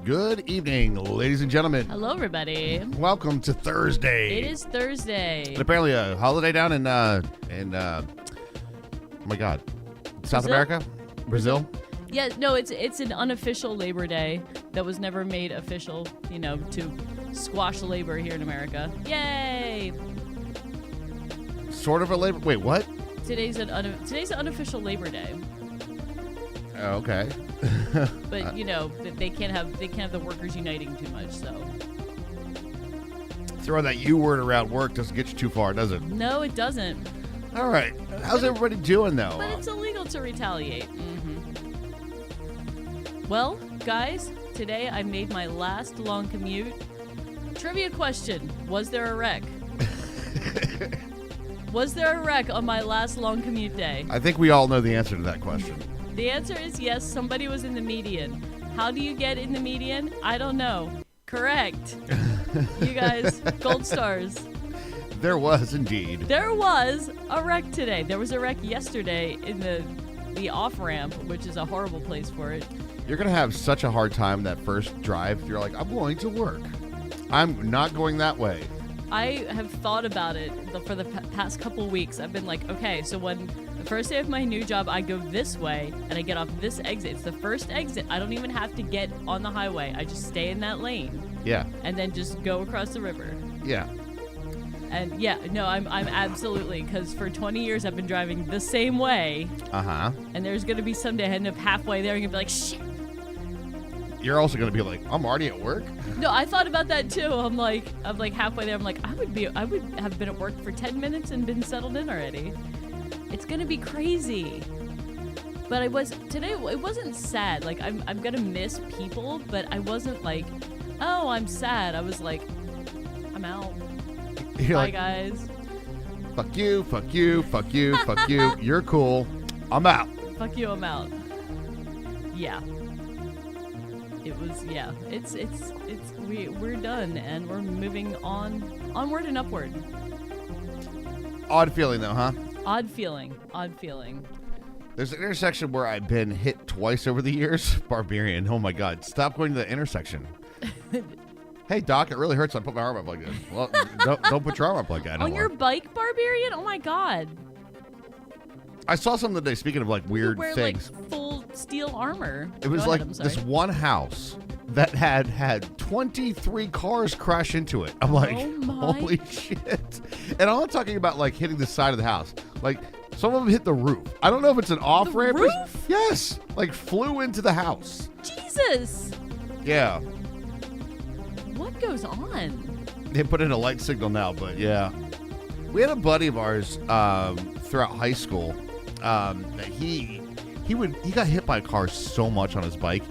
Good evening, ladies and gentlemen. Hello, everybody. Welcome to Thursday. It is Thursday. And apparently a holiday down in oh my God, South America? Brazil? Yeah, no, it's an unofficial Labor Day that was never made official, to squash labor here in America. Yay! Sort of a labor. Wait, what? Today's an unofficial Labor Day. Oh, okay. But they can't have the workers uniting too much. So throwing that U word around work doesn't get you too far, does it? no, it doesn't. All right. How's everybody doing though? But it's illegal to retaliate. Well, guys, today I made my last long commute. Trivia question: was there a wreck? Was there a wreck on my last long commute day? I think we all know the answer to that question. The answer is yes, somebody was in the median. How do you get in the median? I don't know. Correct. You guys, gold stars. There was indeed. There was a wreck today. There was a wreck yesterday in the off-ramp, which is a horrible place for it. You're going to have such a hard time that first drive. You're like, I'm going to work. I'm not going that way. I have thought about it for the past couple weeks. I've been like, okay, so when the first day of my new job, I go this way and I get off this exit. It's the first exit. I don't even have to get on the highway. I just stay in that lane. Yeah. And then just go across the river. Yeah. And yeah, no, I'm absolutely, because for 20 years I've been driving the same way. Uh-huh. And there's going to be someday I end up halfway there and you're going to be like, shit. You're also going to be like, I'm already at work? No, I thought about that too. I'm like halfway there. I'm like, I would have been at work for 10 minutes and been settled in already. It's going to be crazy. But it wasn't sad. Like, I'm going to miss people, but I wasn't like, oh, I'm sad. I was like, I'm out. You're Bye, like, guys. Fuck you, fuck you, fuck you, fuck you. You're cool. I'm out. Fuck you, I'm out. Yeah. It was, yeah. We're done, and we're moving onward and upward. Odd feeling, though, huh? Odd feeling. There's an intersection where I've been hit twice over the years. Barbarian. Oh, my God. Stop going to the intersection. Hey, Doc, it really hurts when I put my arm up like this. Well, don't put your arm up like that anymore. On your bike, Barbarian? Oh, my God. I saw something today, speaking of, like, weird things. Like, full steel armor. It was this one house that had 23 cars crash into it. I'm like, holy shit. And I'm not talking about, like, hitting the side of the house. Like, some of them hit the roof. I don't know if it's an off-ramp. The roof? Yes. Like, flew into the house. Jesus. Yeah. What goes on? They put in a light signal now, but yeah. We had a buddy of ours throughout high school. He got hit by a car so much on his bike,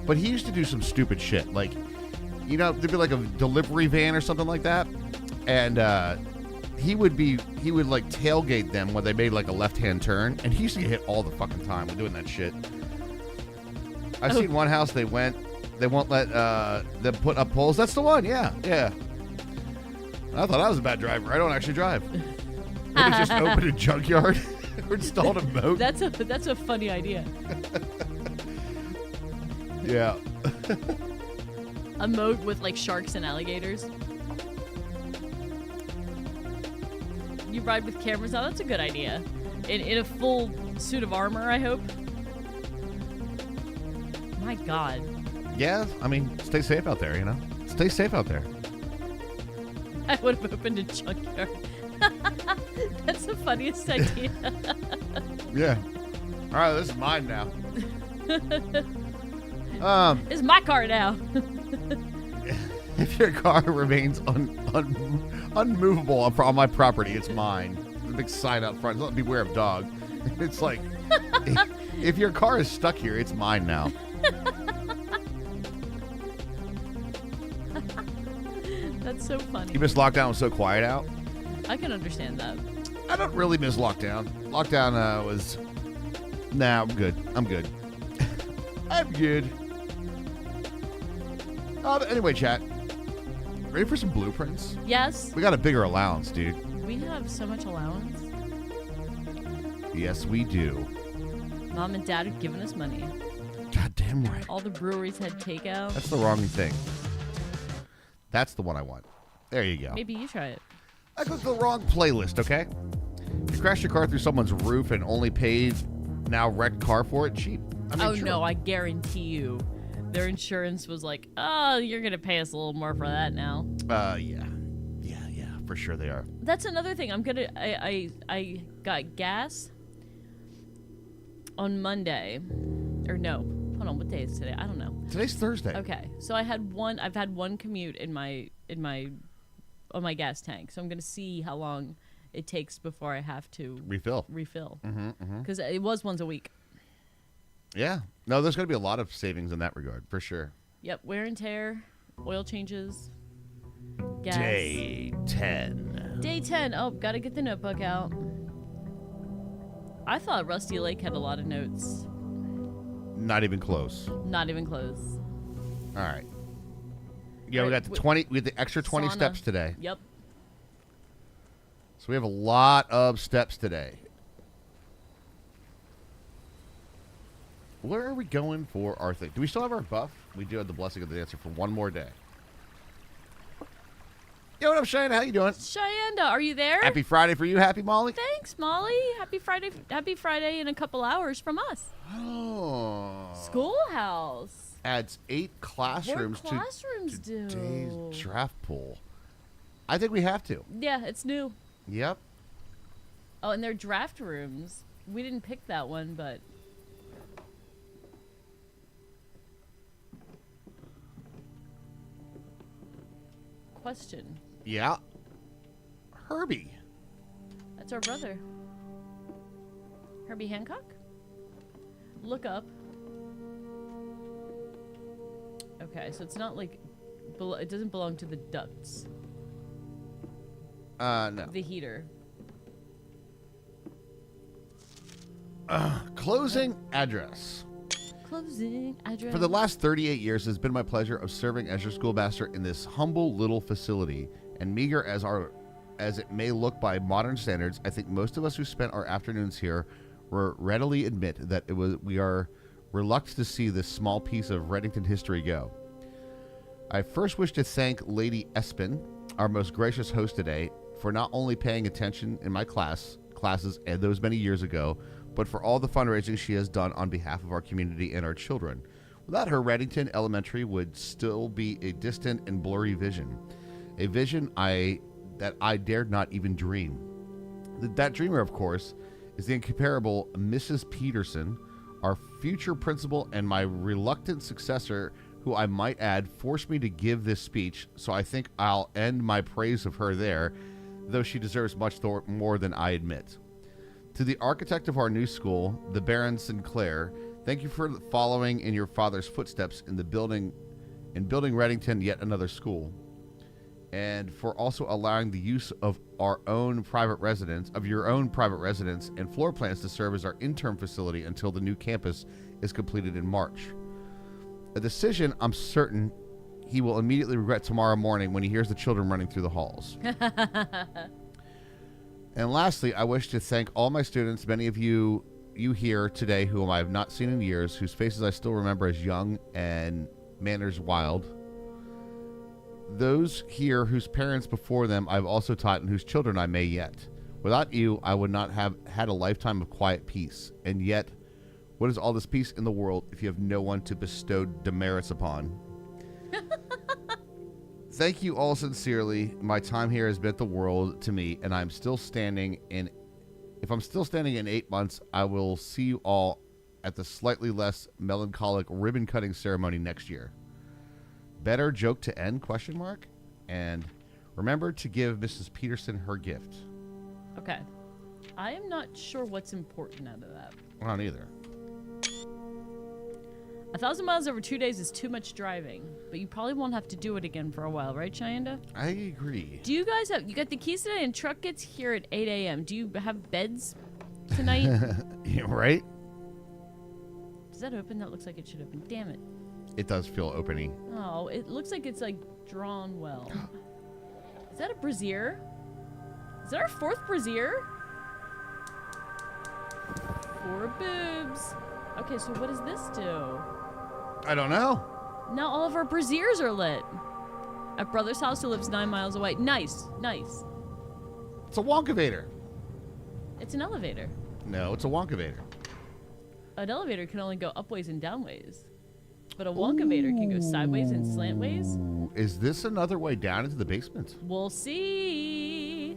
but he used to do some stupid shit. Like, there'd be like a delivery van or something like that, and he would like tailgate them when they made like a left-hand turn, and he used to get hit all the fucking time with doing that shit. I've seen one house they won't let them put up poles. That's the one, yeah. I thought I was a bad driver. I don't actually drive. Maybe just open a junkyard. Or installed a moat. That's a funny idea. Yeah. A moat with like sharks and alligators. You ride with cameras now. That's a good idea. In a full suit of armor, I hope. My God. Yeah, I mean, stay safe out there. Stay safe out there. I would have opened a junkyard. That's the funniest idea. Yeah. All right, this is mine now. It's my car now. If your car remains unmovable on my property, it's mine. There's a big sign out front. Don't beware of dog. It's like, if your car is stuck here, it's mine now. That's so funny. You miss lockdown? It was so quiet out. I can understand that. I don't really miss lockdown. Lockdown was... Nah, I'm good. I'm good. Anyway, chat. Ready for some blueprints? Yes. We got a bigger allowance, dude. We have so much allowance. Yes, we do. Mom and Dad are giving us money. God damn right. All the breweries had takeout. That's the wrong thing. That's the one I want. There you go. Maybe you try it. I clicked the wrong playlist, okay? You crashed your car through someone's roof and only paid now wrecked car for it? Cheap. I mean, Oh, sure. no, I guarantee you. Their insurance was like, oh, you're going to pay us a little more for that now. Yeah. For sure they are. That's another thing. I got gas on Monday. Or no. Hold on, what day is today? I don't know. Today's Thursday. Okay. So I've had one commute on my gas tank. So I'm going to see how long it takes before I have to Refill. Because it was once a week. Yeah. No, there's going to be a lot of savings in that regard, for sure. Yep, wear and tear, oil changes, gas. Day 10. Day 10. Oh, gotta get the notebook out. I thought Rusty Lake had a lot of notes. Not even close. Not even close. All right. Yeah, we Right, got the 20. We had the extra 20 sauna. steps today. Yep. So we have a lot of steps today. Where are we going for our thing? Do we still have our buff? We do have the blessing of the dancer for one more day. Yo, what up, Shane? How you doing? Cheyenne, are you there? Happy Friday for you. Happy Molly. Thanks, Molly. Happy Friday. Happy Friday in a couple hours from us. Oh. Schoolhouse. Adds 8 classrooms What classrooms to do? today's draft pool. I think we have to. Yeah, it's new. Yep. Oh, and they're draft rooms. We didn't pick that one, but... Question. Yeah. Herbie. That's our brother. Herbie Hancock? Look up. Okay, so it's not like... it doesn't belong to the ducts. No. The heater. Closing address. Closing address. For the last 38 years, it has been my pleasure of serving as your schoolmaster in this humble little facility. And meager as it may look by modern standards, I think most of us who spent our afternoons here will readily admit that we are reluctant to see this small piece of Reddington history go. I first wish to thank Lady Espin, our most gracious host today, for not only paying attention in my classes and those many years ago, but for all the fundraising she has done on behalf of our community and our children. Without her, Reddington Elementary would still be a distant and blurry vision. A vision that I dared not even dream. That dreamer, of course, is the incomparable Mrs. Peterson, our future principal and my reluctant successor, who I might add forced me to give this speech, so I think I'll end my praise of her there, though she deserves much more than I admit. To the architect of our new school, the Baron Sinclair, thank you for following in your father's footsteps in building Reddington yet another school, and for also allowing the use of your own private residence and floor plans to serve as our interim facility until the new campus is completed in March. A decision I'm certain he will immediately regret tomorrow morning when he hears the children running through the halls. And lastly, I wish to thank all my students, many of you here today whom I have not seen in years, whose faces I still remember as young and manners wild. Those here whose parents before them I've also taught and whose children I may yet. Without you, I would not have had a lifetime of quiet peace. And yet, what is all this peace in the world if you have no one to bestow demerits upon? Thank you all sincerely. My time here has meant the world to me, and if I'm still standing in 8 months, I will see you all at the slightly less melancholic ribbon-cutting ceremony next year. Better joke to end, ? And remember to give Mrs. Peterson her gift. Okay. I am not sure what's important out of that. I don't either. 1,000 miles over 2 days is too much driving, but you probably won't have to do it again for a while, right, Cheyenda? I agree. Do you guys you got the keys today and truck gets here at 8 a.m. Do you have beds tonight? Yeah, right? Does that open? That looks like it should open. Damn it. It does feel openy. Oh, it looks like it's like drawn well. Is that a brazier? Is that our 4th brazier? 4 boobs. Okay, so what does this do? I don't know. Now all of our braziers are lit. At brother's house who lives 9 miles away. Nice, nice. It's a Wonkavator. It's an elevator. No, it's a Wonkavator. An elevator can only go upways and downways. But a Wonkavator can go sideways and slantways. Is this another way down into the basement? We'll see.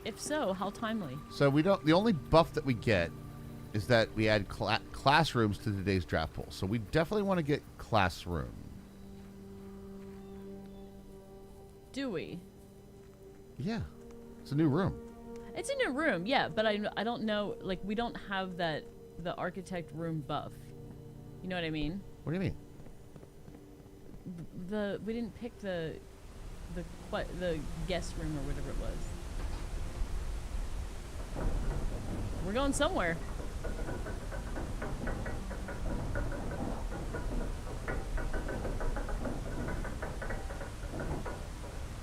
If so, how timely? So we don't. The only buff that we get is that we add classrooms to today's draft pool. So we definitely want to get classroom. Do we? Yeah, it's a new room. It's a new room, yeah, but I don't know, like, we don't have the architect room buff. You know what I mean? What do you mean? We didn't pick the guest room or whatever it was. We're going somewhere.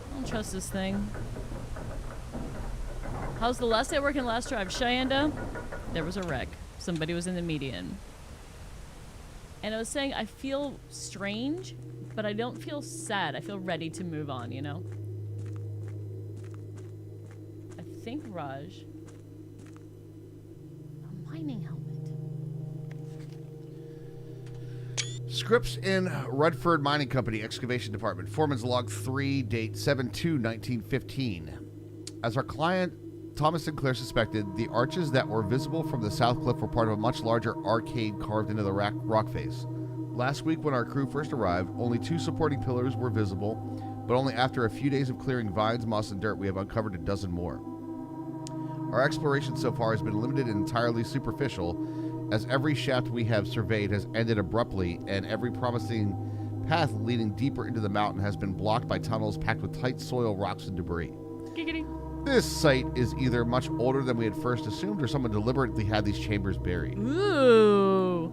I don't trust this thing. How's the last day working last drive? Cheyenne? There was a wreck. Somebody was in the median. And I was saying I feel strange, but I don't feel sad. I feel ready to move on, you know? I think Raj. A mining helmet. Scripps in Rudford Mining Company, Excavation Department. Foreman's Log 3, date 7/2/1915. As our client, Thomas Sinclair, suspected, the arches that were visible from the south cliff were part of a much larger arcade carved into the rock face. Last week, when our crew first arrived, only 2 supporting pillars were visible, but only after a few days of clearing vines, moss, and dirt, we have uncovered a dozen more. Our exploration so far has been limited and entirely superficial, as every shaft we have surveyed has ended abruptly, and every promising path leading deeper into the mountain has been blocked by tunnels packed with tight soil, rocks, and debris. Giggity. This site is either much older than we had first assumed, or someone deliberately had these chambers buried. Ooh.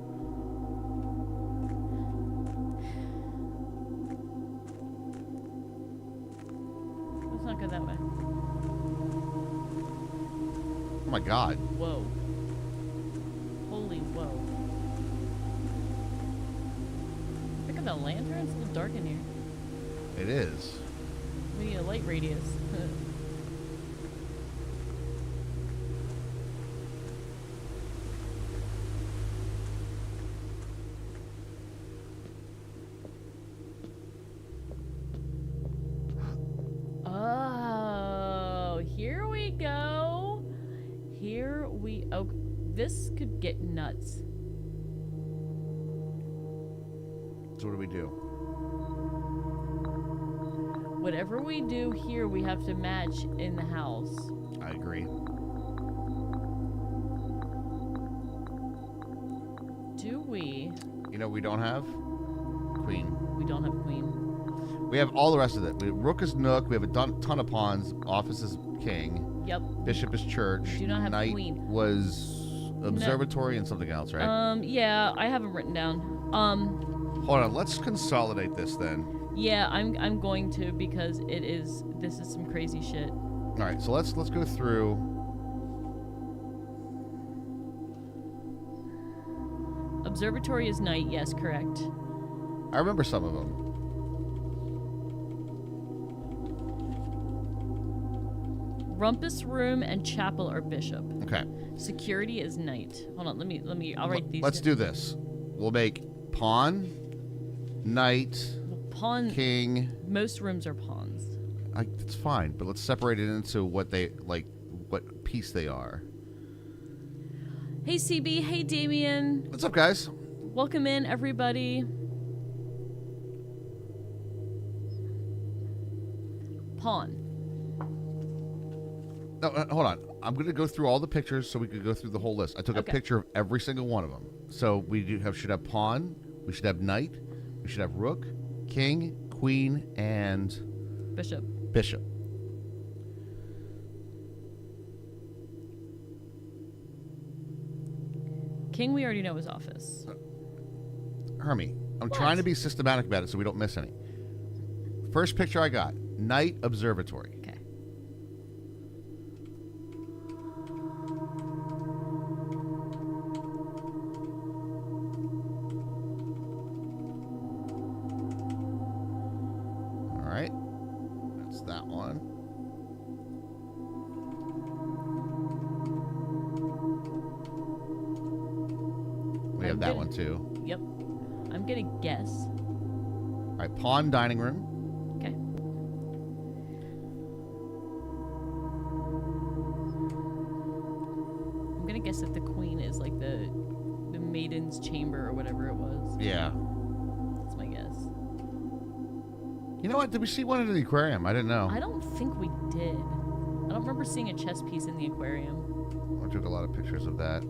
Let's not go that way. Oh my god. Whoa. Holy whoa. Pick up the lantern. It's a little dark in here. It is. We need a light radius. Oh, here we go. Here we... Oh, this could get nuts. So what do we do? Whatever we do here, we have to match in the house. I agree. Do we? You know what we don't have? Queen. We don't have queen. We have all the rest of it. We have Rook is Nook. We have a ton of pawns. Office is king. Yep. Bishop is church. We do not have Knight queen. was observatory and something else, right? Yeah, I have them written down. Hold on. Let's consolidate this then. Yeah, I'm going to, because this is some crazy shit. All right. So let's go through. Observatory is night. Yes, correct. I remember some of them. Rumpus room and chapel are bishop. Okay. Security is knight. Hold on, let me. I'll write these. Let's do this. We'll make pawn, knight, Pawn. king. Most rooms are pawns. It's fine, but let's separate it into what piece they are. Hey CB. Hey Damien. What's up, guys? Welcome in, everybody. Pawn. No, hold on. I'm going to go through all the pictures so we could go through the whole list. I took a picture of every single one of them. So we should have pawn, we should have knight, we should have rook, king, queen, and Bishop. bishop. King, we already know his office. Hermie, I'm What? trying to be systematic about it so we don't miss any. First picture I got, Night Observatory. Okay. All right. That's that one. We have that one too. Yep. I'm gonna guess. All right, Pawn Dining Room. Okay. I'm gonna guess that the queen is like the maiden's chamber or whatever it was. Yeah. That's my guess. You know what? Did we see one in the aquarium? I didn't know. I don't think we did. I don't remember seeing a chess piece in the aquarium. I took a lot of pictures of that.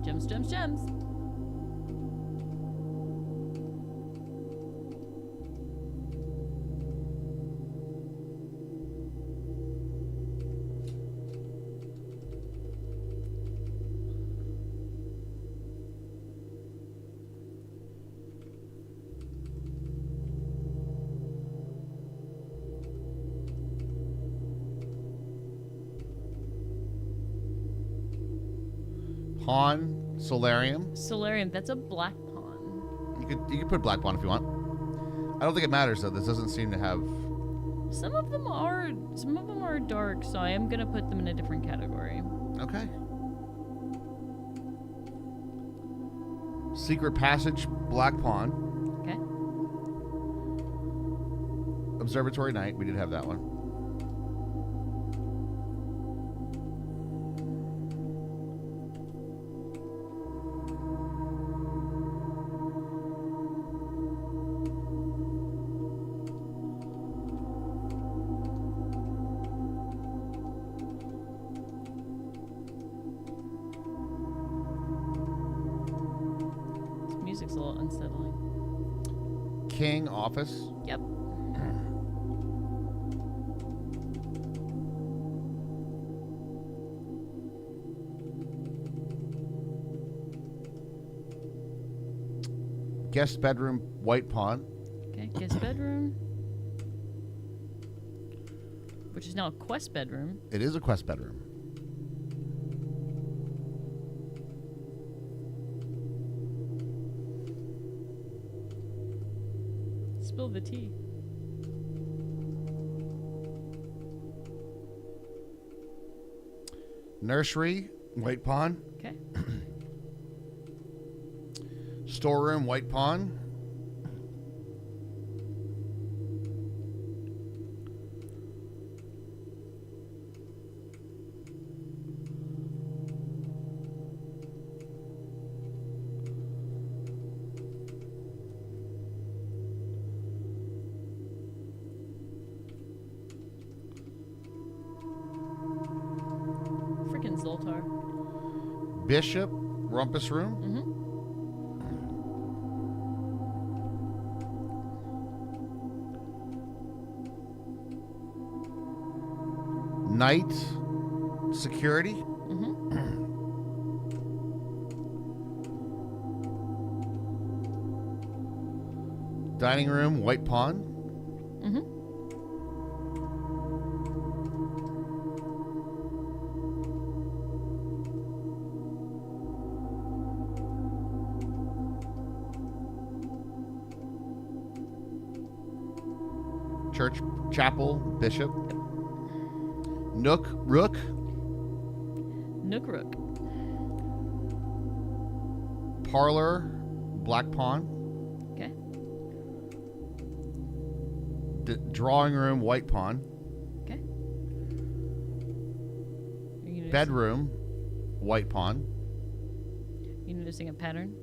Gems, gems, gems. Pawn Solarium. Solarium, that's a black pawn. You could put black pawn if you want. I don't think it matters though. This doesn't seem to have. Some of them are dark, so I am gonna put them in a different category. Okay. Secret Passage, black pawn. Okay. Observatory Night. We did have that one. This music's a little unsettling. King Office. Yep. Guest Bedroom, white pawn. Okay, guest bedroom. Which is now a quest bedroom. It is a quest bedroom. Spill the tea. Nursery, white pawn. Okay. Storeroom, white pawn. Freaking Zoltar. Bishop, rumpus room. Mm-hmm. Night, security. Mm-hmm. Dining room, white pawn. Mm-hmm. Church, chapel, bishop. Nook, rook. Nook Rook. Parlor, black pawn. Okay. Drawing room, white pawn. Okay. Are you noticing, Bedroom, white pawn. you noticing a pattern?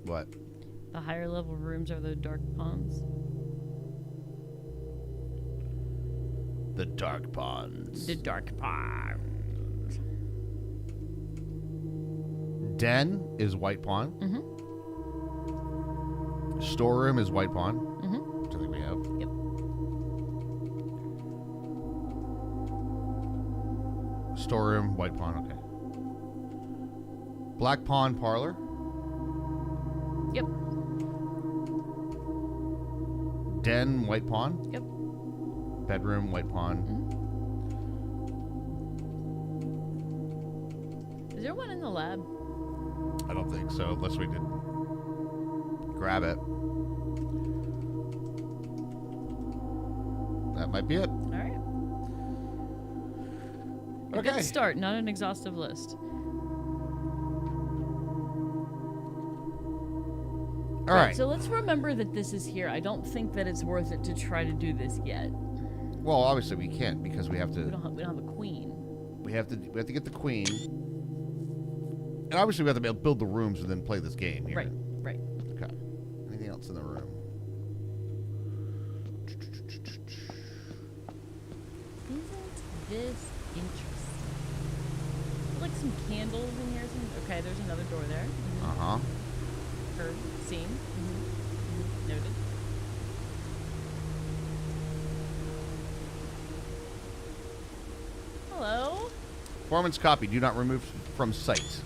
What? The higher level rooms are the dark pawns. The dark pawns. The dark pawns. Den is white pawn. Mm-hmm. Storeroom is white pawn. Mm-hmm. Which I think we have. Yep. Storeroom, white pawn. Okay. Black pawn, parlor. Yep. Den, white pawn. Yep. Bedroom, white pawn. Is there one in the lab? I don't think so, unless we did grab it. That might be it. All right. A Okay. good start, not an exhaustive list. All right. So let's remember that this is here. I don't think that it's worth it to try to do this yet. Well, obviously we can't because we have to. We don't have a queen. We have to get the queen, and obviously we have to be able to build the rooms and then play this game here. Right. Right. Okay. Anything else in the room? Isn't this interesting? Like some candles in here. Okay, there's another door there. Uh-huh. Heard, seen. Noted. Hello. Performance copy. Do not remove from sight.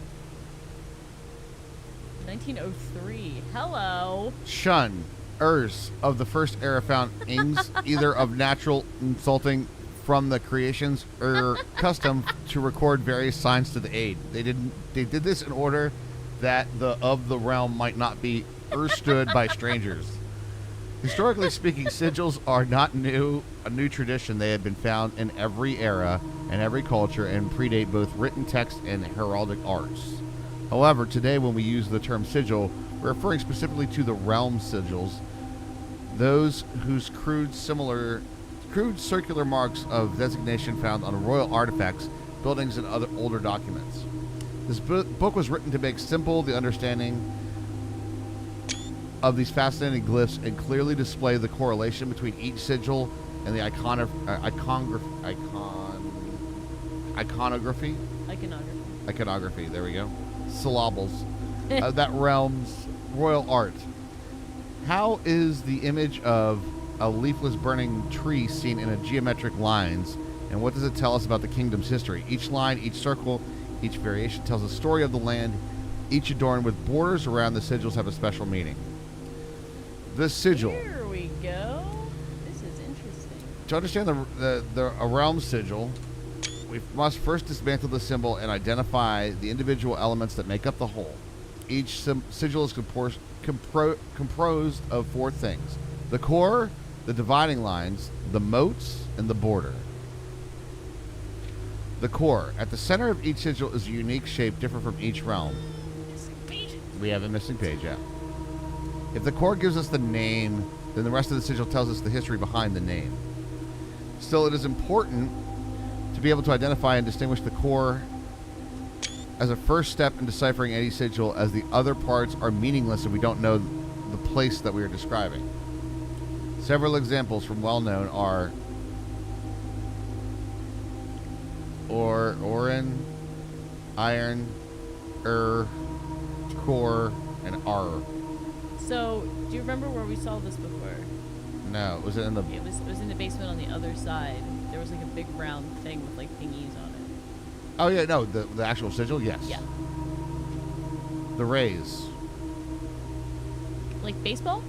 1903. Hello. Shun. Of the first era found ings either of natural insulting from the creations or custom to record various signs to the aid. They did this in order that the of the realm might not be understood by strangers. Historically speaking, sigils are not a new tradition. They have been found in every era and every culture and predate both written text and heraldic arts. However, today when we use the term sigil, we're referring specifically to the realm sigils, those whose crude circular marks of designation found on royal artifacts, buildings, and other older documents. This book was written to make simple the understanding of these fascinating glyphs and clearly display the correlation between each sigil and the iconography. There we go. Syllables. That realm's royal art. How is the image of a leafless burning tree seen in a geometric lines, and what does it tell us about the kingdom's history? Each line, each circle, each variation tells a story of the land. Each adorned with borders around the sigils have a special meaning. The sigil. Here we go. This is interesting. To understand a realm sigil, we must first dismantle the symbol and identify the individual elements that make up the whole. Each sigil is composed of four things: the core, the dividing lines, the moats, and the border. The core. At the center of each sigil is a unique shape different from each realm. Missing page. We have a missing page, yeah. If the core gives us the name, then the rest of the sigil tells us the history behind the name. Still, it is important to be able to identify and distinguish the core as a first step in deciphering any sigil, as the other parts are meaningless if we don't know the place that we are describing. Several examples from well-known are Orin, Iron, Core, and R. So, do you remember where we saw this before? No, was it in the... It was in the basement on the other side. There was like a big round thing with like thingies on it. Oh, yeah, no, the actual sigil, yes. Yeah. The rays. Like baseball?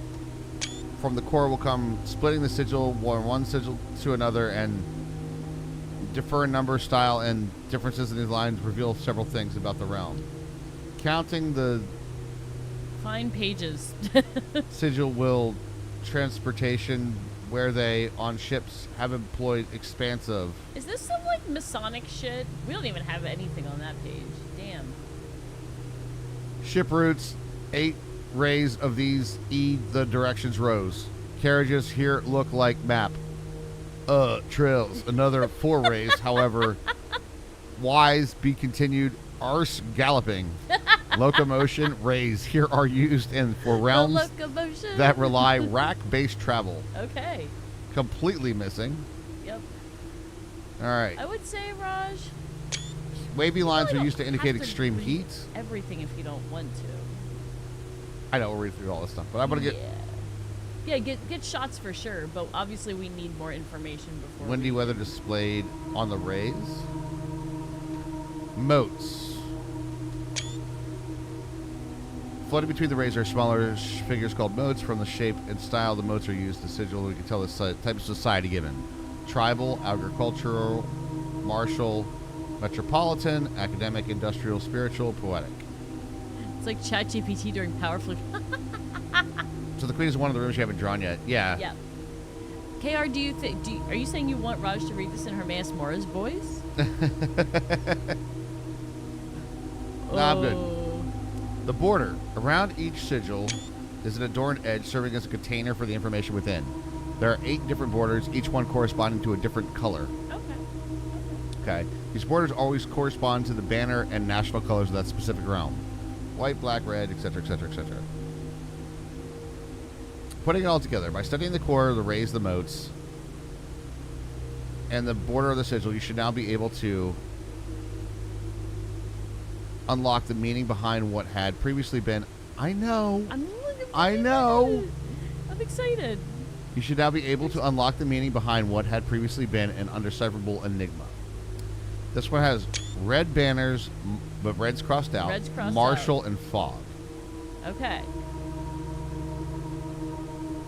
From the core will come splitting the sigil, one sigil to another, and differ in number, style, and differences in these lines reveal several things about the realm. Counting the Fine pages. sigil will transportation where they, on ships, have employed expansive. Is this some like Masonic shit? We don't even have anything on that page. Damn. Ship routes, 8 rays of these the directions rows. Carriages here look like map. Trails, another 4 rays, however. Y's be continued, arse galloping. Locomotion rays here are used in for realms locomotion that rely rack-based travel. Okay. Completely missing. Yep. All right. I would say, Raj. Wavy lines really are used to don't indicate have to extreme read heat. Everything if you don't want to. I know we'll read through all this stuff, but I'm gonna get Yeah, get shots for sure, but obviously we need more information before. windy weather displayed on the rays. Moats. Floating between the rays are smaller figures called motes. From the shape and style the motes are used to sigil, we can tell the type of society given. Tribal, agricultural, martial, metropolitan, academic, industrial, spiritual, poetic. It's like ChatGPT during Power Flip. So the queen is one of the rooms you haven't drawn yet. Yeah. Yeah. KR, are you saying you want Raj to read this in Hermaeus Mora's voice? No, I'm good. The border around each sigil is an adorned edge serving as a container for the information within. There are 8 different borders, each one corresponding to a different color. Okay. These borders always correspond to the banner and national colors of that specific realm. White, black, red, etc., etc., etc. Putting it all together, by studying the core, the rays, the motes, and the border of the sigil, you should now be able to unlock the meaning behind what had previously been. I know. I know. I'm excited. You should now be able to unlock the meaning behind what had previously been an undecipherable enigma. This one has red banners, but red's crossed out. Red's crossed Martial out. and fog. Okay.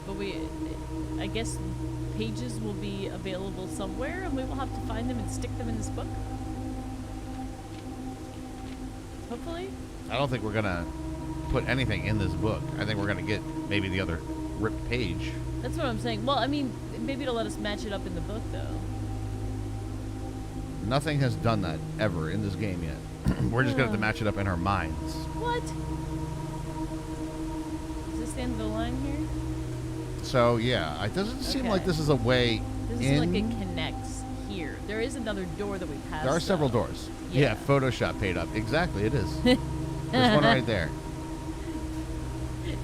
But I guess pages will be available somewhere, and we will have to find them and stick them in this book. Hopefully. I don't think we're going to put anything in this book. I think we're going to get maybe the other ripped page. That's what I'm saying. Well, I mean, maybe it'll let us match it up in the book, though. Nothing has done that ever in this game yet. We're just going to have to match it up in our minds. What? Is this the end of the line here? So, yeah, it doesn't seem like this is a way This in. is like it connects here. There is another door that we passed. There are several though. doors. Yeah. Photoshop paid up. Exactly, it is. There's one right there.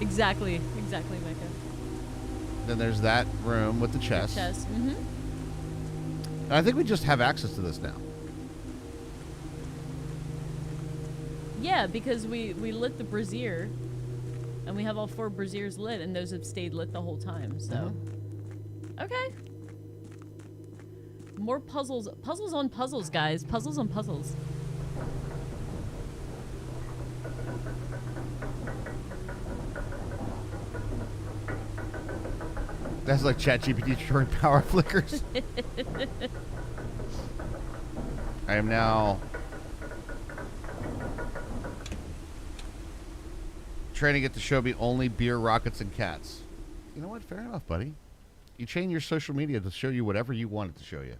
Exactly, Mecca. Then there's that room with the chest. Chest. Mm-hmm. And I think we just have access to this now. Yeah, because we lit the brazier, and we have all 4 braziers lit, and those have stayed lit the whole time. So, okay. More puzzles. Puzzles on puzzles, guys. Puzzles on puzzles. That's like ChatGPT showing power flickers. I am now training it to show me only beer, rockets, and cats. You know what? Fair enough, buddy. You train your social media to show you whatever you want it to show you.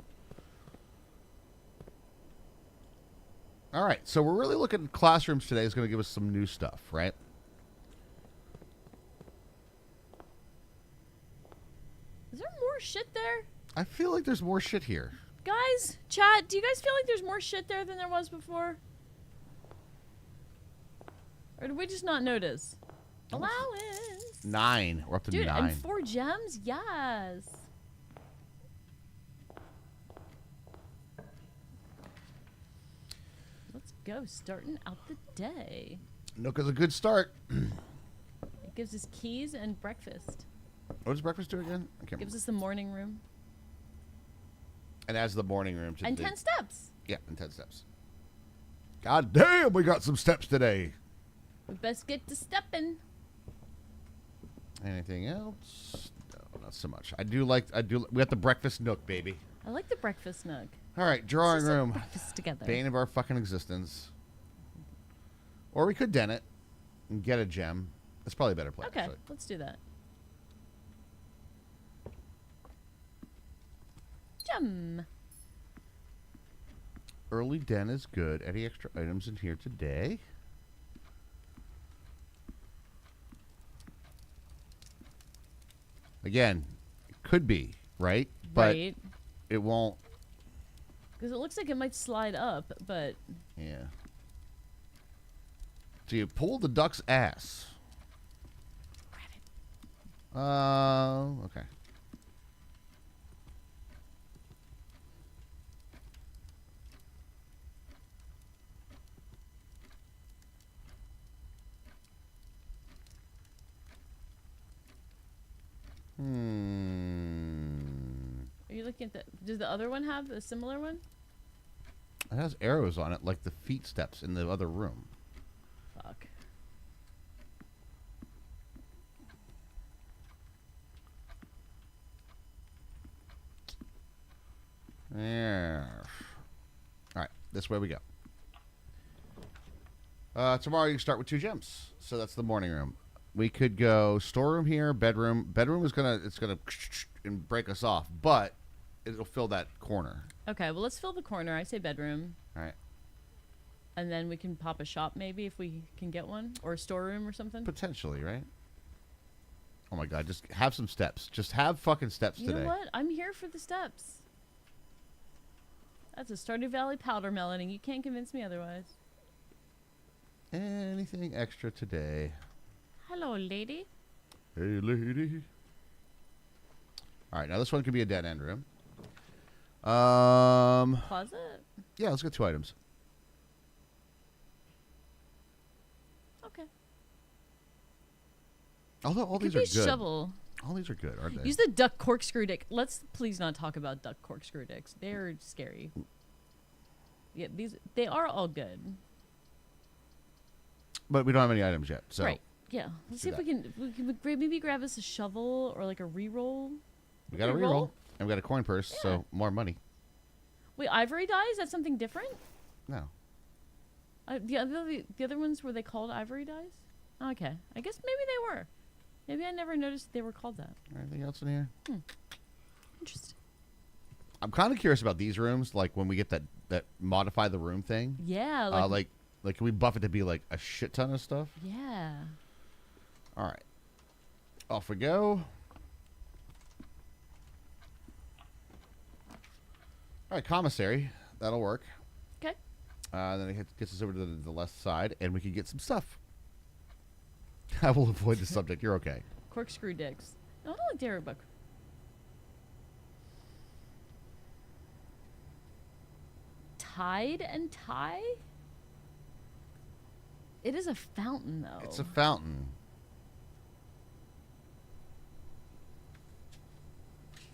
All right, so we're really looking at classrooms today. Is going to give us some new stuff, right? Is there more shit there? I feel like there's more shit here. Guys, chat, do you guys feel like there's more shit there than there was before? Or did we just not notice? Allowance. 9. We're up to Dude, 9. and 4 gems? Yes. Let's go. Starting out the day. Nook is a good start. It gives us keys and breakfast. What does breakfast do again? I can't Gives remember. us the morning room. And adds the morning room to And the 10 steps. Yeah, and 10 steps. God damn, we got some steps today. We best get to stepping. Anything else? No, not so much. We got the breakfast nook, baby. I like the breakfast nook. All right, drawing Let's just have room. breakfast together. Bane of our fucking existence. Or we could den it and get a gem. That's probably a better plan. Okay, Actually. let's do that. Gem. Early den is good. Any extra items in here today? Again, it could be, right? But Right. it won't. Because it looks like it might slide up, but Yeah. So you pull the duck's ass. Okay. are you looking at the... Does the other one have a similar one? It has arrows on it like the feet steps in the other room. Fuck. this way we go. Tomorrow you start with 2 gems. So that's the morning room. We could go storeroom here, bedroom. Bedroom is gonna and break us off, but it'll fill that corner. Okay, well, let's fill the corner. I say bedroom. All right. And then we can pop a shop maybe if we can get one. Or a storeroom or something. Potentially, right? Oh my god, just have some steps. Just have fucking steps You today. know what? I'm here for the steps. That's a Stardew Valley powder melon, and you can't convince me otherwise. Anything extra today? Hello, lady. Hey, lady. All right, now this one could be a dead end room. Closet? Yeah, let's get 2 items. Okay. Although all Could these are be good. shovel. All these are good, aren't they? Use the duck corkscrew dick. Let's please not talk about duck corkscrew dicks. They're scary. Yeah, they are all good. But we don't have any items yet, so Right. Yeah. Let's see if we can maybe grab us a shovel or like a reroll. we got a reroll, and we got a coin purse, so more money. Wait, ivory dye? Is that something different? No. The other ones, were they called ivory dyes? Okay. I guess maybe they were. Maybe I never noticed they were called that. Anything else in here? Interesting. I'm kind of curious about these rooms, like when we get that modify the room thing. Yeah. Like can we buff it to be like a shit ton of stuff? Yeah. All right. Off we go. All right, commissary. That'll work. Okay. Then it gets us over to the left side, and we can get some stuff. I will avoid the subject. You're okay. Corkscrew dicks. No, I don't like Dairy Book. Tide and tie? It is a fountain, though. It's a fountain.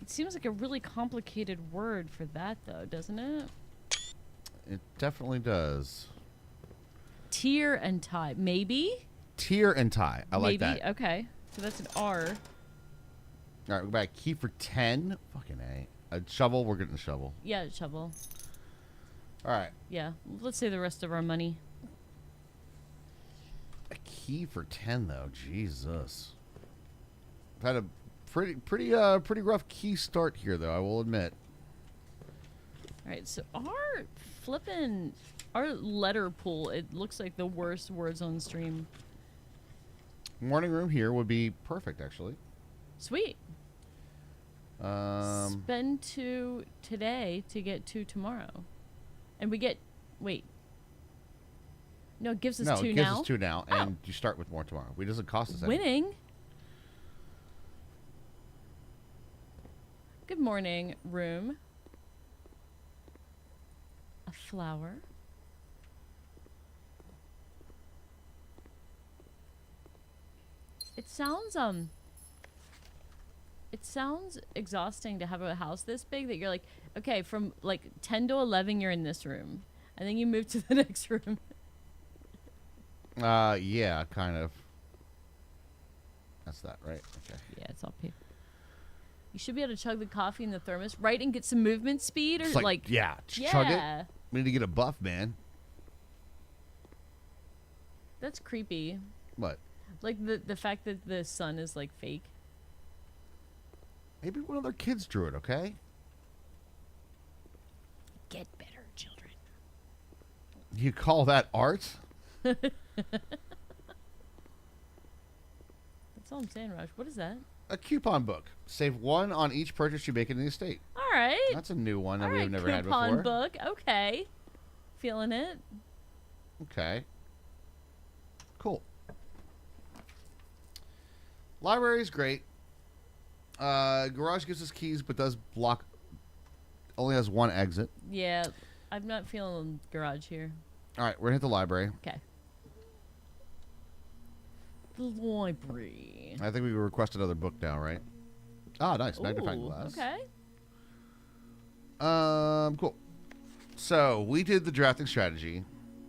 It seems like a really complicated word for that, though, doesn't it? It definitely does. Tier and tie. Maybe? Tier and tie. I like Maybe. that. Okay. So that's an R. All right, we got a key for 10. Fucking A. A shovel. We're getting a shovel. Yeah, shovel. All right. Yeah. Let's say the rest of our money. A key for 10, though. Jesus. I've had a pretty rough key start here, though, I will admit. All right. So our letter pool, it looks like the worst words on stream. Morning room here would be perfect, actually. Sweet. Um, Spend 2 today to get 2 tomorrow. And we get, wait. No, it gives us 2 now? No, it gives us 2 now, Oh. and you start with more tomorrow. It doesn't cost us anything. Winning. Good morning, room. A flower. It sounds exhausting to have a house this big that you're like, okay, from like 10 to 11 you're in this room. And then you move to the next room. Yeah, kind of. That's that, right? Okay. Yeah, it's all paper. You should be able to chug the coffee in the thermos, right, and get some movement speed, or It's like yeah, yeah. chug it. We need to get a buff, man. That's creepy. What? Like the fact that the sun is like fake. Maybe one of their kids drew it, okay? Get better, children. You call that art? That's all I'm saying, Raj. What is that? A coupon book. Save 1 on each purchase you make in the estate. All right. That's a new one that All we've right, never had coupon before. book. Okay. Feeling it. Okay. Cool. Library is great. Garage gives us keys, but does block. Only has 1 exit. Yeah, I'm not feeling garage here. All right, we're gonna hit the library. Okay. The library. I think we request another book now, right? Ah, nice. Magnifying Ooh, glass. okay. Cool. So we did the drafting strategy.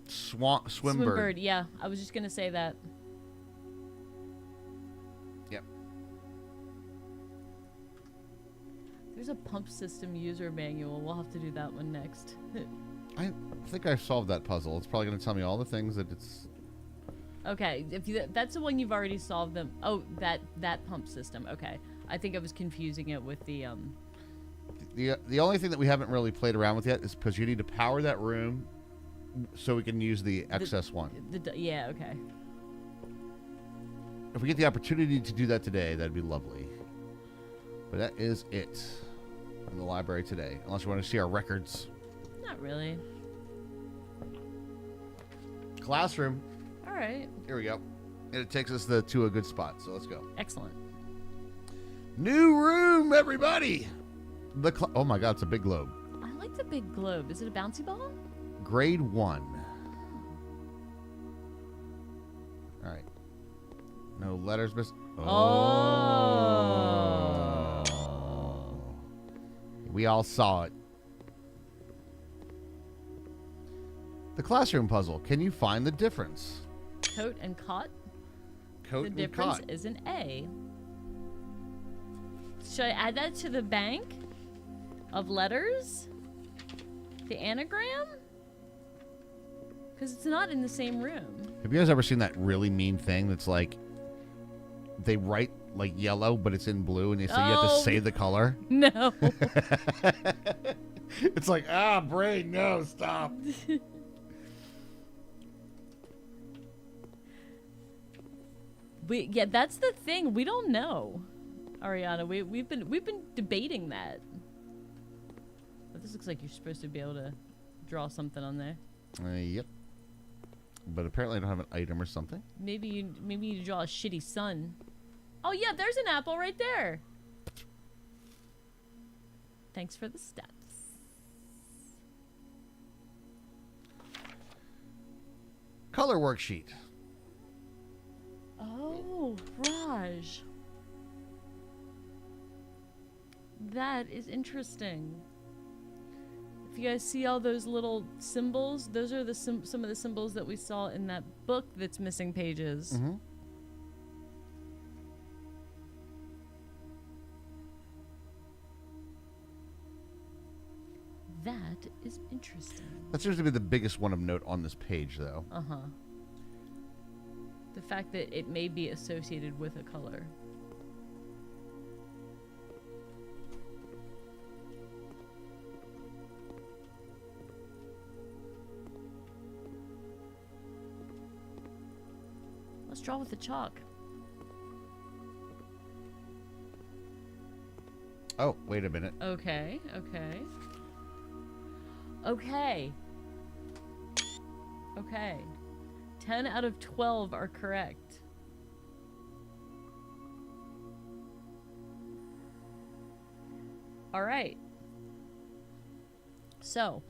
Swimbird. Yeah, I was just gonna say that. Yep. There's a pump system user manual. We'll have to do that one next. I think I solved that puzzle. It's probably going to tell me all the things that it's... Okay, that's the one you've already solved them. Oh, that pump system. Okay, I think I was confusing it with the The only thing that we haven't really played around with yet is because you need to power that room so we can use the excess one. Yeah, okay. If we get the opportunity to do that today, that'd be lovely. But that is it in the library today. Unless you want to see our records. Not really. Classroom. All right. Here we go. And it takes us to a good spot. So let's go. Excellent. New room, everybody. Oh my God, it's a big globe. I like the big globe. Is it a bouncy ball? Grade 1. All right. No letters missed. Oh. We all saw it. The classroom puzzle. Can you find the difference? Coat and cot. Coat The and difference cot. is an A. Should I add that to the bank of letters? The anagram? Because it's not in the same room. Have you guys ever seen that really mean thing that's like they write like yellow, but it's in blue, and they say you have to Oh. say the color? No. It's like, brain, no, stop. Yeah, that's the thing. We don't know, Ariana. We've been debating that. But this looks like you're supposed to be able to draw something on there. Yep. But apparently I don't have an item or something. Maybe you draw a shitty sun. Oh yeah, there's an apple right there. Thanks for the steps. Color worksheet. Oh, Raj. That is interesting. If you guys see all those little symbols, those are some of the symbols that we saw in that book that's missing pages. Mm-hmm. That is interesting. That seems to be the biggest one of note on this page, though. Uh-huh. The fact that it may be associated with a color. Let's draw with the chalk. Oh, wait a minute. Okay, okay. Okay. Okay. 10 out of 12 are correct. All right. So,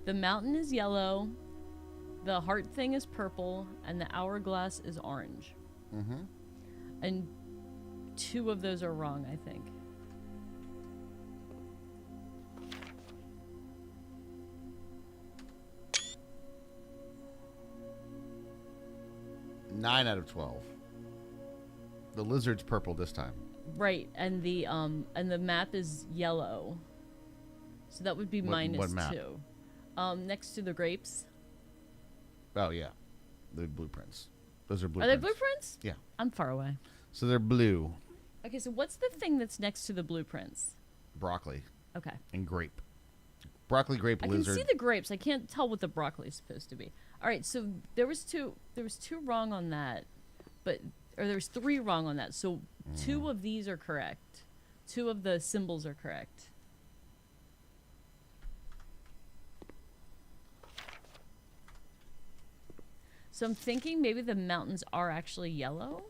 the mountain is yellow, the heart thing is purple, and the hourglass is orange. Mm-hmm. And 2 of those are wrong, I think. Nine out of 12. The lizard's purple this time. Right, and the map is yellow. So that would be What map? -2. Next to the grapes. Oh, yeah. The blueprints. Those are Are blueprints. they blueprints? Yeah. I'm far away. So they're blue. Okay, so what's the thing that's next to the blueprints? Broccoli Okay. and grape. Broccoli, grape, I lizard. can see the grapes. I can't tell what the broccoli is supposed to be. All right, so there was two wrong on that. Or there's 3 wrong on that. So 2 of these are correct. 2 of the symbols are correct. So I'm thinking maybe the mountains are actually yellow.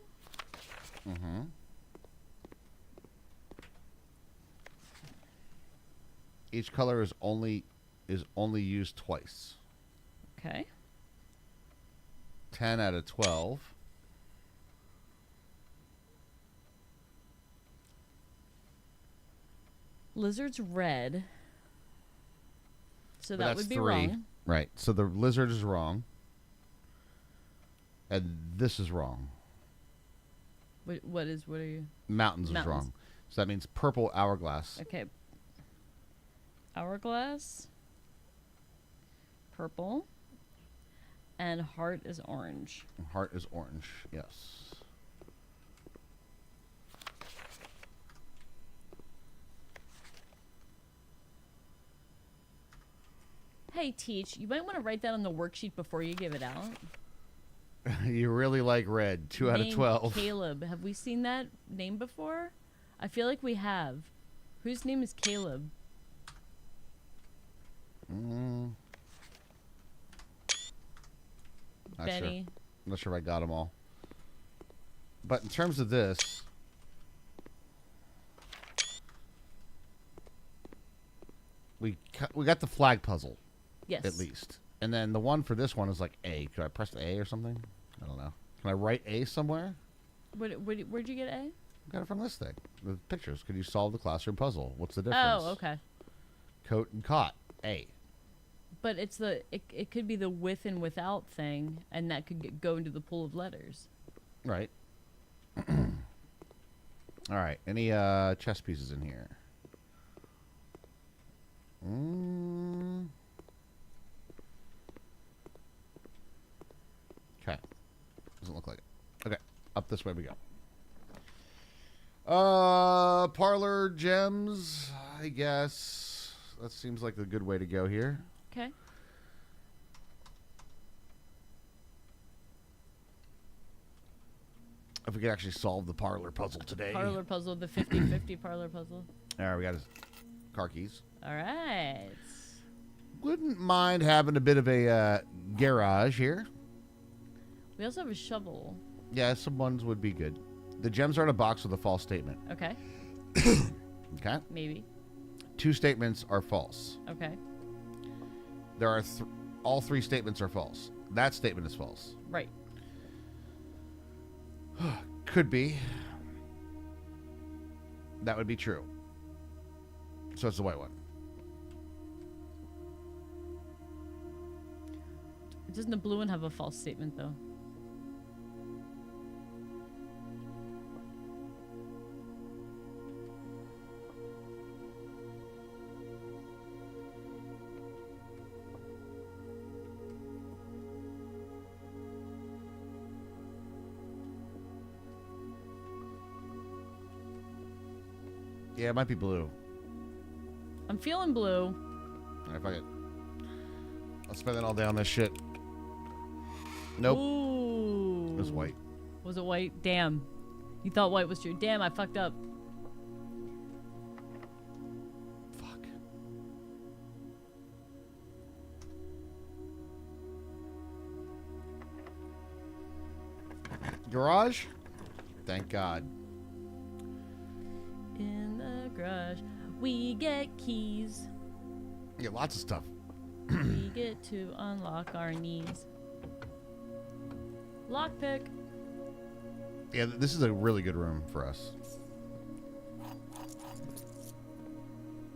Mm-hmm. Each color is only used twice. Okay. 10 out of 12. Lizard's red. So But that that's would be 3. wrong. Right. So the lizard is wrong. And this is wrong. What are you? Mountains is Mountains. wrong. So that means purple hourglass. Okay. Hourglass. purple. And heart is orange. Heart is orange. Yes. Hey, Teach, you might want to write that on the worksheet before you give it out. You really like red. 2 out of Name 12. Caleb. Have we seen that name before? I feel like we have. Whose name is Caleb? Not Benny. Sure. I'm not sure if I got them all. But in terms of this, we got the flag puzzle. Yes. At least. And then the one for this one is like A. Could I press the A or something? I don't know. Can I write A somewhere? Where'd you get A? I got it from this thing. The pictures. Could you solve the classroom puzzle? What's the difference? Oh, okay. Coat and cot. A. But it's it could be the with and without thing, and that could go into the pool of letters. Right. All right. Any chess pieces in here? Okay. Doesn't look like it. Okay. Up this way we go. Parlor gems, I guess. That seems like the good way to go here. Okay. If we could actually solve the parlor puzzle today. Parlor puzzle, the 50-50 parlor puzzle. All right, we got his car keys. All right. Wouldn't mind having a bit of a garage here. We also have a shovel. Yeah, some ones would be good. The gems are in a box with a false statement. Okay. Okay? Maybe. 2 statements are false. Okay. There are all 3 statements are false. That statement is false. Right. Could be. That would be true. So it's the white one. Doesn't the blue one have a false statement, though? Yeah, it might be blue. I'm feeling blue. All right, fuck it. I'll spend it all day on this shit. Nope. Ooh. It was white. Was it white? Damn. You thought white was true. Damn, I fucked up. Fuck. Garage? Thank God. In the garage, we get keys. Yeah, lots of stuff. We get to unlock our knees. Lockpick. Yeah, this is a really good room for us.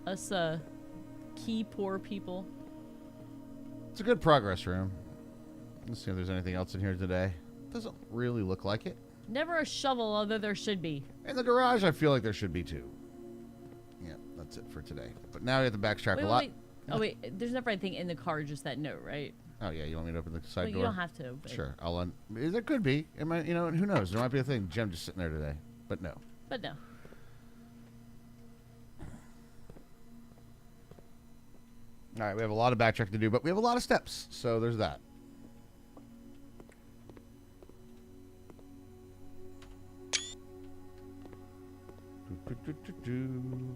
Us, key poor people. It's a good progress room. Let's see if there's anything else in here today. Doesn't really look like it. Never a shovel, although there should be. In the garage, I feel like there should be too. Yeah, that's it for today. But now we have to backtrack a lot. Wait. Oh, wait. There's never anything in the car, just that note, right? Oh, yeah, you want me to open the side Well, door? you don't have to. But, Sure, I'll there could be. It might, who knows? There might be a thing. Gem just sitting there today, but no. But no. All right, we have a lot of backtrack to do, but we have a lot of steps, so there's that.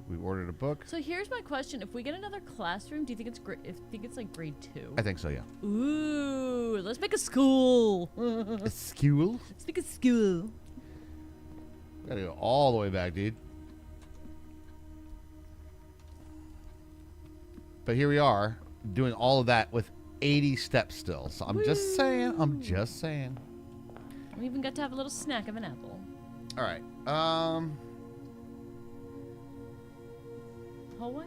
We ordered a book. So here's my question: if we get another classroom, do you think it's like grade 2? I think so, yeah. Ooh, let's make a school. A school? Let's make a school. We gotta go all the way back, dude. But here we are, doing all of that with 80 steps still. So I'm just saying. We even got to have a little snack of an apple. All right. Hallway?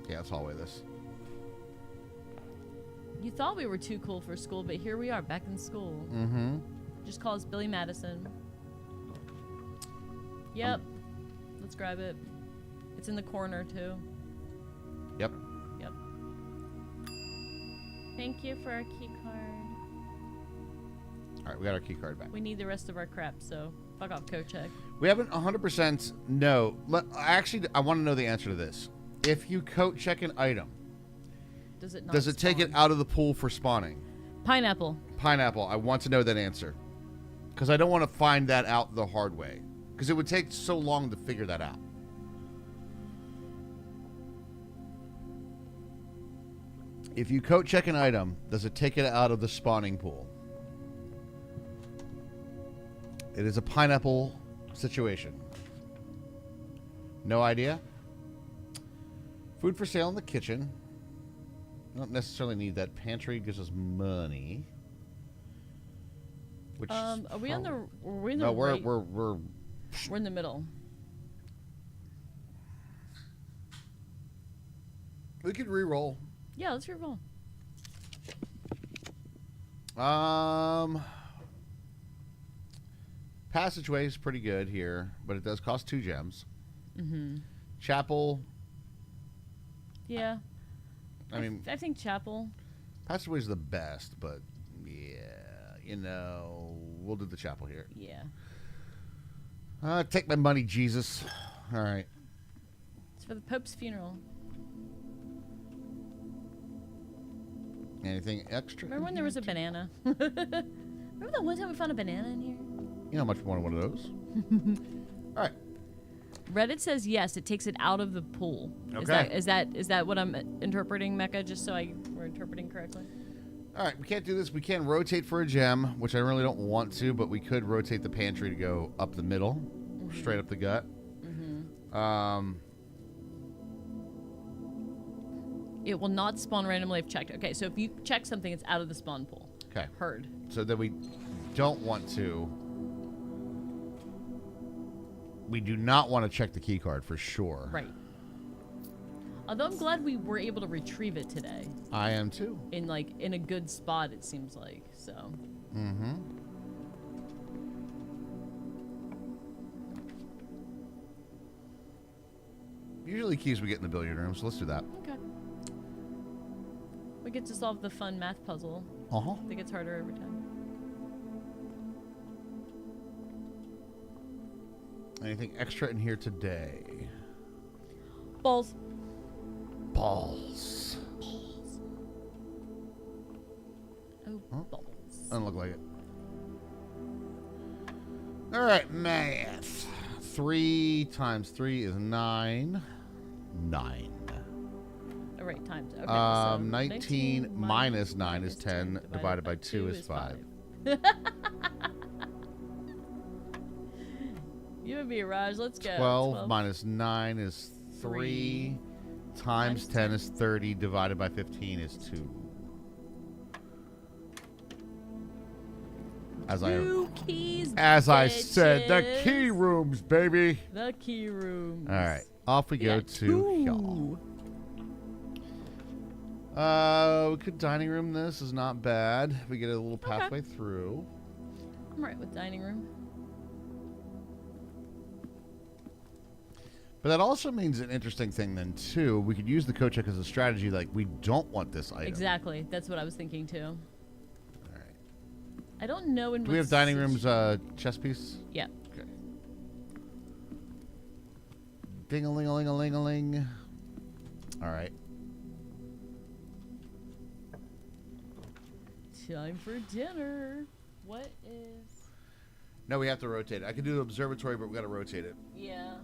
Yeah, let's hallway this. You thought we were too cool for school, but here we are, back in school. Mm-hmm. Just call us Billy Madison. Yep. Let's grab it. It's in the corner, too. Yep. Yep. Thank you for our key card. All right, we got our key card back. We need the rest of our crap, so fuck off, Kochek. We haven't 100% no. Actually, I want to know the answer to this. If you coat check an item, Does it not does it take it spawn? out of the pool for spawning? Pineapple. Pineapple, I want to know that answer. Because I don't want to find that out the hard way. Because it would take so long to figure that out. If you coat check an item, does it take it out of the spawning pool? It is a pineapple situation. No idea? Food for sale in the kitchen. Don't necessarily need that. Pantry gives us money. Which Are we on the? Are we in the no, right? we're We're in the middle. we could re-roll. Yeah, let's reroll. Passageway is pretty good here, but it does cost 2 gems. Mm-hmm. Chapel, Yeah. I mean, I think Chapel. Passageway is the best, but yeah, you know, we'll do the chapel here. Yeah. Take my money, Jesus. All right. It's for the Pope's funeral. Anything extra? Remember when there was a banana? Remember that one time we found a banana in here? You know how much we wanted one of those? All right. Reddit says yes, it takes it out of the pool. Okay. Is that what I'm interpreting, Mecca? Just so we're interpreting correctly. All right, we can't do this. We can rotate for a gem, which I really don't want to, but we could rotate the pantry to go up the middle, straight up the gut. Mm-hmm. It will not spawn randomly if checked. Okay, so if you check something, it's out of the spawn pool. Okay. Heard. So that we don't want to. We do not want to check the key card for sure. Right. Although I'm glad we were able to retrieve it today. I am too. In a good spot, it seems like. So. Mm-hmm. Usually keys we get in the billiard room, so let's do that. Okay. We get to solve the fun math puzzle. Uh-huh. That gets harder every time. Anything extra in here today? Balls. Balls. Oh, Huh? balls. Doesn't look like it. All right, math. 3 times 3 is 9. 9. Oh, right, times. Okay, so 19 minus 9 is 10. Divided by 2 is 5. You and me, Raj. Let's go. 12 minus 9 is 3. Times 10 is 30. Divided by 15 is 2. Two keys, As I said, the bitches. key rooms, baby. The key rooms. All right, off we go got to two. y'all. We could dining room this. Is not bad. We get a little pathway through. I'm right with dining room. But that also means an interesting thing then, too. We could use the code check as a strategy, like, we don't want this item. Exactly. That's what I was thinking, too. All right. I don't know in Do we have dining room's chess piece? Yeah. Okay. Ding-a-ling-a-ling-a-ling-a-ling. All right. Time for dinner. What is... No, we have to rotate it. I could do the observatory, but we got to rotate it. Yeah.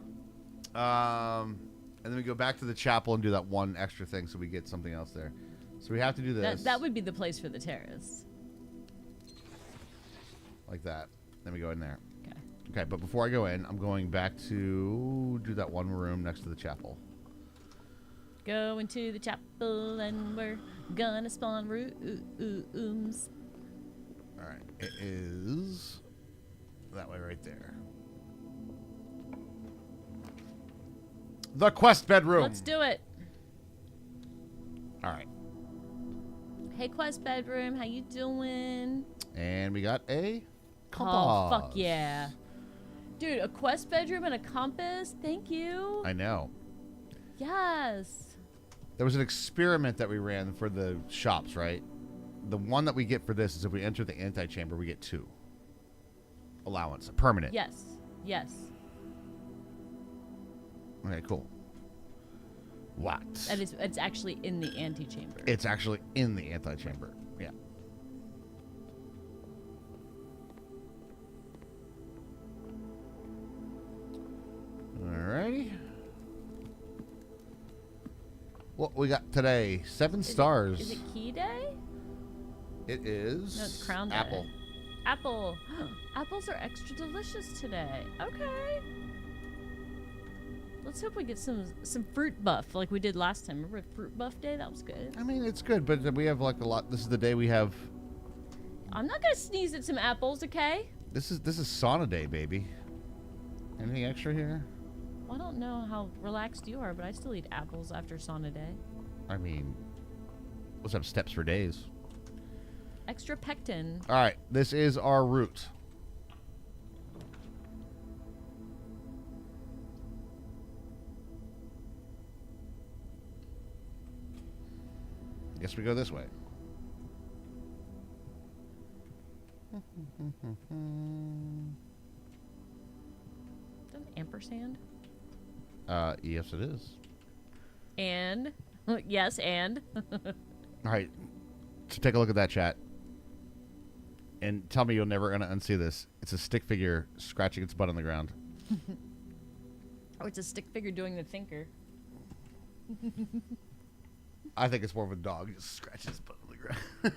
And then we go back to the chapel and do that one extra thing so we get something else there. So we have to do this. That would be the place for the terrace. Like that. Then we go in there. Okay. Okay, but before I go in, I'm going back to do that one room next to the chapel. Go into the chapel and we're gonna spawn rooms. All right. It is that way right there. The quest bedroom. Let's do it. All right. Hey, quest bedroom, how you doing? And we got a compass. Oh, fuck yeah. Dude, a quest bedroom and a compass? Thank you. I know. Yes. There was an experiment that we ran for the shops, right? The one that we get for this is if we enter the antechamber, we get 2 allowance, permanent. Yes. Yes. Okay, cool. What? And it's actually in the antechamber. It's actually in the antechamber. Yeah. Alrighty. What we got today? 7 stars. Is it key day? It is. No, it's crown day. Apple. Apple. Apples are extra delicious today. Okay. Let's hope we get some fruit buff like we did last time. Remember fruit buff day? That was good. I mean, it's good, but we have like a lot. This is the day we have. I'm not gonna sneeze at some apples, okay? This is sauna day, baby. Anything extra here? Well, I don't know how relaxed you are, but I still eat apples after sauna day. I mean, let's have steps for days. Extra pectin. All right, this is our route. Guess we go this way. Is that an ampersand? Yes, it is. And yes, and All right, so take a look at that, chat, and tell me you're never gonna unsee this. It's a stick figure scratching its butt on the ground. or it's a stick figure doing the thinker. I think it's more of a dog just scratches its butt on the ground.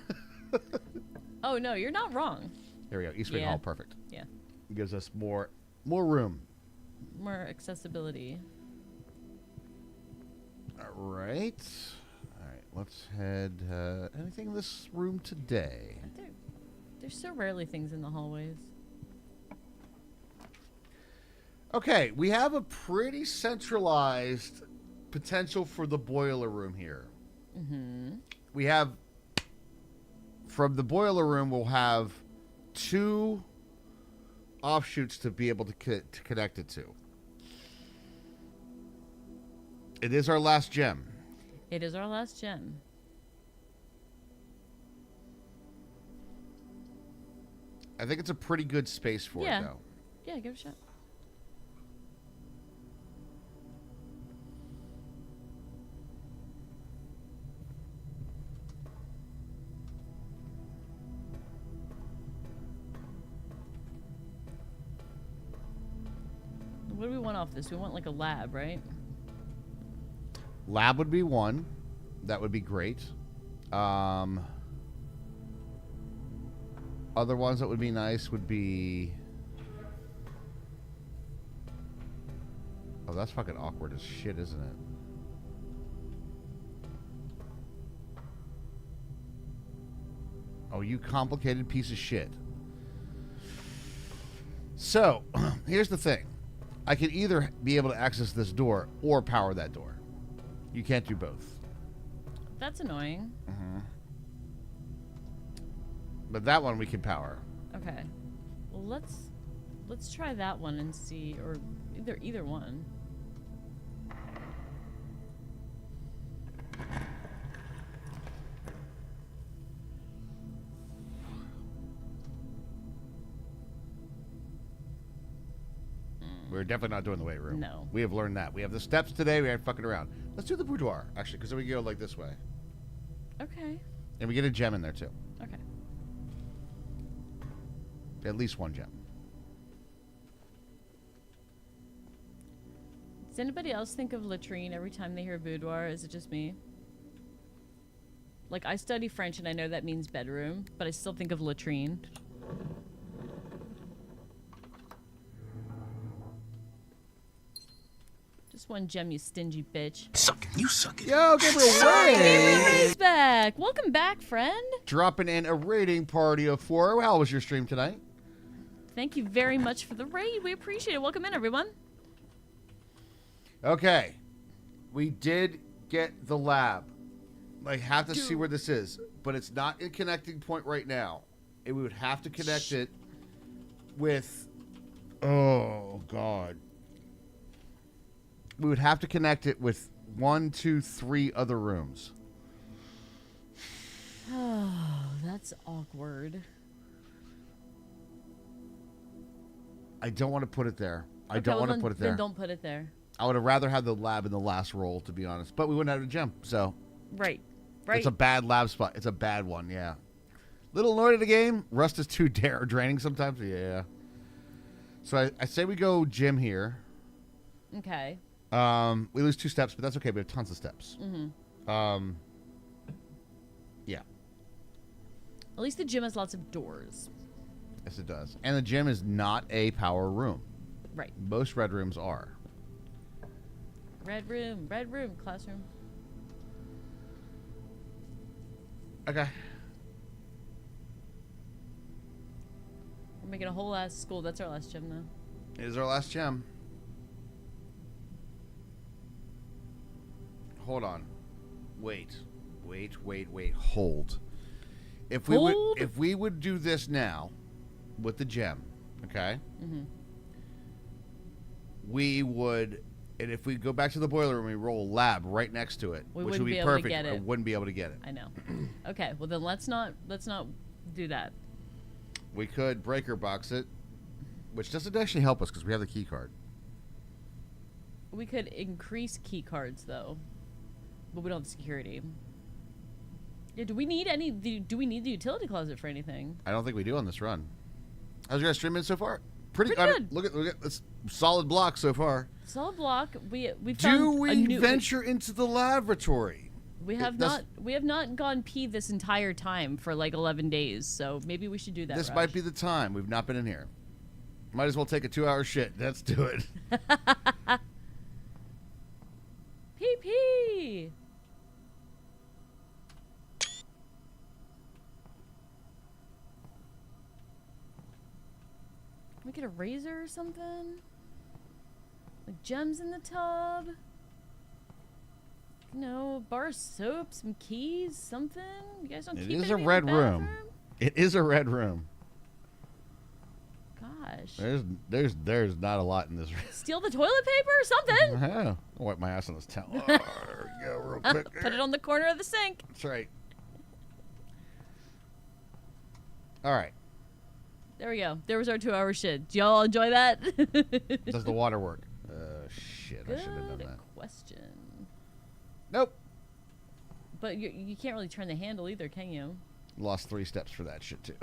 Oh no, you're not wrong. There we go. East Wing Yeah. Hall, perfect. Yeah, It gives us more room. more accessibility. All right. All right. Let's head. Anything in this room today? There's so rarely things in the hallways. Okay, we have a pretty centralized potential for the boiler room here. Mm-hmm. We have, from the boiler room, we'll have 2 offshoots to be able to connect it to. It is our last gem. It is our last gem. I think it's a pretty good space for it, though. Yeah, give it a shot. What do we want off this? We want like a lab, right? Lab would be 1. That would be great. Other ones that would be nice would be... Oh, that's fucking awkward as shit, isn't it? Oh, you complicated piece of shit. So, here's the thing. I could either be able to access this door or power that door. You can't do both. That's annoying. Mm-hmm. But that one we can power. Okay. Well, let's try that one and see, or either one. We're definitely not doing the weight room. No. We have learned that. We have the steps today. We aren't fucking around. Let's do the boudoir, actually, because then we go like this way. Okay. And we get a gem in there, too. Okay. At least 1 gem. Does anybody else think of latrine every time they hear boudoir? Is it just me? Like, I study French and I know that means bedroom, but I still think of latrine. Just 1 gem, you stingy bitch. Suck it, you suck it. Yo, Gabriel Wayne! He's back! Welcome back, friend! Dropping in a rating party of 4. How was your stream tonight? Thank you very much for the raid. We appreciate it. Welcome in, everyone. Okay. We did get the lab. I have to see where this is, but it's not a connecting point right now. We would have to connect it with... Oh, God. We would have to connect it with 1, 2, 3 other rooms. Oh, that's awkward. I don't want to put it there. I Okay, don't well want to then- put it there. Then don't put it there. I would have rather had the lab in the last roll, to be honest. But we wouldn't have a gem, so Right. Right. it's a bad lab spot. It's a bad one, yeah. Little annoyed at the game. Rust is too draining sometimes. Yeah. So I say we go gym here. Okay. We lose 2 steps, but that's okay. We have tons of steps. Mm-hmm. Yeah. At least the gym has lots of doors. Yes, it does. And the gym is not a power room. Right. Most red rooms are. Red room, classroom. Okay. We're making a whole ass school. That's our last gym, though. It is our last gem. Hold on. Wait. Hold. If we would do this now with the gem, okay? Mm-hmm. We would, and if we go back to the boiler room, we roll a lab right next to it, We which wouldn't would be be able to perfect. get I it. wouldn't be able to get it. I know. Okay, well then let's not do that. We could breaker box it, which doesn't actually help us because we have the key card. We could increase key cards though, but we don't have security. Yeah, do we need the utility closet for anything? I don't think we do on this run. How's your guys streaming so far? Pretty Pretty good. good. Look at this solid block so far. Solid block. We Do found we a new, venture into the laboratory? We have not gone pee this entire time for like 11 days, so maybe we should do that. This Raj. might be the time. We've not been in here. Might as well take a 2-hour shit. Let's do it. Pee pee. We get a razor or something? Like gems in the tub? No, a bar of soap, some keys, something? You guys don't It keep is a anything in red the room. bathroom? It is a red room. Gosh. There's not a lot in this room. Steal the toilet paper or something? I'll wipe my ass on this towel. Oh, there we go, real quick. Put it on the corner of the sink. That's right. All right. There we go. There was our 2-hour shit. Do y'all enjoy that? Does the water work? Shit. I should have done Good that. question. Nope. But you can't really turn the handle either, can you? Lost 3 steps for that shit, too.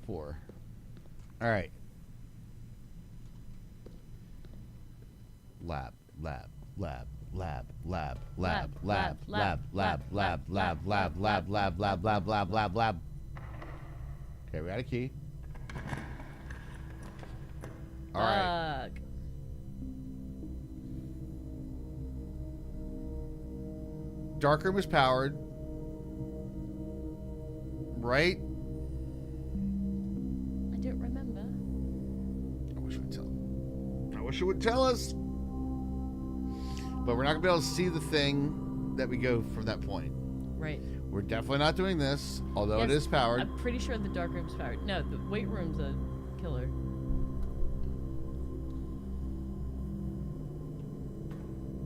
4. All right. Lab. Okay, we got a key. All right. Fuck. Darkroom is powered. Right? I don't remember. I wish it would tell us. But we're not going to be able to see the thing that we go from that point. Right. We're definitely not doing this, although it Yes, is powered. I'm pretty sure the dark room's powered. No, the weight room's a killer.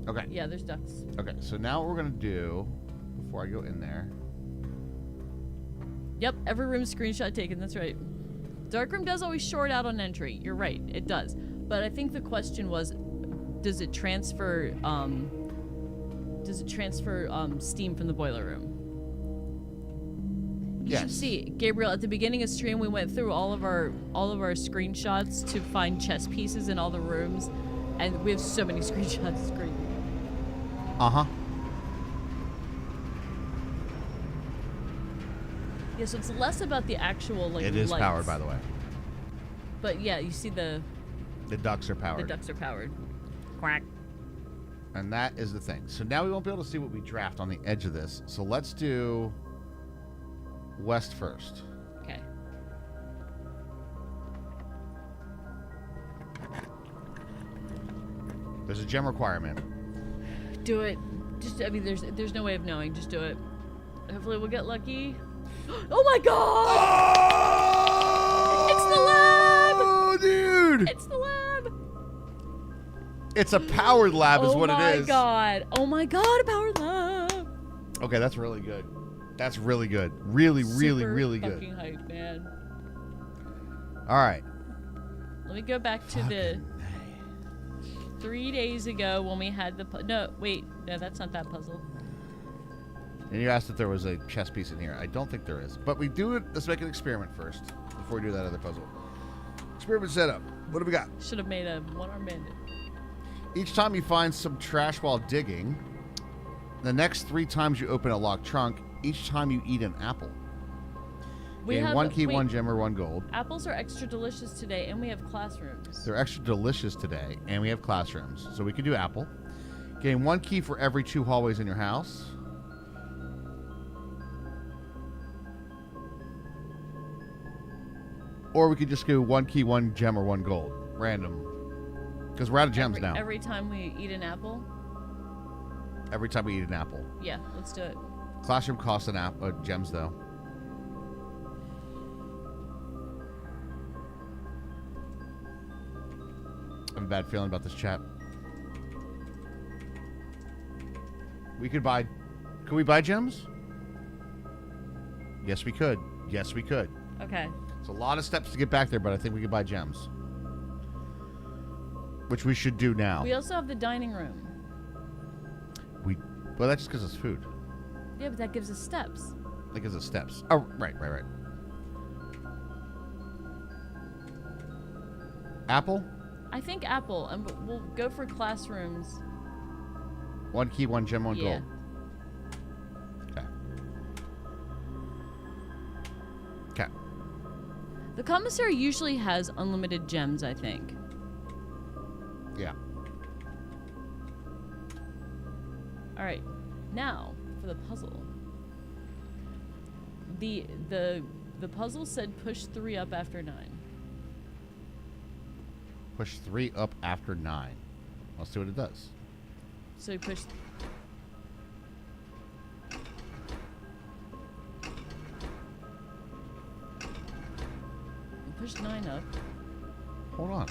Okay. Yeah, there's ducks. Okay, so now what we're going to do, before I go in there, Yep, every room's screenshot taken. That's right. Dark room does always short out on entry. You're right, it does. But I think the question was, does it transfer steam from the boiler room? You should Yes. see, Gabriel, at the beginning of stream we went through all of our screenshots to find chess pieces in all the rooms, and we have so many screenshots. It's great. Uh-huh. Yeah, so it's less about the actual like. It is lights. powered, by the way. But yeah, you see the ducks are powered. ducks are powered. Quack. And that is the thing. So now we won't be able to see what we draft on the edge of this. So let's do west first. Okay. There's a gem requirement. Do it. Just I mean, there's no way of knowing. Just do it. Hopefully we'll get lucky. Oh my god! It's the lab! Oh, dude! It's the lab! It's a powered lab is what it is. Oh my god. Oh my god, a powered lab. Okay, that's really good. That's really good. Really, really, Super really fucking good. hype, man. All right. Let me go back to the 3 days ago when we had the no, that's not that puzzle. And you asked if there was a chess piece in here. I don't think there is. But we do it. Let's make an experiment first before we do that other puzzle. Experiment setup. What do we got? Should have made a one-arm bandit. Each time you find some trash while digging, the next 3 times you open a locked trunk, each time you eat an apple. We Gain have 1 key, wait, 1 gem, or 1 gold. apples are extra delicious today, and we have classrooms. They're extra delicious today, and we have classrooms. So we could do apple. Gain 1 key for every 2 hallways in your house. Or we could just go 1 key, 1 gem, or 1 gold. Random. Because we're out of gems now. Every time we eat an apple? Every time we eat an apple. Yeah, let's do it. Classroom costs an gems, though. I have a bad feeling about this chat. We could buy... Could we buy gems? Yes, we could. Yes, we could. Okay. It's a lot of steps to get back there, but I think we could buy gems. Which we should do now. We also have the dining room. Well, that's just because it's food. Yeah, but that gives us steps. That gives us steps. Oh, right. Apple? I think apple, and we'll go for classrooms. 1 key, 1 gem, 1 Yeah. gold. Okay. Okay. The commissary usually has unlimited gems, I think. Yeah. All right, now for the puzzle. The puzzle said push 3 up after 9. Push 3 up after 9. Let's see what it does. So you push. Push 9 up. Hold on.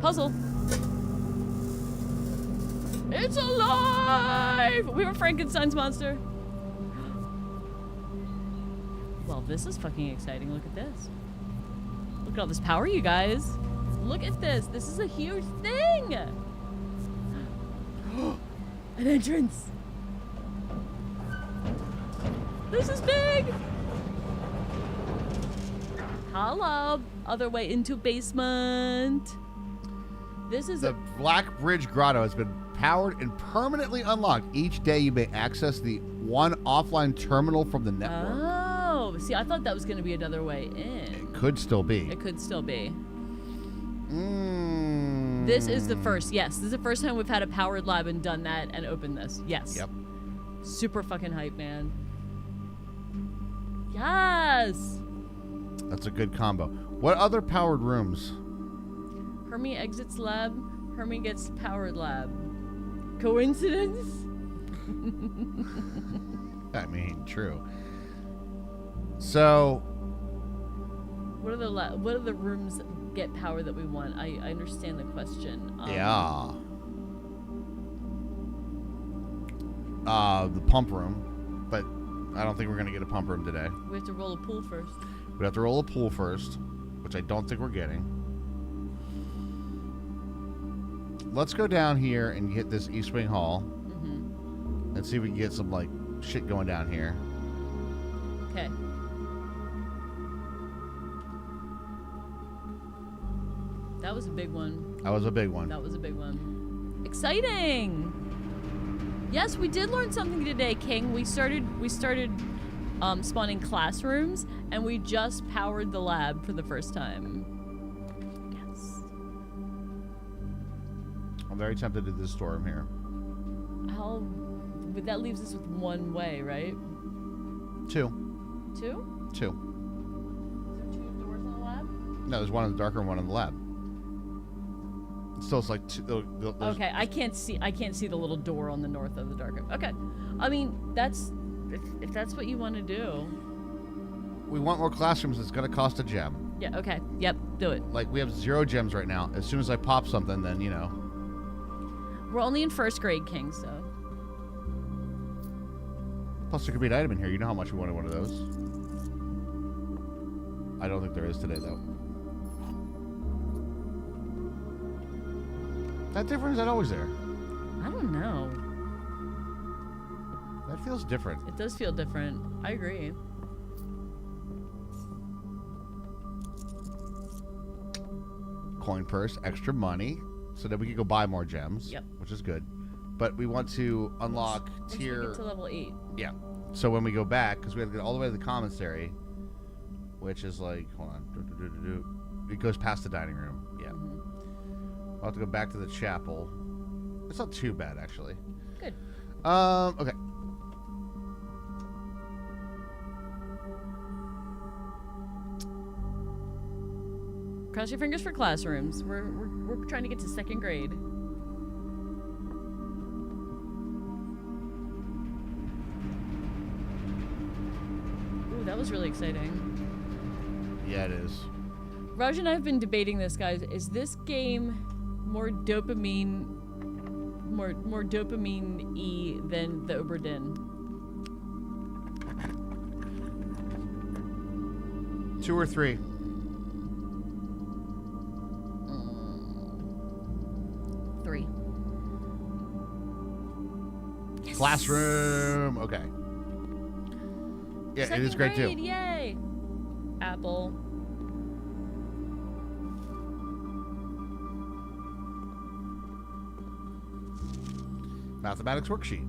Puzzle. It's alive! We were Frankenstein's monster. Well, this is fucking exciting. Look at this. Look at all this power, you guys. Look at this. This is a huge thing. An entrance. This is big. Hello. Other way into basement. This is The Black Bridge Grotto has been powered and permanently unlocked. Each day you may access the one offline terminal from the network. Oh, see, I thought that was going to be another way in. It could still be. It could still be. Mm. This is the first. Yes, this is the first time we've had a powered lab and done that and opened this. Yes. Yep. Super fucking hype, man. Yes. That's a good combo. What other powered rooms? Hermie exits lab. Hermie gets powered lab. Coincidence? I mean, true. So, What are the rooms get power that we want? I understand the question. yeah. The pump room, but I don't think we're going to get a pump room today. We have to roll a pool first. We have to roll a pool first, which I don't think we're getting. Let's go down here and hit this East Wing Hall and see if we can get some, like, shit going down here. Okay. That was a big one. That was a big one. That was a big one. Exciting! Yes, we did learn something today, King. We started spawning classrooms, and we just powered the lab for the first time. Yes. I'm very tempted to do this storeroom here. But that leaves us with one way, right? 2. 2? 2. Is there 2 doors in the lab? No, there's one in the dark room, one in the lab. Still, it's like 2. Okay, I can't see the little door on the north of the dark room. Okay, I mean that's if that's what you want to do. We want more classrooms. It's going to cost a gem. Yeah, okay. Yep, do it. Like, we have 0 gems right now. As soon as I pop something, then, We're only in first grade, King, so. Plus, there could be an item in here. You know how much we wanted one of those. I don't think there is today, though. That different? Is that always there? I don't know. That feels different. It does feel different. I agree. Coin purse, extra money, so that we can go buy more gems. Yep. Which is good. But we want to unlock Once tier... we get to level 8. Yeah. So when we go back, because we have to get all the way to the commissary, which is like, hold on. It goes past the dining room. Yeah. Mm-hmm. I'll have to go back to the chapel. It's not too bad, actually. Good. Okay. Cross your fingers for classrooms. We're trying to get to second grade. Ooh, that was really exciting. Yeah, it is. Raj and I have been debating this, guys. Is this game more dopamine, more dopamine-y than the Oberdin? 2 or 3. Three. Yes. Classroom. Okay. Yeah, Second it is great grade, too. Yay! Apple. Mathematics worksheet.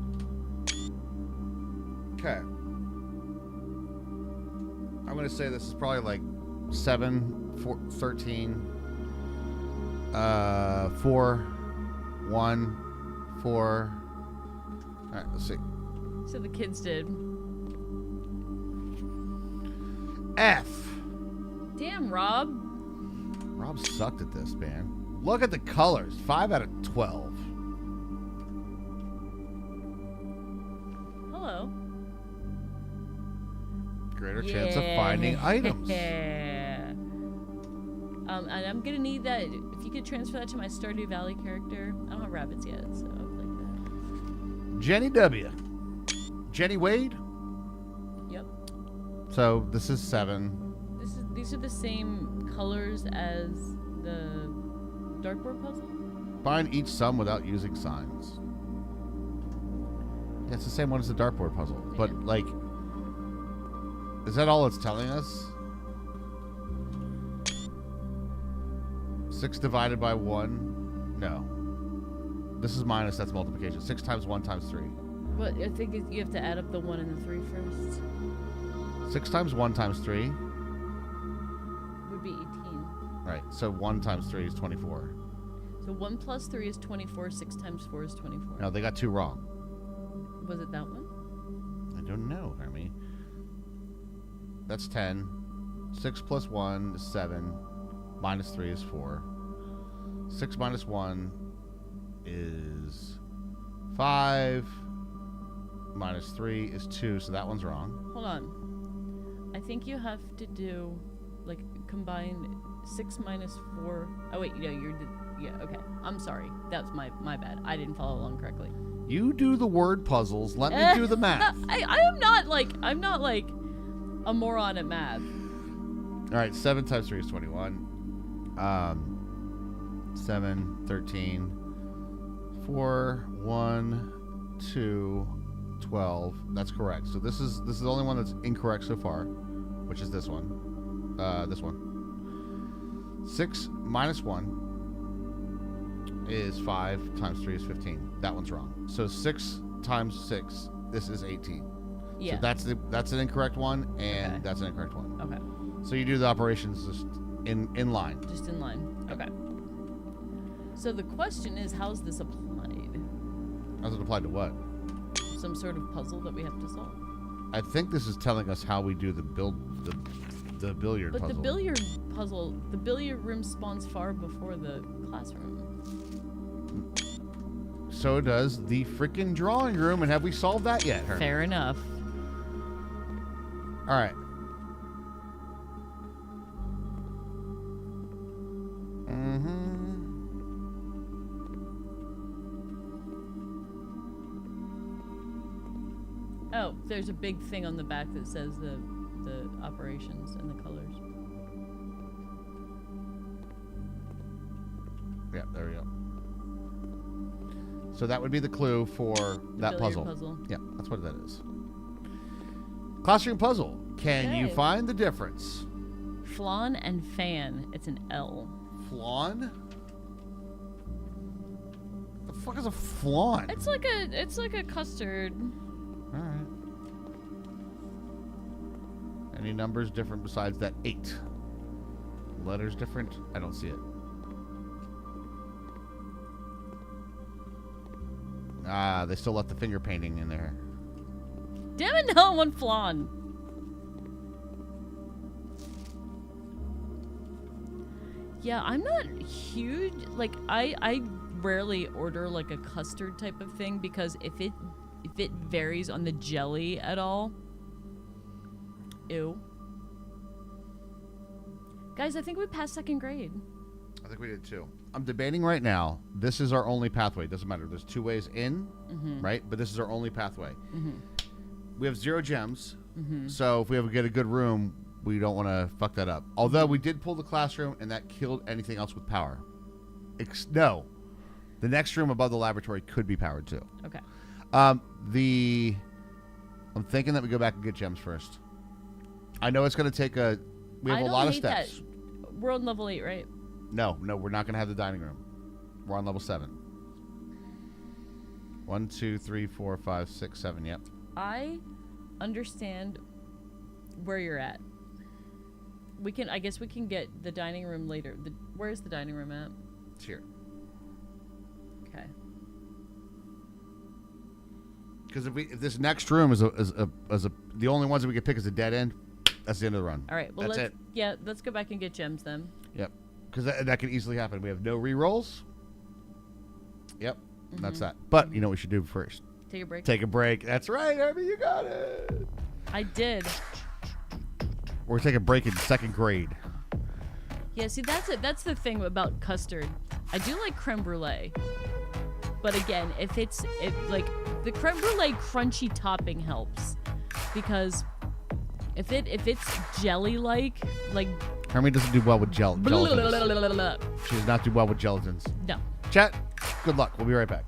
Okay. I'm going to say this is probably like 7, 4, 13, 4, 1, 4. All right, let's see. So the kids did. F. Damn, Rob. Rob sucked at this, man. Look at the colors. 5 out of 12. Hello. Greater chance of finding items. Yeah. And I'm gonna need that. If you could transfer that to my Stardew Valley character. I don't have rabbits yet, so I would like that. Jenny W. Jenny Wade. Yep. So this is 7. These are the same colors as the dartboard puzzle. Find each sum without using signs. Yeah, it's the same one as the dartboard puzzle. But, Yeah. like, is that all it's telling us? 6 divided by 1? No. This is minus, that's multiplication. 6 times 1 times 3. But I think you have to add up the 1 and the 3 first. 6 times 1 times 3. Would be 18. Right, so 1 times 3 is 24. So 1 plus 3 is 24. 6 times 4 is 24. No, they got 2 wrong. Was it that one? I don't know, Hermie. That's 10. 6 plus 1 is 7. Minus 3 is 4. 6 minus 1 is 5. Minus 3 is 2, so that one's wrong. Hold on. I think you have to do, like, combine 6 minus 4. Oh, wait, no, yeah, okay. I'm sorry. That's my bad. I didn't follow along correctly. You do the word puzzles. Let me do the math. I'm not like a moron at math. All right, 7 times 3 is 21. 7, 13, 4, 1, 2, 12. That's correct. So this is the only one that's incorrect so far, which is this one. This one. 6 minus 1 is 5 times 3 is 15. That one's wrong. So 6 times 6, this is 18. Yeah. So that's an incorrect one, and Okay. that's an incorrect one. Okay. So you do the operations just in line. Just in line. Okay. So the question is, how's this applied? How's it applied to what? Some sort of puzzle that we have to solve. I think this is telling us how we do the billiard But puzzle. the billiard puzzle, the billiard room spawns far before the classroom. So does the freaking drawing room, and have we solved that yet, Hermie? Fair enough. All right. Oh, there's a big thing on the back that says the operations and the colors. Yeah, there we go. So that would be the clue for that Billiard puzzle. Yeah, that's what that is. Classroom puzzle. Can you Okay. find the difference? Flan and fan. It's an L. Flan? The fuck is a flan? It's like a custard. All right. Any numbers different besides that 8? Letters different? I don't see it. Ah, they still left the finger painting in there. Damn it! No one flan. Yeah, I'm not huge. Like I rarely order like a custard type of thing because if it varies on the jelly at all, ew. Guys, I think we passed second grade. I think we did too. I'm debating right now. This is our only pathway. Doesn't matter. There's 2 ways in, right? But this is our only pathway. We have 0 gems. So if we get a good room, we don't want to fuck that up. Although we did pull the classroom, and that killed anything else with power. No. The next room above the laboratory could be powered too. Okay. I'm thinking that we go back and get gems first. I know it's going to take we have a lot of steps. That. We're on level 8, right? No, we're not going to have the dining room. We're on level 7. 1, 2, 3, 4, 5, 6, 7. Yep. I understand where you're at. I guess we can get the dining room later. Where's the dining room at? It's here. Okay. Because if this next room is the only ones that we can pick is a dead end, that's the end of the run. All right. Well, that's let's it. Yeah, let's go back and get gems then. Yep. Because that can easily happen. We have no re-rolls. Yep. That's that. But you know what we should do first? Take a break. Take a break. That's right, Herbie. You got it. I did. We're taking a break in second grade. Yeah. See, that's it. That's the thing about custard. I do like creme brulee, but again, if like the creme brulee crunchy topping helps, because if it's jelly like Hermie doesn't do well with gelatins. no. She does not do well with gelatins. Chat, good luck. We'll be right back.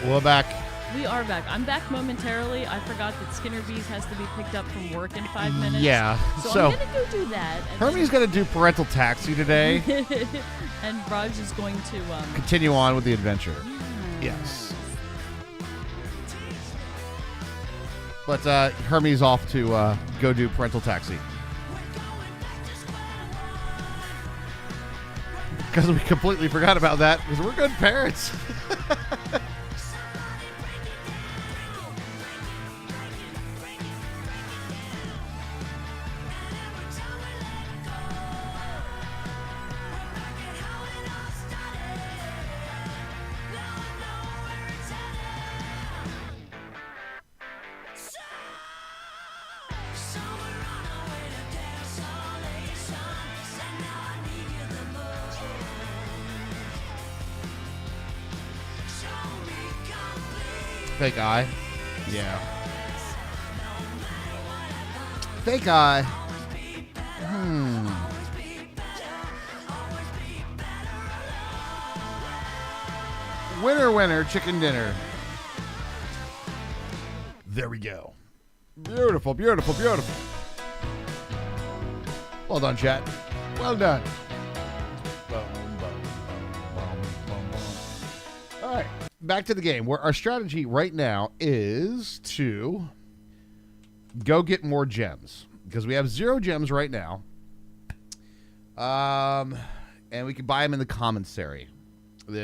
We're back. We are back. I'm back momentarily. I forgot that Skinner Bees has to be picked up from work in 5 minutes. Yeah. So I'm going to go do that. Hermie's going to do parental taxi today. And Raj is going to... continue on with the adventure. Yes. But Hermie's off to go do parental taxi. Because we completely forgot about that. Because we're good parents. Fake eye. Yeah. Fake eye. Winner, winner, chicken dinner. There we go. Beautiful, beautiful, beautiful. Well done, chat. Well done. All right. Back to the game, where our strategy right now is to go get more gems, because we have 0 gems right now, and we can buy them in the commissary.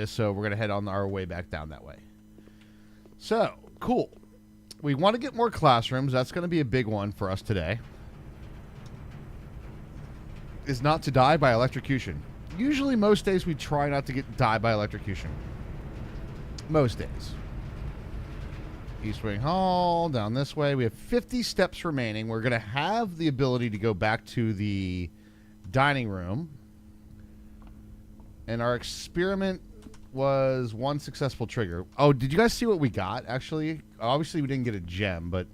So we're gonna head on our way back down that way. So cool. We want to get more classrooms. That's going to be a big one for us today. Is not to die by electrocution. Usually, most days we try not to die by electrocution. Most days. East Wing Hall, down this way. We have 50 steps remaining. We're going to have the ability to go back to the dining room. And our experiment was 1 successful trigger. Oh, did you guys see what we got, actually? Obviously, we didn't get a gem, but...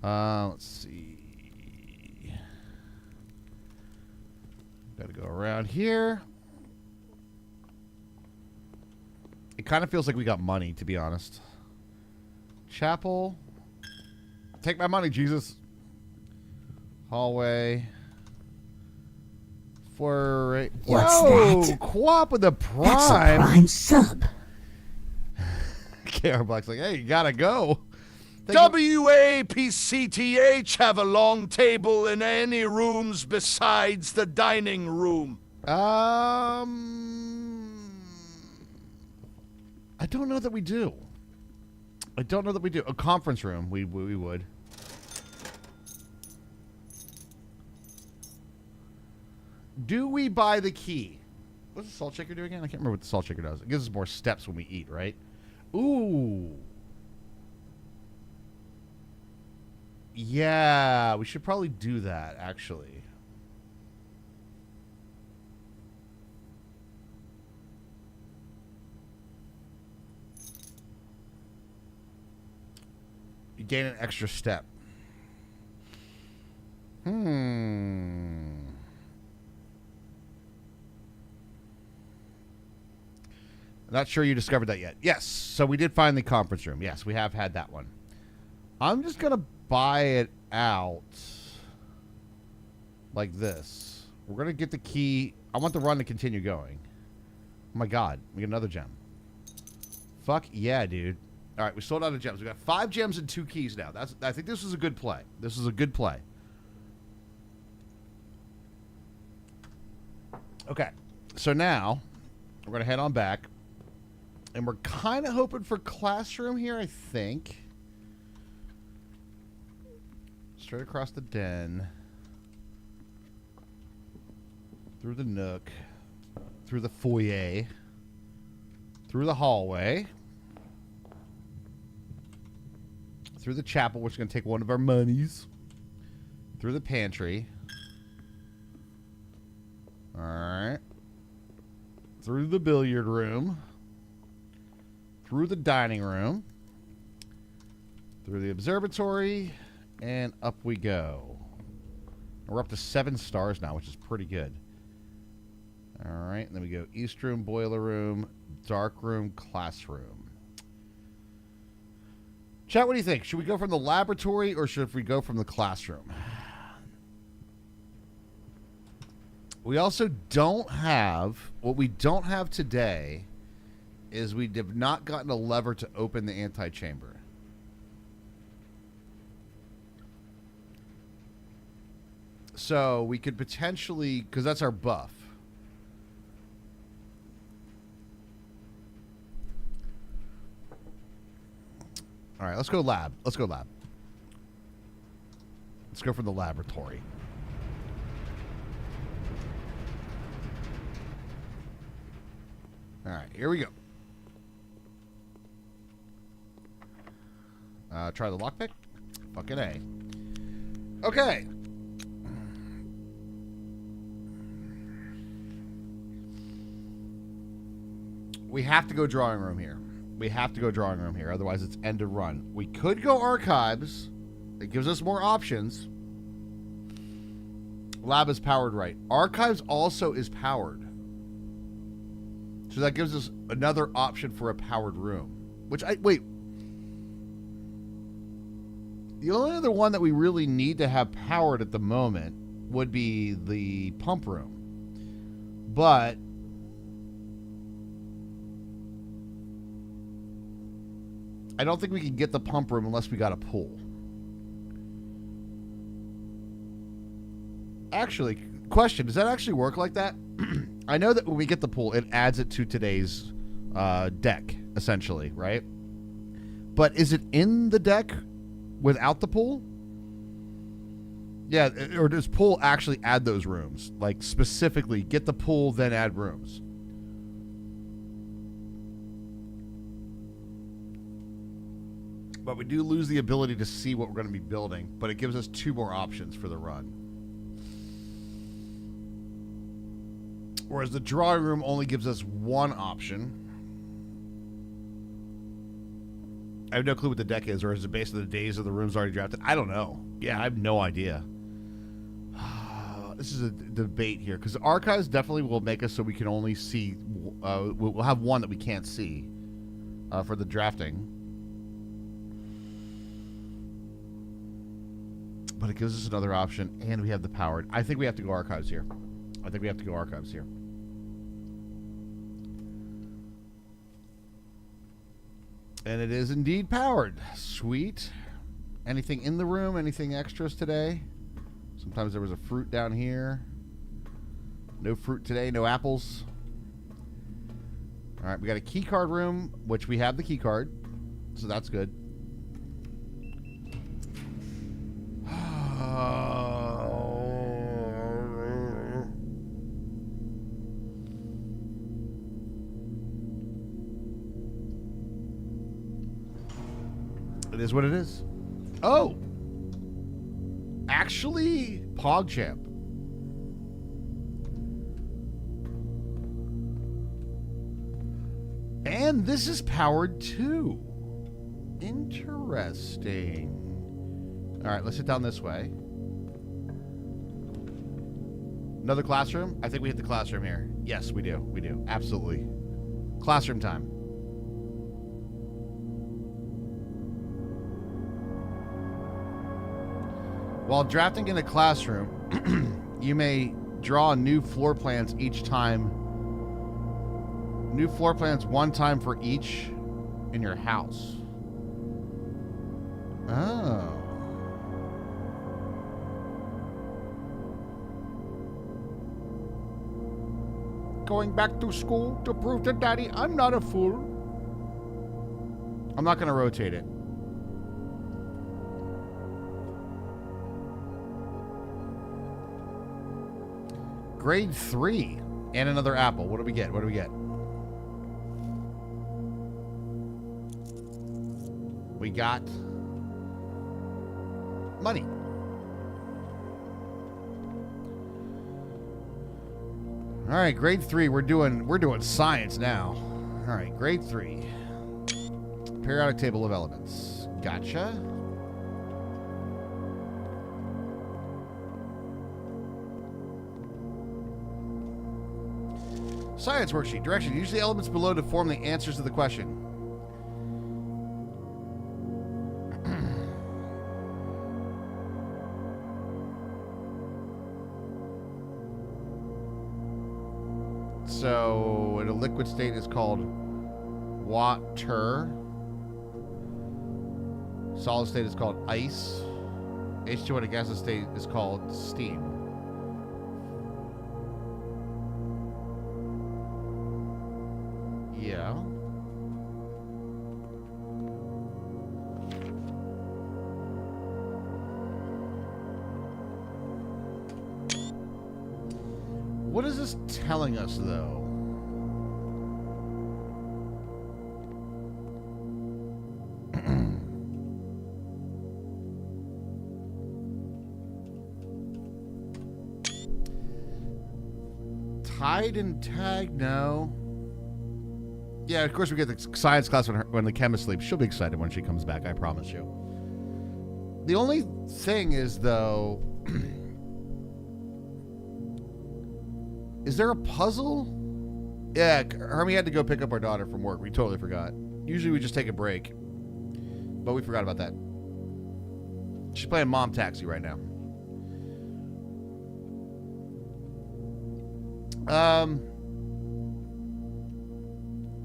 let's see. Got to go around here. It kind of feels like we got money, to be honest. Chapel. Take my money, Jesus. Hallway. For What's that? Co-op with the Prime. That's a Prime sub. KR Black's like, hey, you gotta go. WAPCTH have a long table in any rooms besides the dining room. I don't know that we do. A conference room, we would. Do we buy the key? What's the salt shaker do again? I can't remember what the salt shaker does. It gives us more steps when we eat, right? Ooh. Yeah, we should probably do that, actually. You gain an extra step. Not sure you discovered that yet. Yes, so we did find the conference room. Yes, we have had that one. I'm just going to buy it out like this. We're going to get the key. I want the run to continue going. Oh my God, we get another gem. Fuck yeah, dude. All right, we sold out of gems. We got 5 gems and 2 keys now. I think this is a good play. This is a good play. Okay, so now we're going to head on back. And we're kind of hoping for classroom here, I think. Straight across the den. Through the nook. Through the foyer. Through the hallway. Through the chapel, which is going to take one of our monies. Through the pantry. Alright. through the billiard room, through the dining room, through the observatory, and up we go. We're up to 7 stars now, which is pretty good. All right, and then we go East Room, Boiler Room, Dark Room, Classroom. Chat, what do you think? Should we go from the laboratory or should we go from the classroom? We also don't have, what we don't have today is we have not gotten a lever to open the antechamber. So we could potentially, because that's our buff. All right, let's go lab. Let's go lab. Let's go from the laboratory. All right, here we go. Try the lockpick. Fucking A. Okay. We have to go drawing room here. We have to go drawing room here. Otherwise, it's end of run. We could go archives. It gives us more options. Lab is powered right. Archives also is powered. So that gives us another option for a powered room. Wait. The only other one that we really need to have powered at the moment would be the pump room. But I don't think we can get the pump room unless we got a pool. Actually, question, does that actually work like that? I know that when we get the pool, it adds it to today's deck, essentially, right? But is it in the deck without the pool? Yeah, or does pool actually add those rooms? Like, specifically, get the pool, then add rooms. But we do lose the ability to see what we're going to be building, but it gives us 2 more options for the run. Whereas the drawing room only gives us 1 option. I have no clue what the deck is, or is it based on the days of the rooms already drafted? I don't know. Yeah, I have no idea. This is a debate here, because the archives definitely will make us so we can only see, we'll have 1 that we can't see for the drafting. But it gives us another option, and we have the powered. I think we have to go archives here. And it is indeed powered. Sweet. Anything in the room? Anything extras today? Sometimes there was a fruit down here. No fruit today. No apples. All right, we got a key card room, which we have the key card. So that's good. It is what it is. Oh! Actually, PogChamp. And this is powered too. Interesting. Alright, let's sit down this way. Another classroom? I think we hit the classroom here. Yes, we do. We do. Absolutely. Classroom time. While drafting in a classroom, you may draw new floor plans each time. New floor plans 1 time for each in your house. Oh. Going back to school to prove to Daddy I'm not a fool. I'm not going to rotate it. Grade 3 and another apple. What do we get? What do we get? We got money. All right, grade 3. We're doing science now. All right, grade 3. Periodic table of elements. Gotcha. Science worksheet. Direction. Use the elements below to form the answers to the question. So, in a liquid state is called water. Solid state is called ice. H2O in a gaseous state is called steam. Yeah. What is this telling us, though? Tide and tag? No. Yeah, of course we get the science class when the chemist sleeps. She'll be excited when she comes back, I promise you. The only thing is, though... Is there a puzzle? Yeah, Hermie had to go pick up our daughter from work. We totally forgot. Usually we just take a break. But we forgot about that. She's playing Mom Taxi right now.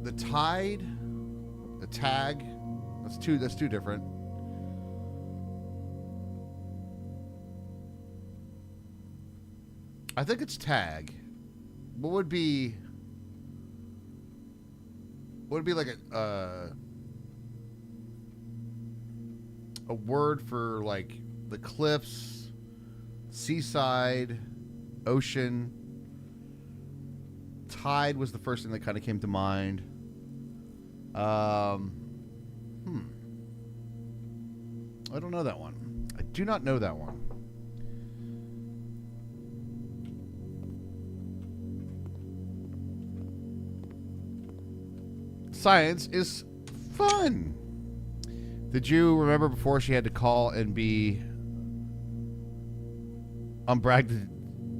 The tide, the tag, that's two different. I think it's tag. What would be like a word for like the cliffs, seaside, ocean? Tide was the first thing that kind of came to mind. I don't know that one. I do not know that one. Science is fun. Did you remember before she had to call and be unbragged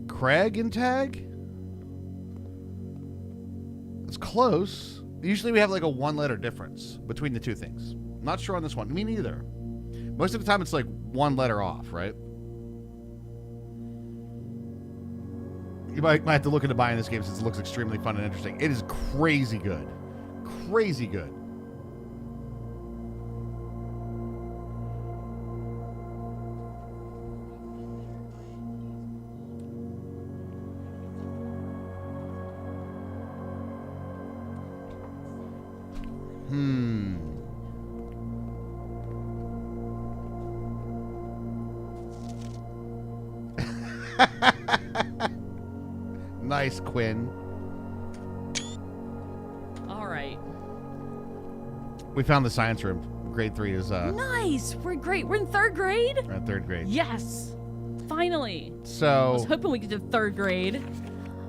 Craig in tag? It's close. Usually we have like a one-letter difference between the two things. Not sure on this one. Me neither. Most of the time it's like one letter off, right? You might have to look into buying this game since it looks extremely fun and interesting. It is crazy good. Crazy good. Nice, Quinn. All right. We found the science room. Grade 3 is Nice. We're great. We're in 3rd grade. we're in 3rd grade. Yes. Finally. I was So hoping we could do 3rd grade.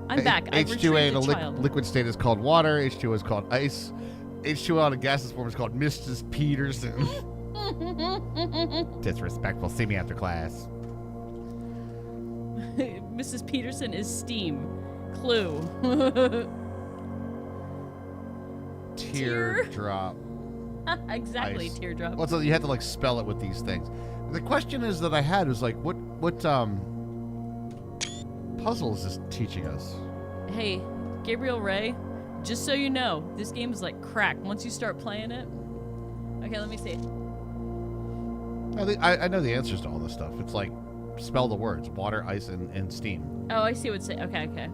I'm back. I H2A in a retrieved the child. liquid state is called water. H2O is called ice. H2O in a gaseous form is called Mrs. Peterson. Disrespectful. See me after class. Mrs. Peterson is steam. Clue. Teardrop. Exactly. Ice. Teardrop. Well, so you have to like spell it with these things. The question is that I had was like, what puzzle is this teaching us? Hey, Gabriel Ray, just so you know, this game is like crack. Once you start playing it. Okay, let me see. I know the answers to all this stuff. It's like spell the words: water, ice, and steam. Oh, I see what it's saying. Okay.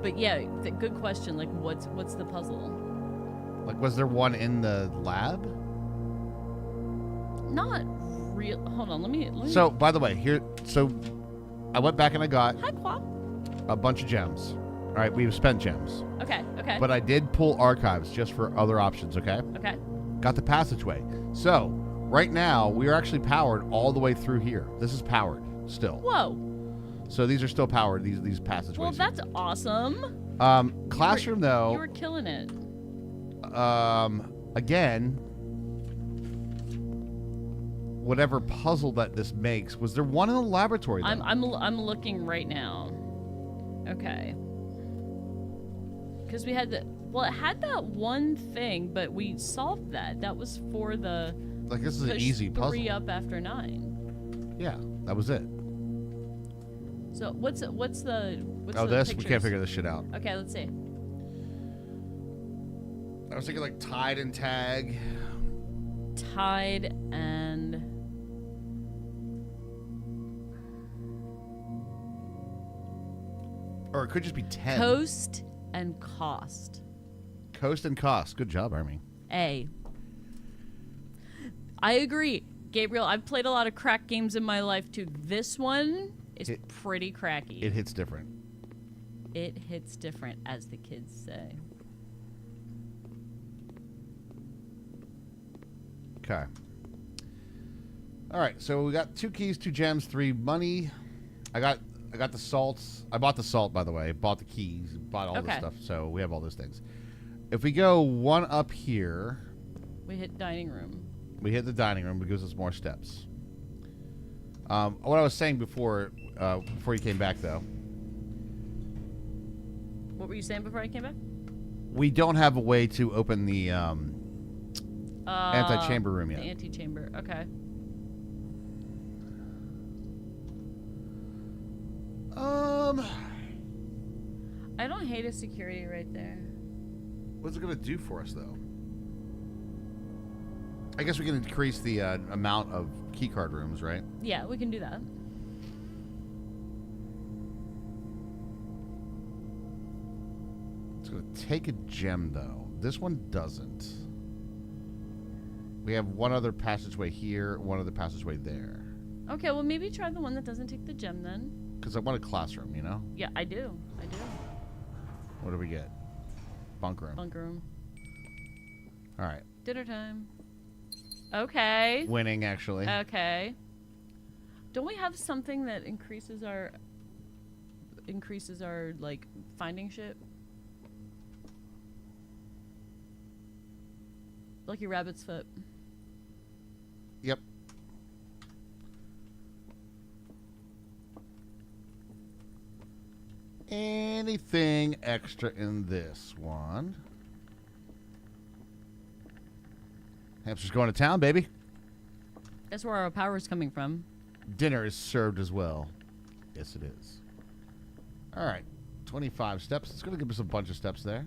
But yeah, good question. Like, what's the puzzle? Like, was there one in the lab? Not real. Hold on. Let me. So, by the way, so I went back and I got Hi, Quap. a bunch of gems. All right, we've spent gems. Okay. But I did pull archives just for other options, okay? Okay. Got the passageway. So, right now, we are actually powered all the way through here. This is powered still. Whoa. So these are still powered. These passageways. Well, that's awesome. Classroom You though. were killing it. Again, whatever puzzle that this makes, was there one in the laboratory? Though? I'm looking right now. Okay. Because we had it had that one thing, but we solved that. That was for the Like this is an push easy puzzle. 3 up after 9. Yeah, that was it. So what's the Oh, this we pictures? can't figure this shit out. Okay, let's see. I was thinking like Tide and Tag. Tide and Or it could just be 10. Coast and Cost. Coast and Cost. Good job, Army. A. I agree. Gabriel, I've played a lot of crack games in my life too. This one is pretty cracky. It hits different. It hits different, as the kids say. Okay. All right, so we got 2 keys, 2 gems, 3 money. I got the salts. I bought the salt, by the way. Bought the keys. Bought all this Okay. stuff. So we have all those things. If we go 1 up here, We hit dining room. we hit the dining room. It gives us more steps. What I was saying before you came back, though, What were you saying before I came back? we don't have a way to open the anti-chamber room The yet. antechamber. Okay. I don't hate a security right there. What's it going to do for us, though? I guess we can increase the amount of keycard rooms, right? Yeah, we can do that. It's going to take a gem, though. This one doesn't. We have one other passageway here, one other passageway there. Okay, well maybe try the one that doesn't take the gem then. Because I want a classroom, you know? Yeah, I do. What do we get? Bunk room. Bunker room. All right. Dinner time. Okay. Winning, actually. Okay. Don't we have something that increases our like finding shit? Lucky rabbit's foot. Yep. Anything extra in this one? Hamster's going to town, baby. That's where our power is coming from. Dinner is served as well. Yes, it is. All right. 25 steps. It's going to give us a bunch of steps there.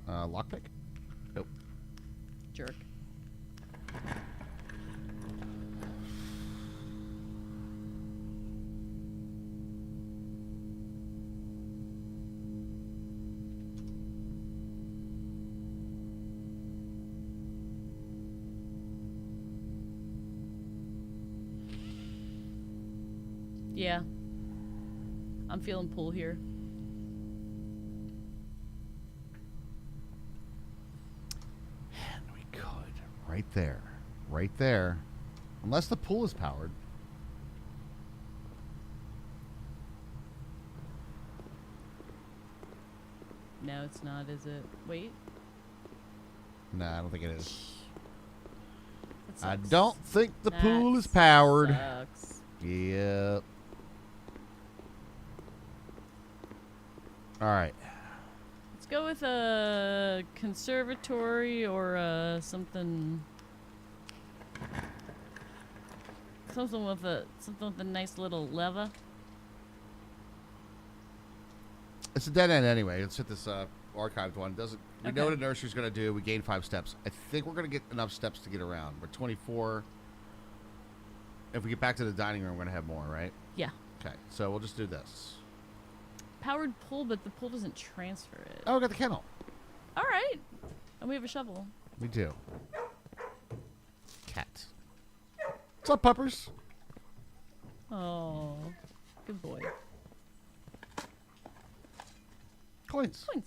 Lockpick? Nope. Jerk. Yeah. I'm feeling pull here. And we could. Right there. Right there. Unless the pool is powered. No, it's not, is it? Wait. Nah, I don't think it is. That I sucks. don't think the That pool is powered. Sucks. Yep. All right. Let's go with a conservatory or something. Something with a nice little lever. It's a dead end anyway. Let's hit this archived one. Doesn't we know Okay. what a nursery's going to do? We gain 5 steps. I think we're going to get enough steps to get around. We're 24. If we get back to the dining room, we're going to have more, right? Yeah. Okay, so we'll just do this. Powered pool, but the pool doesn't transfer it. Oh, we got the kennel. All right. And we have a shovel. We do. Cat. What's up, puppers? Oh, good boy. Coins. Coins.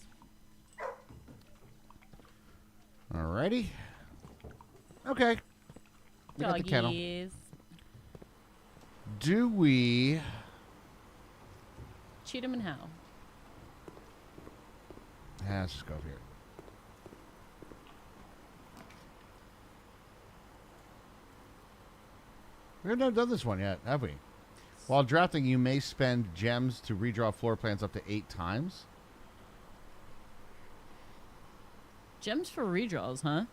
Alrighty. Okay. We got the kennel. Doggies. do we... Cheatham and Howe. Let's just go over here. We've not done this one yet, have we? While drafting, you may spend gems to redraw floor plans up to 8 times. Gems for redraws, huh?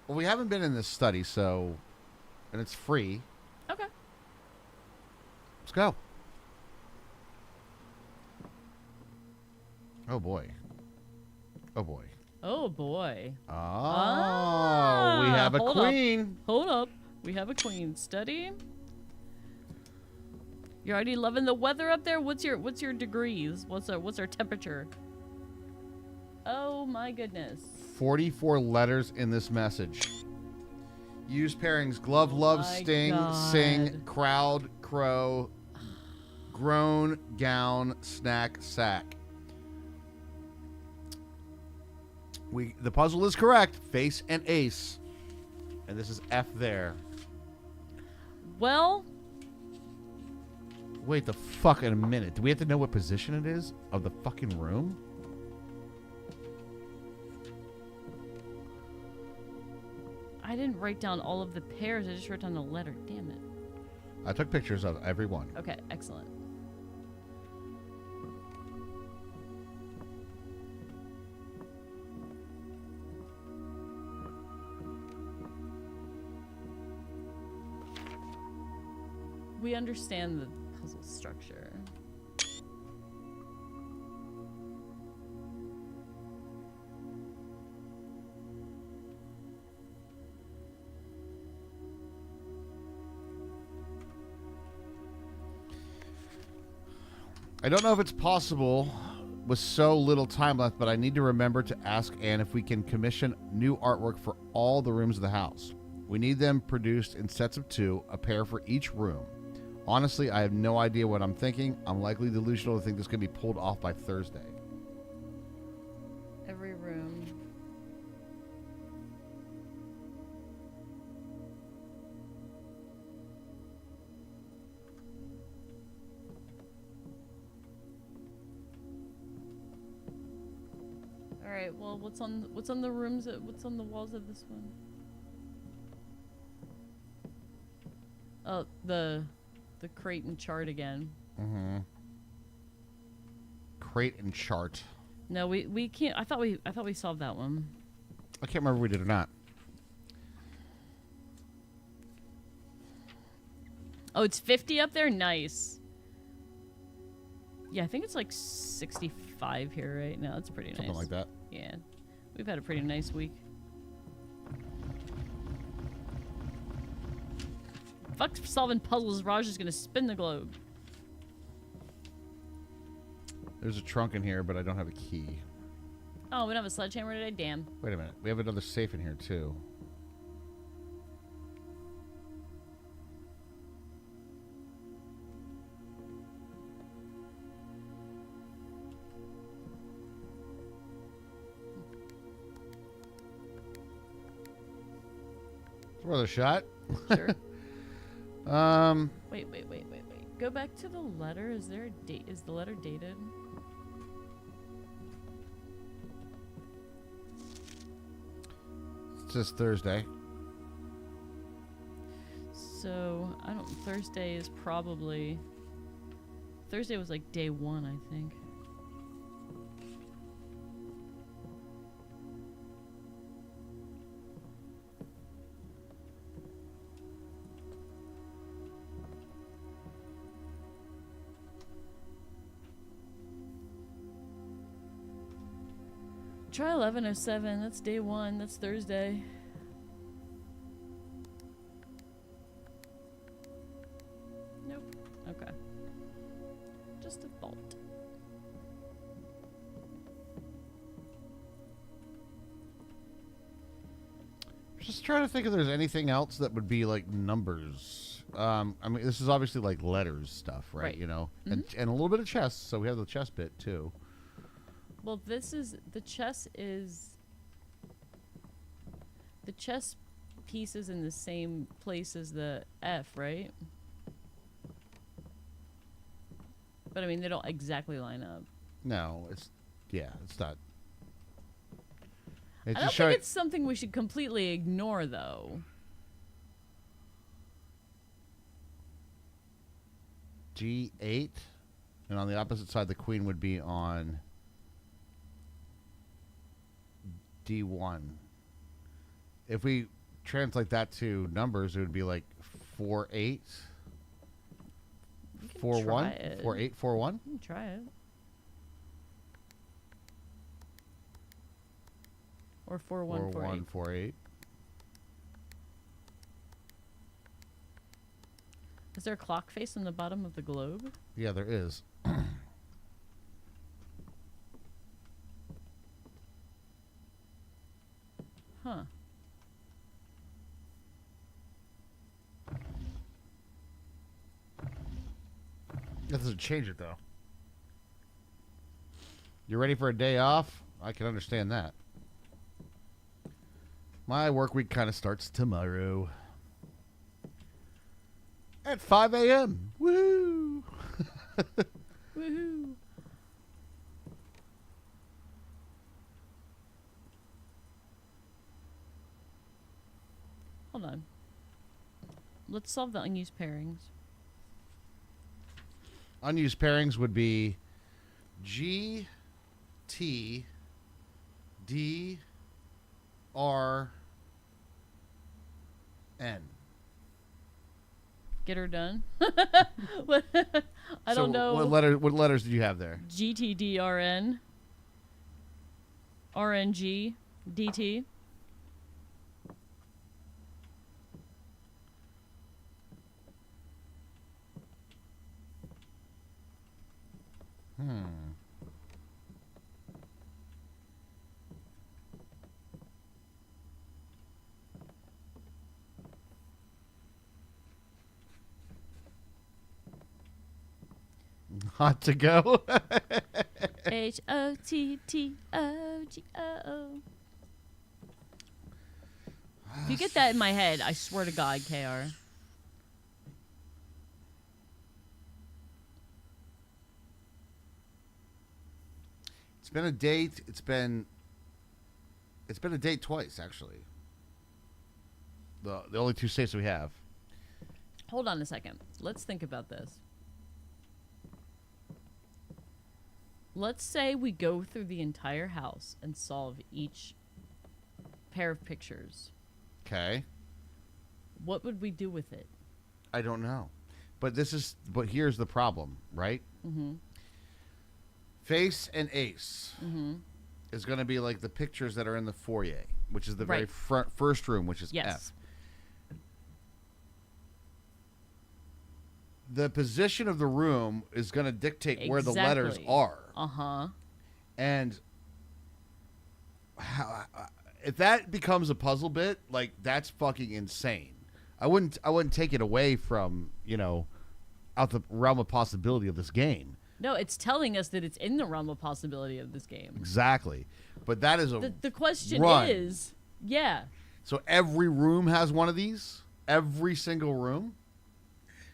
Well, we haven't been in this study, so... And it's free. Okay. Let's go. Oh, boy. Oh, boy. Oh, boy. Oh, we have a hold up. queen. Hold up. We have a queen. Study. You're already loving the weather up there? What's your degrees? What's our temperature? Oh my goodness. 44 letters in this message. Use pairings glove, love, my sting, God. sing, crowd, crow, groan, gown, snack, sack. The puzzle is correct. Face and ace. And this is F there. Well, Wait the fuck in a minute. Do we have to know what position it is of the fucking room? I didn't write down all of the pairs. I just wrote down the letter. Damn it. I took pictures of every one. Okay, excellent. We understand the puzzle structure. I don't know if it's possible with so little time left, but I need to remember to ask Anne if we can commission new artwork for all the rooms of the house. We need them produced in sets of 2, a pair for each room. Honestly, I have no idea what I'm thinking. I'm likely delusional to think this could be pulled off by Thursday. Every room. All right. Well, what's on the rooms? What's on the walls of this one? Oh, the crate and chart again. Mm-hmm. Crate and chart. No, we can't. I thought we solved that one. I can't remember if we did or not. Oh, it's 50 up there? Nice. Yeah, I think it's like 65 here right now. That's pretty nice. Something like that. Yeah. We've had a pretty nice week. Fuck solving puzzles. Raj is gonna spin the globe. There's a trunk in here, but I don't have a key. Oh, we don't have a sledgehammer today? Damn. Wait a minute. We have another safe in here, too. It's worth a shot. Sure. Um, Wait. Go back to the letter. Is there a date? Is the letter dated? it says Thursday. So, I don't... Thursday is probably... Thursday was like day 1, I think. Try 1107. That's day 1. That's Thursday. Nope. Okay. Just a thought. Just trying to think if there's anything else that would be like numbers. I mean, this is obviously like letters stuff, right? Right. You know, and a little bit of chess. So we have the chess bit too. Well, this is... The chess is... The chess pieces in the same place as the F, right? But I mean, they don't exactly line up. No, it's not. I It's don't just showing. think it's something we should completely ignore, though. G8, and on the opposite side, the queen would be on D1. If we translate that to numbers, it would be like 4-8, We can 4-1, try it. 4-8, 4-1. We can try it. Or 4-1, 4-8. 4-1, 4-8. Is there a clock face on the bottom of the globe? Yeah, there is. Huh. That doesn't change it, though. You ready for a day off? I can understand that. My work week kind of starts tomorrow. At 5 a.m. Woo! Woohoo! Hold on. Let's solve the unused pairings. Unused pairings would be G, T, D, R, N. Get her done. What- I So don't know. What letters did you have there? GTDRN, RNG, DT. Hmm. Hot to go. HOTTOGO. If you get that in my head, I swear to God, KR. It's been a date. It's been a date twice, actually. The only two states we have. Hold on a second. Let's think about this. Let's say we go through the entire house and solve each pair of pictures. Okay. What would we do with it? I don't know. But here's the problem, right? Mm-hmm. Face and ace Mm-hmm. is going to be like the pictures that are in the foyer, which is the very Right. first room, which is Yes. F. The position of the room is going to dictate where the letters Exactly. are. Uh-huh. And if that becomes a puzzle bit, like, that's fucking insane. I wouldn't take it away from, out the realm of possibility of this game. No, it's telling us that it's in the realm of possibility of this game. Exactly. But that is The question run. is, yeah. So every room has one of these? Every single room?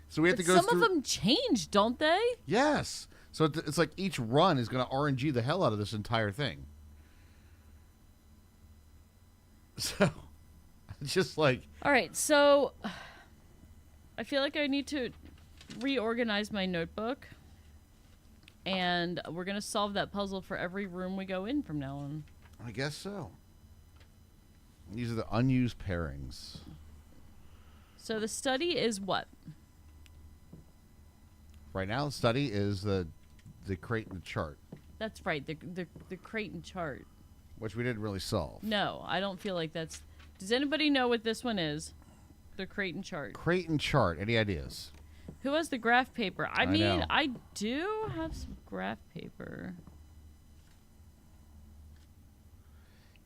So we have But to go some through. of them change, don't they? Yes. So it's like each run is going to RNG the hell out of this entire thing. So, just like, All right, so I feel like I need to reorganize my notebook. And we're going to solve that puzzle for every room we go in from now on. I guess so. These are the unused pairings. So the study is what? Right now, the study is the crate and the chart, That's right, the crate and chart. which we didn't really solve. No, I don't feel like that's... Does anybody know what this one is? The crate and chart. Crate and chart. Any ideas? Who has the graph paper? I mean, know. I do have some graph paper.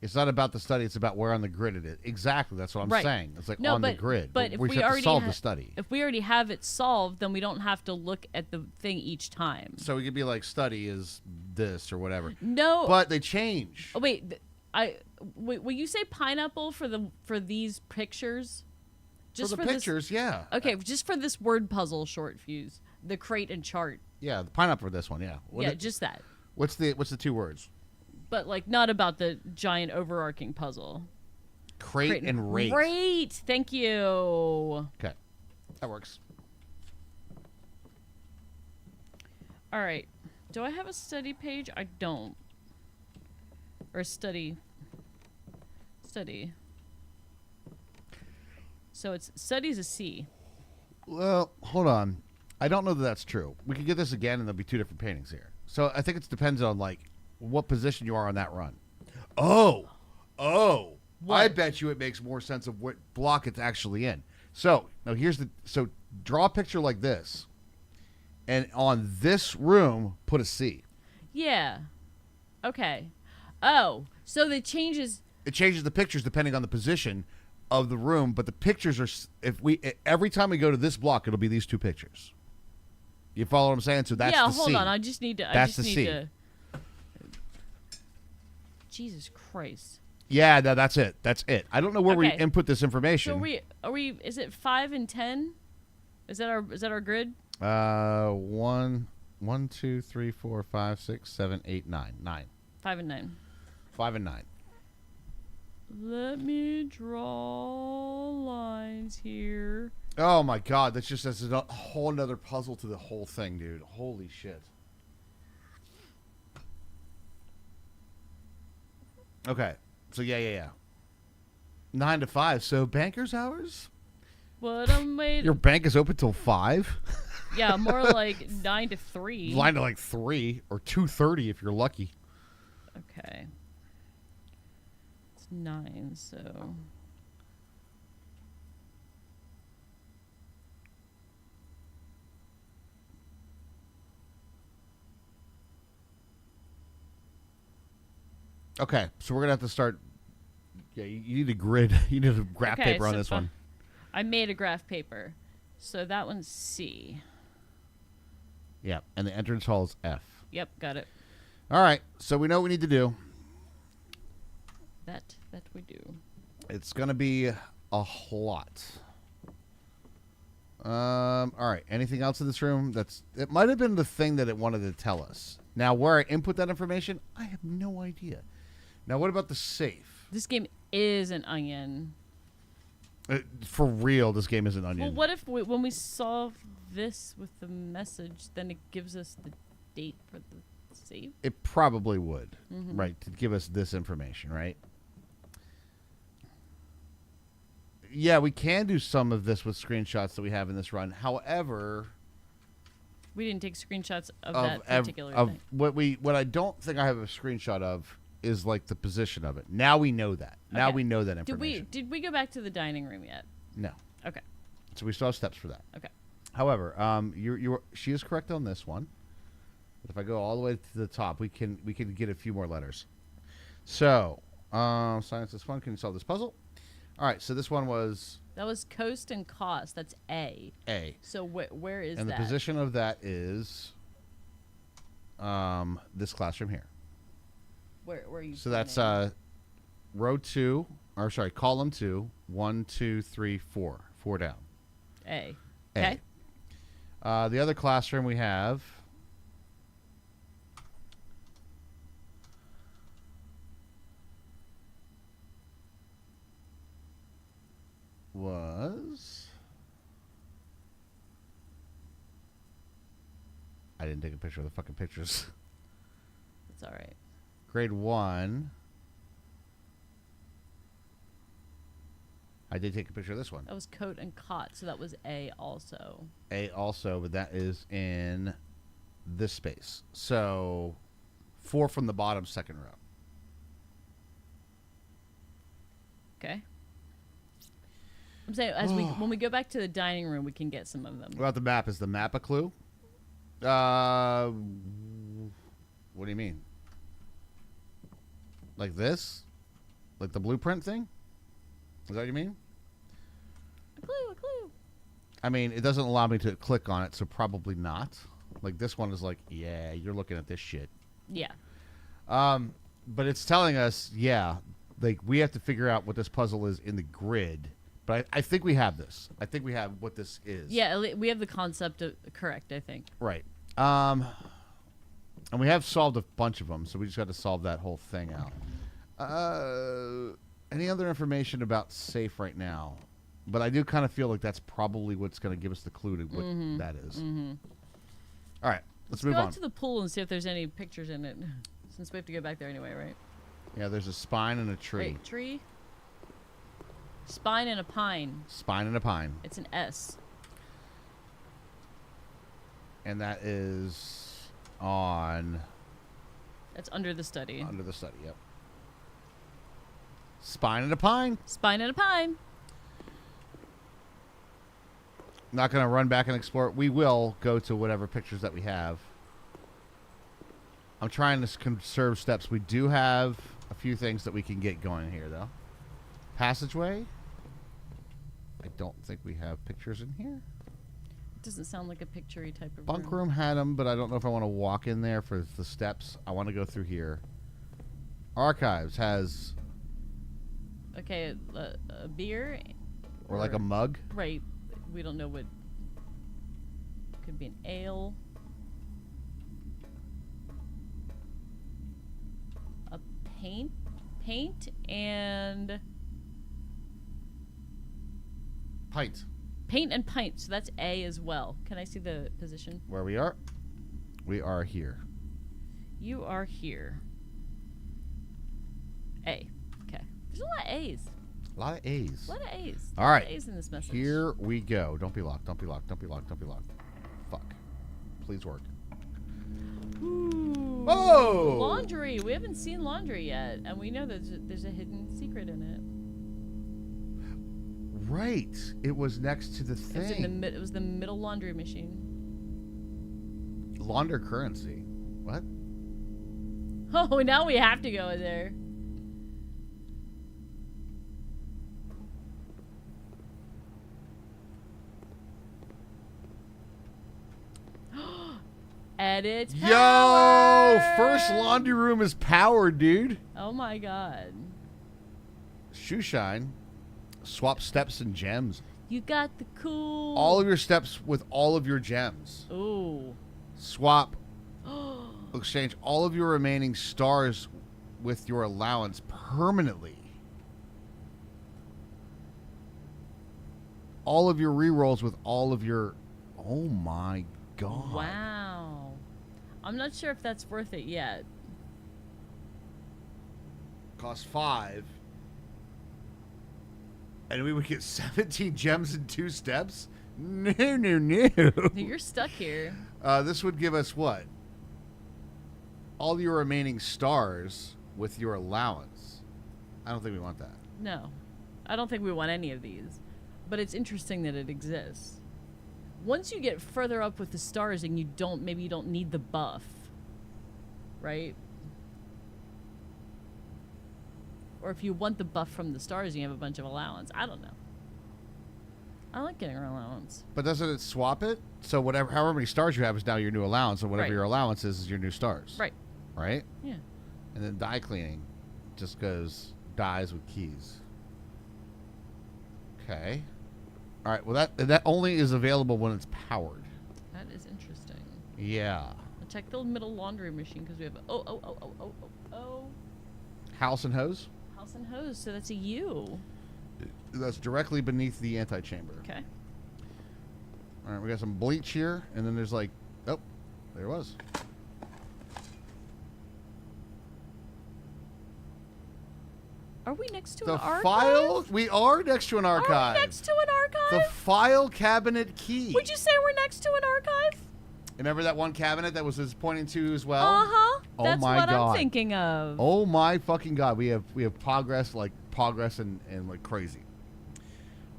It's not about the study. It's about where on the grid it is. Exactly. That's what I'm Right. saying. It's like No, on but, the grid. But if we we have already to solve ha- the study. if we already have it solved, then we don't have to look at the thing each time. So we could be like, study is this or whatever. No. But they change. Oh wait, will you say pineapple for these pictures? For the this- pictures, yeah. Okay, just for this word puzzle short fuse, the crate and chart. Yeah, the pineapple for this one, yeah. Just that. What's the 2 words? But like not about the giant overarching puzzle. Crate and rate. Great, thank you. Okay, that works. All right, do I have a study page? I don't. Or study. So it's study's a C. Well, hold on. I don't know that that's true. We could get this again, and there'll be 2 different paintings here. So I think it depends on like what position you are on that run. Oh. I What? bet you it makes more sense of what block it's actually in. So now so draw a picture like this, and on this room put a C. Yeah. Okay. Oh, so the changes. It changes the pictures depending on the position of the room, but the pictures are every time we go to this block, it'll be these 2 pictures. You follow what I'm saying? So that's yeah, the hold C. on. I just need to. That's the C. Jesus Christ. Yeah, no, that's it. That's it. I don't know where we Okay. input this information. So are we? Is it 5 and 10? Is that our grid? 1, 2, 3, 4, 5, 6, 7, 8, 9. 9. 5 and 9. 5 and 9. Let me draw lines here. Oh my God, that's a whole nother puzzle to the whole thing, dude. Holy shit. Okay, so yeah. 9 to 5. So banker's hours. What I'm waiting. Your bank is open till 5. Yeah, more like 9 to 3. Line to like 3 or 2:30 if you're lucky. Okay. It's 9, so. Okay, so we're gonna have to start. Yeah, you need a grid. You need a graph Okay, paper on so this one. I made a graph paper. So that one's C. Yeah, and the entrance hall is F. Yep, got it. All right, so we know what we need to do. That we do. It's gonna be a lot. All right. Anything else in this room? It might have been the thing that it wanted to tell us. Now, where I input that information, I have no idea. Now, what about the safe? This game is an onion. For real, this game is an onion. Well, what if when we solve this with the message, then it gives us the date for the save? It probably would, right, to give us this information, right? Yeah, we can do some of this with screenshots that we have in this run. However, We didn't take screenshots of that ev- particular of thing. what I don't think I have a screenshot of is like the position of it. Now we know that. Now Okay. we know that information. Did we go back to the dining room yet? No. Okay. So we still have steps for that. Okay. However, she is correct on this one. But if I go all the way to the top, we can get a few more letters. So, science is fun. Can you solve this puzzle? All right. So this one was That was coast and cost. That's A. A, So where is and that? the position of that is this classroom here. Where are you? So that's pointing? column 2, 1, 2, 3, 4, 4 down. A. A. Okay. The other classroom we have was. I didn't take a picture of the fucking pictures. That's all right. Grade 1. I did take a picture of this one. That was coat and cot. So that was A also. A also, but that is in this space. So 4 from the bottom, second row. Okay. I'm saying when we go back to the dining room, we can get some of them. What about the map? Is the map a clue? What do you mean? Like this? Like the blueprint thing? Is that what you mean? A clue. I mean, it doesn't allow me to click on it, so probably not. Like this one is like, yeah, you're looking at this shit. Yeah. But it's telling us, yeah, like we have to figure out what this puzzle is in the grid. But I think we have this. I think we have what this is. Yeah, we have the concept correct, I think. Right. And we have solved a bunch of them, so we just got to solve that whole thing out. Any other information about safe right now? But I do kind of feel like that's probably what's going to give us the clue to what that is. All right, let's move Go on. out to the pool and see if there's any pictures in it, since we have to go back there anyway, right? Yeah, there's a spine and a tree. Wait, tree? Spine and a pine. Spine and a pine. It's an S. And that is on... That's under the study. Under the study, yep. Spine and a pine. Spine and a pine. Not going to run back and explore it. We will go to whatever pictures that we have. I'm trying to conserve steps. We do have a few things that we can get going here, though. Passageway. I don't think we have pictures in here. Doesn't sound like a picture-y type of Bunk room had them, but I don't know if I want to walk in there for the steps. I want to go through here. Archives has... Okay, a beer. Or like a mug. Right. We don't know what. Could be an ale. A paint and Pint. paint and pint. So that's A as well. Can I see the position? Where we are? We are here. You are here. A. Okay. There's a lot of A's. A lot of A's. A lot of A's. All A lot right. of A's in this message. Here we go. Don't be locked. Don't be locked. Don't be locked. Don't be locked. Fuck. Please work. Ooh. Whoa! Laundry. We haven't seen laundry yet, and we know there's a hidden secret in it. Right. It was next to the thing. It was the middle laundry machine. Launder currency. What? Oh, now we have to go in there. Edit. Yo! First laundry room is powered, dude. Oh my god. Shoe shine. Swap steps and gems. You got the cool. All of your steps with all of your gems. Ooh. Swap. Exchange all of your remaining stars with your allowance permanently. All of your rerolls with all of your... Oh my god. Wow. I'm not sure if that's worth it yet. Cost 5. And we would get 17 gems in 2 steps? No, no, no. You're stuck here. This would give us what? All your remaining stars with your allowance. I don't think we want that. No. I don't think we want any of these. But it's interesting that it exists. Once you get further up with the stars and maybe you don't need the buff. Right? Or if you want the buff from the stars, you have a bunch of allowance. I don't know. I like getting our allowance. But doesn't it swap it? So however many stars you have is now your new allowance, and whatever Right. your allowance is your new stars. Right. Right? Yeah. And then die cleaning just goes dies with keys. Okay. All right. Well, that only is available when it's powered. That is interesting. Yeah. I'll check the middle laundry machine because we have oh. House and hose. House and hose, so that's a U. That's directly beneath the antechamber. Okay. All right. We got some bleach here, and then there's like, oh, there it was. Are we next to The an archive? file. We are next to an Are archive. we next to an The archive? file cabinet key. Would you say we're next to an archive? Remember that one cabinet that was pointing to as well? Uh-huh. Oh That's my what God. I'm thinking of. Oh my fucking god, we have progress and like crazy.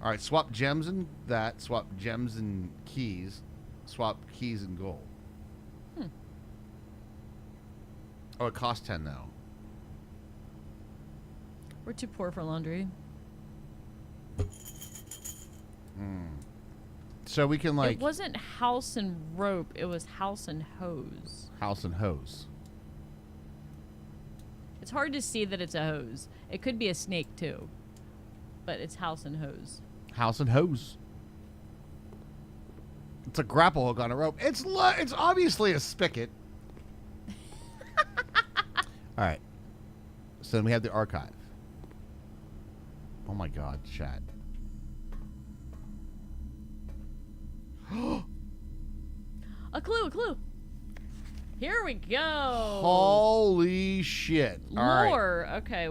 All right, swap gems and that, swap gems and keys, swap keys and gold. Oh, it costs 10 now. We're too poor for laundry. So we can like It wasn't house and rope, it was house and hose. house and hose. It's hard to see that it's a hose. It could be a snake too, but it's house and hose. House and hose. It's a grapple hook on a rope. It's obviously a spigot. All right. So then we have the archive. Oh my God, chat. A clue. Here we go. Holy shit. All right. Lore. Okay,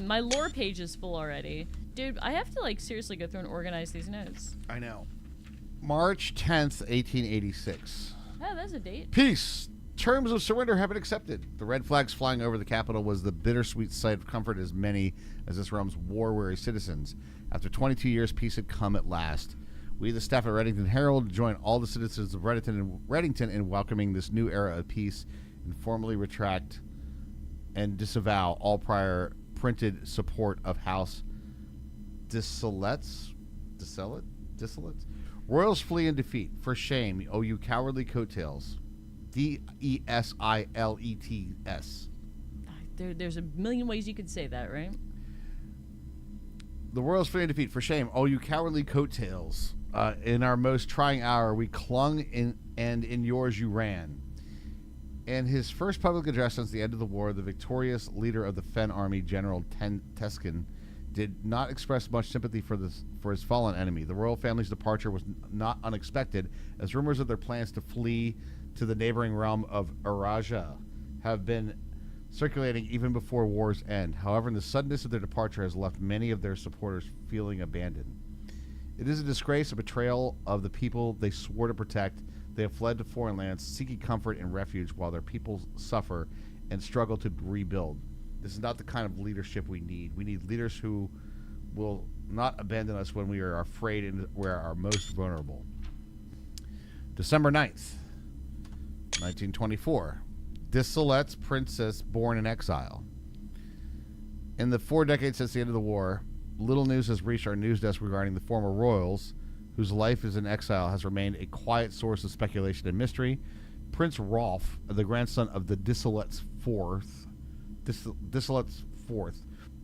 my lore page is full already. Dude, I have to like seriously go through and organize these notes. I know. March 10th, 1886. Oh, that's a date. Peace. Terms of surrender have been accepted. The red flags flying over the capital was the bittersweet sight of comfort as many as this realm's war-weary citizens. After 22 years, peace had come at last. We, the staff at Reddington Herald, join all the citizens of Reddington in welcoming this new era of peace and formally retract and disavow all prior printed support of House Disselettes. Royals flee in defeat. For shame, oh you cowardly coattails. Desilets. There's a million ways you could say that, right? The Royals flee in defeat. For shame, oh you cowardly coattails. In our most trying hour, we clung in, and in yours you ran. In his first public address since the end of the war, the victorious leader of the Fen Army, General Teskin, did not express much sympathy for his fallen enemy. The royal family's departure was not unexpected, as rumors of their plans to flee to the neighboring realm of Araja have been circulating even before war's end. However, the suddenness of their departure has left many of their supporters feeling abandoned. It is a disgrace, a betrayal of the people they swore to protect. They have fled to foreign lands, seeking comfort and refuge while their people suffer and struggle to rebuild. This is not the kind of leadership we need. We need leaders who will not abandon us when we are afraid and we are most vulnerable. December 9th, 1924. Disselettes princess born in exile. In the 4 decades since the end of the war, little news has reached our news desk regarding the former royals, whose life is in exile has remained a quiet source of speculation and mystery. Prince Rolf, the grandson of the Disselettes IV,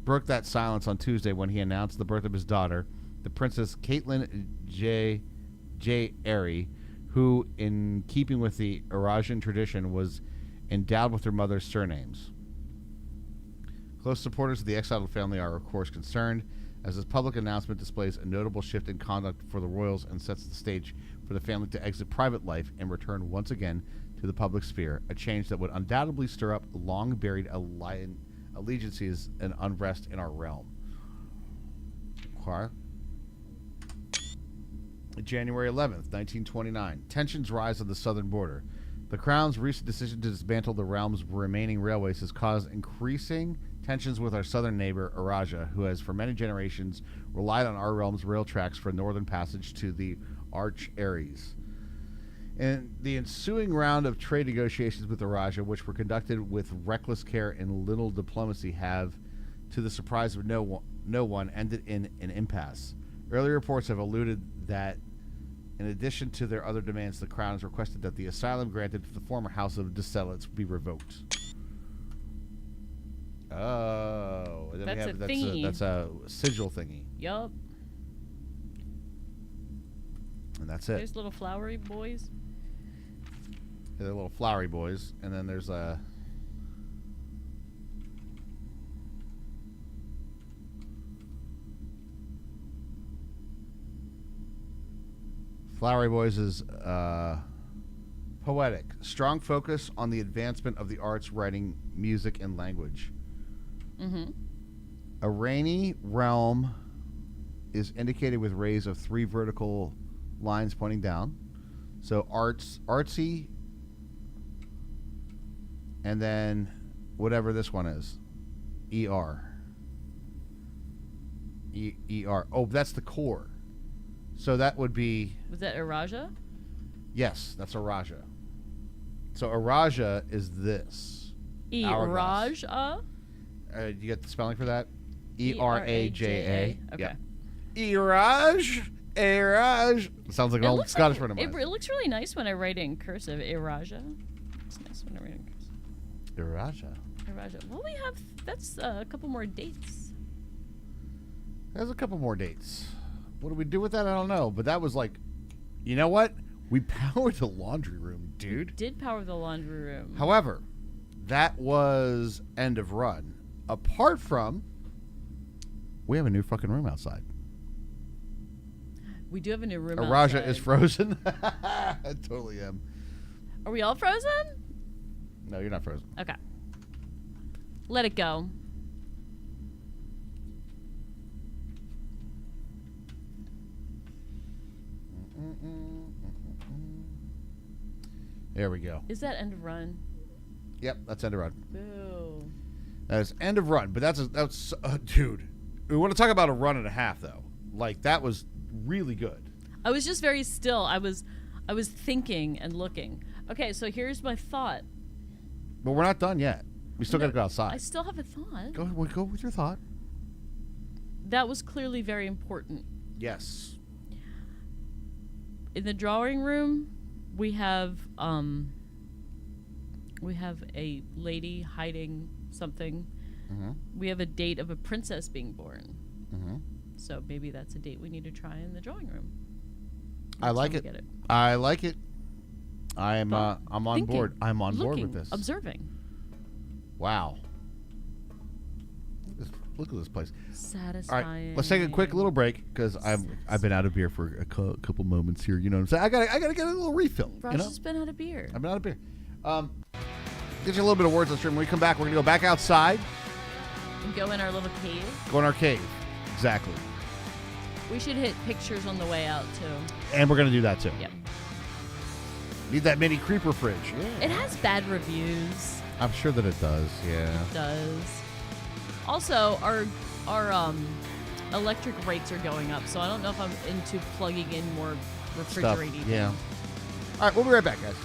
broke that silence on Tuesday when he announced the birth of his daughter, the Princess Caitlin J. Airy, who, in keeping with the Eurasian tradition, was endowed with her mother's surnames. Close supporters of the exiled family are, of course, concerned, as this public announcement displays a notable shift in conduct for the royals and sets the stage for the family to exit private life and return once again to the public sphere, a change that would undoubtedly stir up long-buried allegiances and unrest in our realm. Okay. January 11th, 1929. Tensions rise on the southern border. The Crown's recent decision to dismantle the realm's remaining railways has caused increasing tensions with our southern neighbor, Araja, who has for many generations relied on our realm's rail tracks for northern passage to the Arch Aries. In the ensuing round of trade negotiations with Araja, which were conducted with reckless care and little diplomacy, have, to the surprise of no one, ended in an impasse. Early reports have alluded that, in addition to their other demands, the Crown has requested that the asylum granted to the former House of Disselettes be revoked. Oh, then That's a thingy. That's a sigil thingy, Yup. and that's it. There's little flowery boys. Yeah, they're little flowery boys, and then there's a. Flowery Boys is poetic. Strong focus on the advancement of the arts, writing, music, and language. Mm-hmm. A rainy realm is indicated with rays of 3 vertical lines pointing down. So artsy, and then whatever this one is. E-R. E-R. Oh, that's the core. So that would be... Was that Araja? Yes, that's Araja. So Araja is this. Hourglass. Eraja? You get the spelling for that? E-R-A-J-A. Okay. Yep. Eraj. Sounds like an old Scottish friend of mine. It looks really nice when I write it in cursive. Eraja. It's nice when I write it in cursive. Raja. Raja. Well, we have that's a couple more dates. There's a couple more dates. What do we do with that? I don't know. But that was like, you know what? We powered the laundry room, dude. Did power the laundry room. However, that was end of run. Apart from, we have a new fucking room outside. We do have a new room. Raja outside. is frozen. I totally am. Are we all frozen? No, you're not frozen. Okay. Let it go. There we go. Is that end of run? Yep, that's end of run. Boo. That's end of run. But that's dude. We want to talk about a run and a half though. Like that was really good. I was just very still. I was thinking and looking. Okay, so here's my thought. But we're not done yet. We still got to go outside. I still have a thought. Go with your thought. That was clearly very important. Yes. In the drawing room, we have a lady hiding something. Mm-hmm. We have a date of a princess being born. Mm-hmm. So maybe that's a date we need to try in the drawing room. I like Next it. time we get I like it. I'm Thought, I'm on thinking, board. I'm on board with looking, this. Observing. Wow. Look at this place. All Satisfying. right, let's take a quick little break because I've been out of beer for a couple moments here. You know what I'm saying? I gotta get a little refill. Ross you know? has been out of beer. I've been out of beer. Get you a little bit of words on stream. When we come back, we're gonna go back outside, And go in our little cave. go in our cave. Exactly. We should hit pictures on the way out too. And we're gonna do that too. Yep. Need that mini creeper fridge. Yeah. It has bad reviews. I'm sure that it does. Yeah. It does. Also, our electric rates are going up, so I don't know if I'm into plugging in more Stuff. refrigerating. Yeah. things. All right, we'll be right back, guys.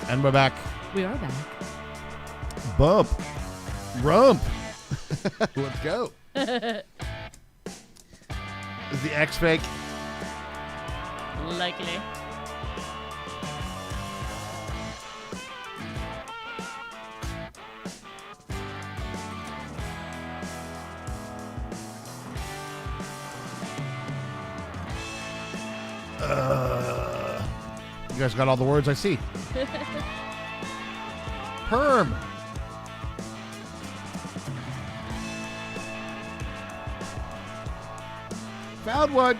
And we're back. We are back. Bump. Rump. Let's go. Is the X fake? Likely. You guys got all the words I see. Perm. Found one. A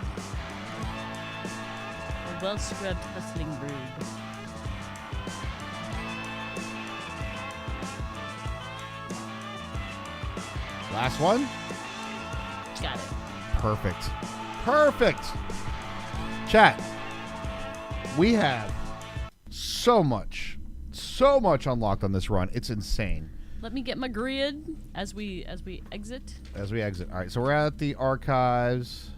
well-scrubbed hustling brood. Last one. Got it. Perfect. Perfect. Chat. We have so much unlocked on this run. It's insane. Let me get my grid as we exit. As we exit. All right, so we're at the archives.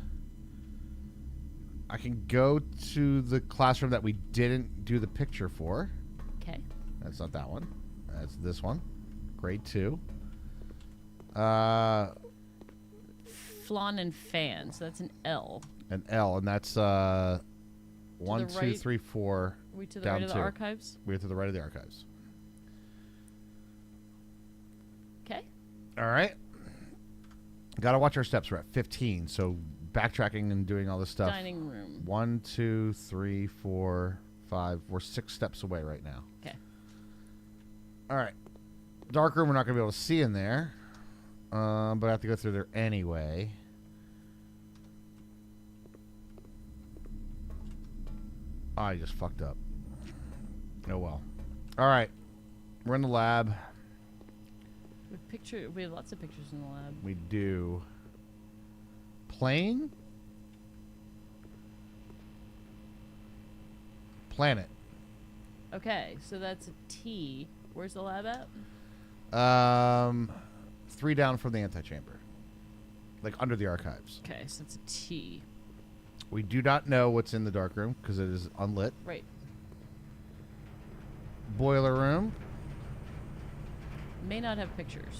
I can go to the classroom that we didn't do the picture for. Okay. That's not that one. That's this one. Grade 2. Flan and fan. So that's an L. An L, and that's 1, 2, right. 3, 4. Are we to the down right of the 2. archives? We're to the right of the archives. Okay. All right. Got to watch our steps. We're at 15, so backtracking and doing all this stuff. Dining room. 1, 2, 3, 4, 5. We're 6 steps away right now. Okay. All right. Dark room, we're not going to be able to see in there. But I have to go through there anyway. I just fucked up. Oh, well. All right. We're in the lab. We have lots of pictures in the lab. We do. Plane? Planet. Okay, so that's a T. Where's the lab at? 3 down from the antechamber. Like under the archives. Okay, so it's a T. We do not know what's in the dark room because it is unlit. Right. Boiler room. May not have pictures.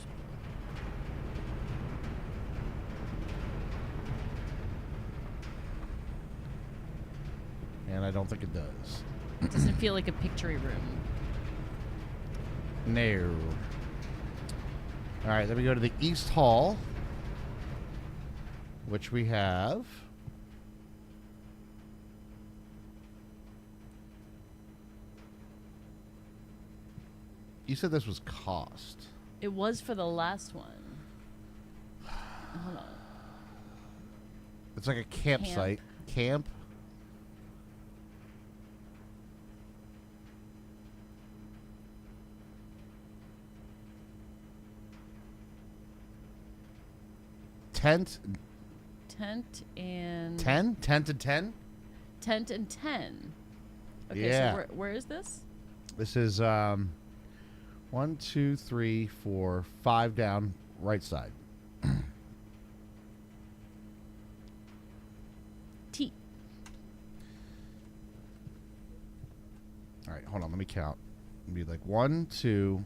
And I don't think it does. It doesn't feel like a picture room. No. All right, then we go to the East Hall, which we have. You said this was cost. It was for the last one. Hold on. It's like a campsite. Camp. Tent. Tent and 10? Tent and 10? Tent and 10. Okay, Yeah. so where is this? This is 1, 2, 3, 4, 5 down, right side. All right, hold on. Let me count. It'll be like 1, 2,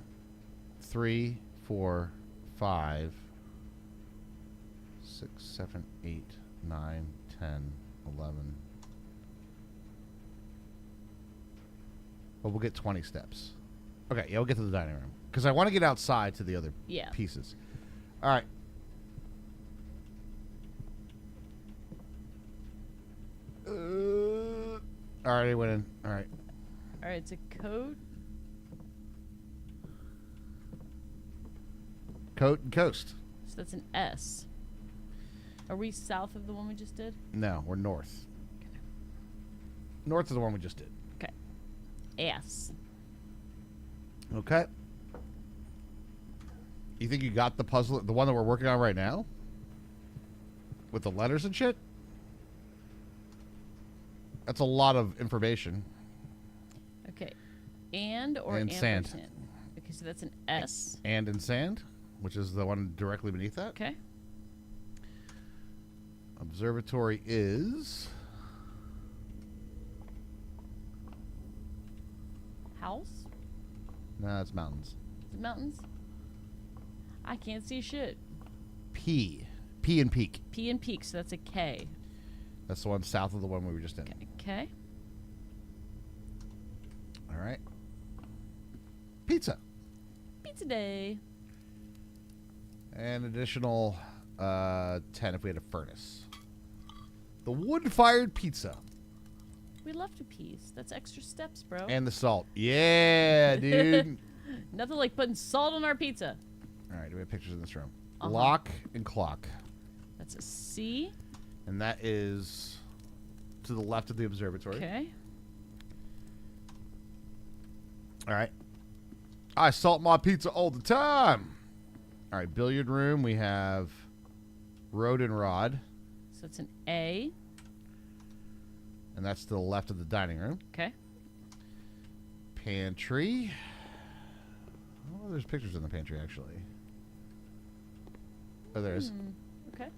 3, 4, 5, 6, 7, 8, 9, 10, 11. Well, we'll get 20 steps. Okay, yeah, we'll get to the dining room. Because I want to get outside to the other pieces. All right. All right, I went in. All right. All right, it's a coat. Coat and coast. So that's an S. Are we south of the one we just did? No, we're north. North is the one we just did. Okay. S. Okay. You think you got the puzzle, the one that we're working on right now? With the letters and shit? That's a lot of information. Okay. And or And sand. ampersand? Okay, so that's an S. And in sand, which is the one directly beneath that. Okay. Observatory is... House? No, it's mountains. Is it mountains? I can't see shit. P. P and peak. P and peak, so that's a K. That's the one south of the one we were just in. Okay. All right. Pizza. Pizza day. And additional 10 if we had a furnace. The wood-fired pizza. We left a piece. That's extra steps, bro. And the salt. Yeah, dude. Nothing like putting salt on our pizza. All right, do we have pictures in this room? Uh-huh. Lock and clock. That's a C. And that is to the left of the observatory. Okay. All right. I salt my pizza all the time. All right, billiard room. We have road and rod. So it's an A. And that's to the left of the dining room. Okay. Pantry. Oh, there's pictures in the pantry, actually. Oh, there is. Okay.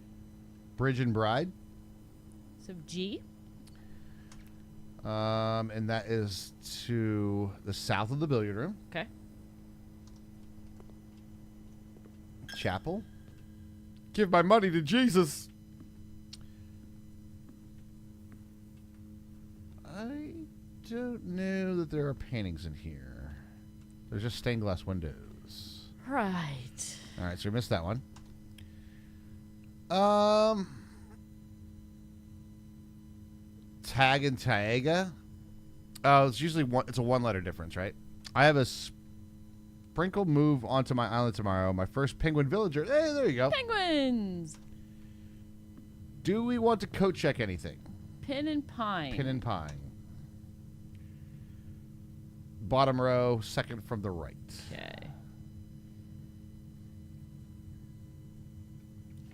Bridge and bride. So G. And that is to the south of the billiard room. Okay. Chapel. Give my money to Jesus. I don't know that there are paintings in here. There's just stained glass windows. Right. All right, so we missed that one. Tag and Taiga. Oh, it's usually one. It's a one-letter difference, right? I have a sprinkle move onto my island tomorrow. My first penguin villager. Hey, there you go. Penguins. Do we want to coat check anything? Pin and pine. Pin and pine. Bottom row, second from the right. Okay.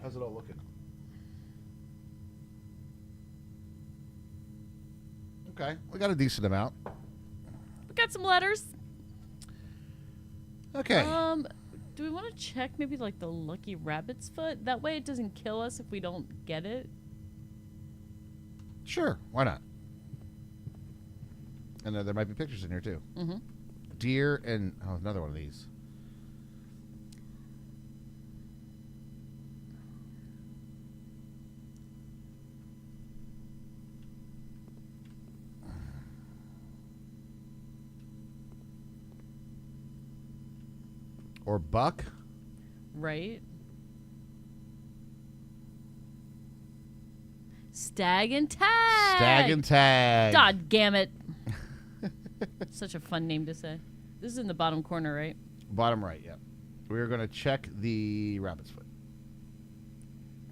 How's it all looking? Okay, we got a decent amount. We got some letters. Okay. Do we want to check maybe like the lucky rabbit's foot? That way it doesn't kill us if we don't get it. Sure, why not? And there might be pictures in here too. Mm-hmm. Deer and another one of these. Or buck. Right. Stag and tag. Stag and tag. God damn it. Such a fun name to say. This is in the bottom corner, right? Bottom right, yeah. We're going to check the rabbit's foot.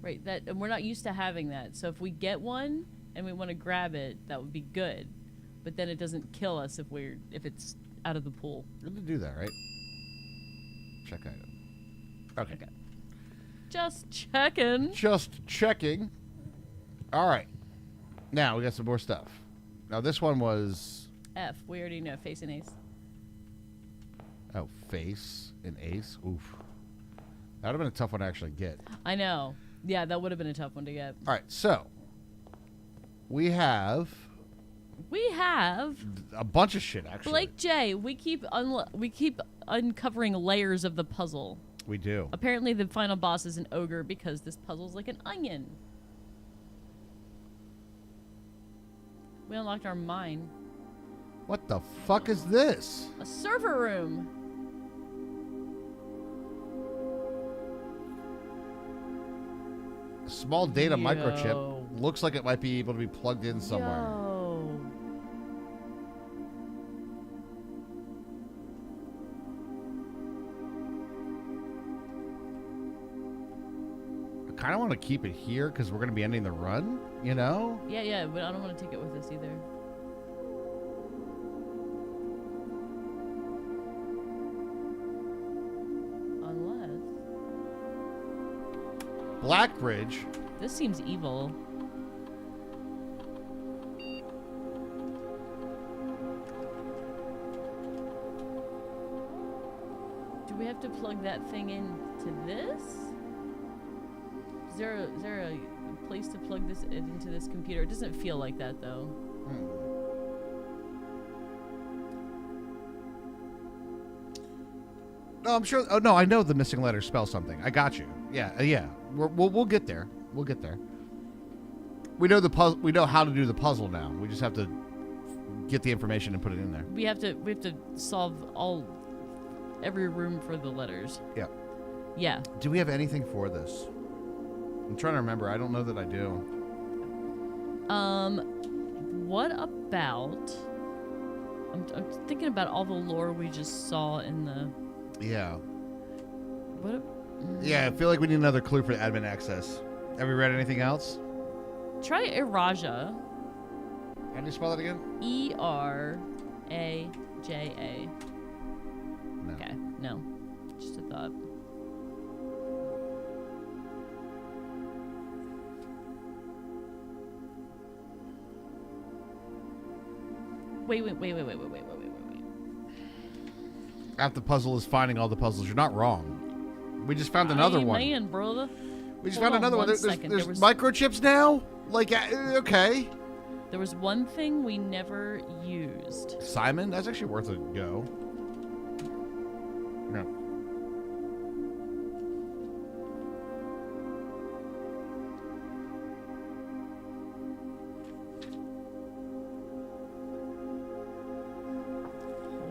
Right. That, and we're not used to having that. So if we get one and we want to grab it, that would be good. But then it doesn't kill us if it's out of the pool. We're going to do that, right? Check item. Okay. Just checking. Just checking. All right. Now we got some more stuff. Now this one was... F. We already know. Face and ace. Oh, face and ace. Oof. That would have been a tough one to actually get. I know. Yeah, that would have been a tough one to get. All right, so we have We have A bunch of shit, actually. Blake J. We keep uncovering layers of the puzzle. We do. Apparently, the final boss is an ogre because this puzzle's like an onion. We unlocked our mine. What the fuck is this? A server room. A small data Yo. microchip. Looks like it might be able to be plugged in somewhere. Yo. I kind of want to keep it here because we're going to be ending the run, you know? Yeah, but I don't want to take it with us either. Unless... Blackbridge. This seems evil. Do we have to plug that thing into this? Is there a place to plug this into this computer? It doesn't feel like that though. No, I'm sure. Oh no, I know the missing letters spell something. I got you. Yeah. We'll get there. We'll get there. We know the puzzle. We know how to do the puzzle now. We just have to get the information and put it in there. We have to solve every room for the letters. Yeah. Yeah. Do we have anything for this? I'm trying to remember. I don't know that I do. What about? I'm thinking about all the lore we just saw in the. Yeah. What? Yeah, I feel like we need another clue for admin access. Have we read anything else? Try Eraja. How do you spell that again? ERAJA. No. Okay. No. Just a thought. Wait. Half the puzzle is finding all the puzzles. You're not wrong. We just found another one. Man, brother. We just Hold found on another one. one There's second. There was- microchips now? Like, okay. There was one thing we never used. Simon? That's actually worth a go. No.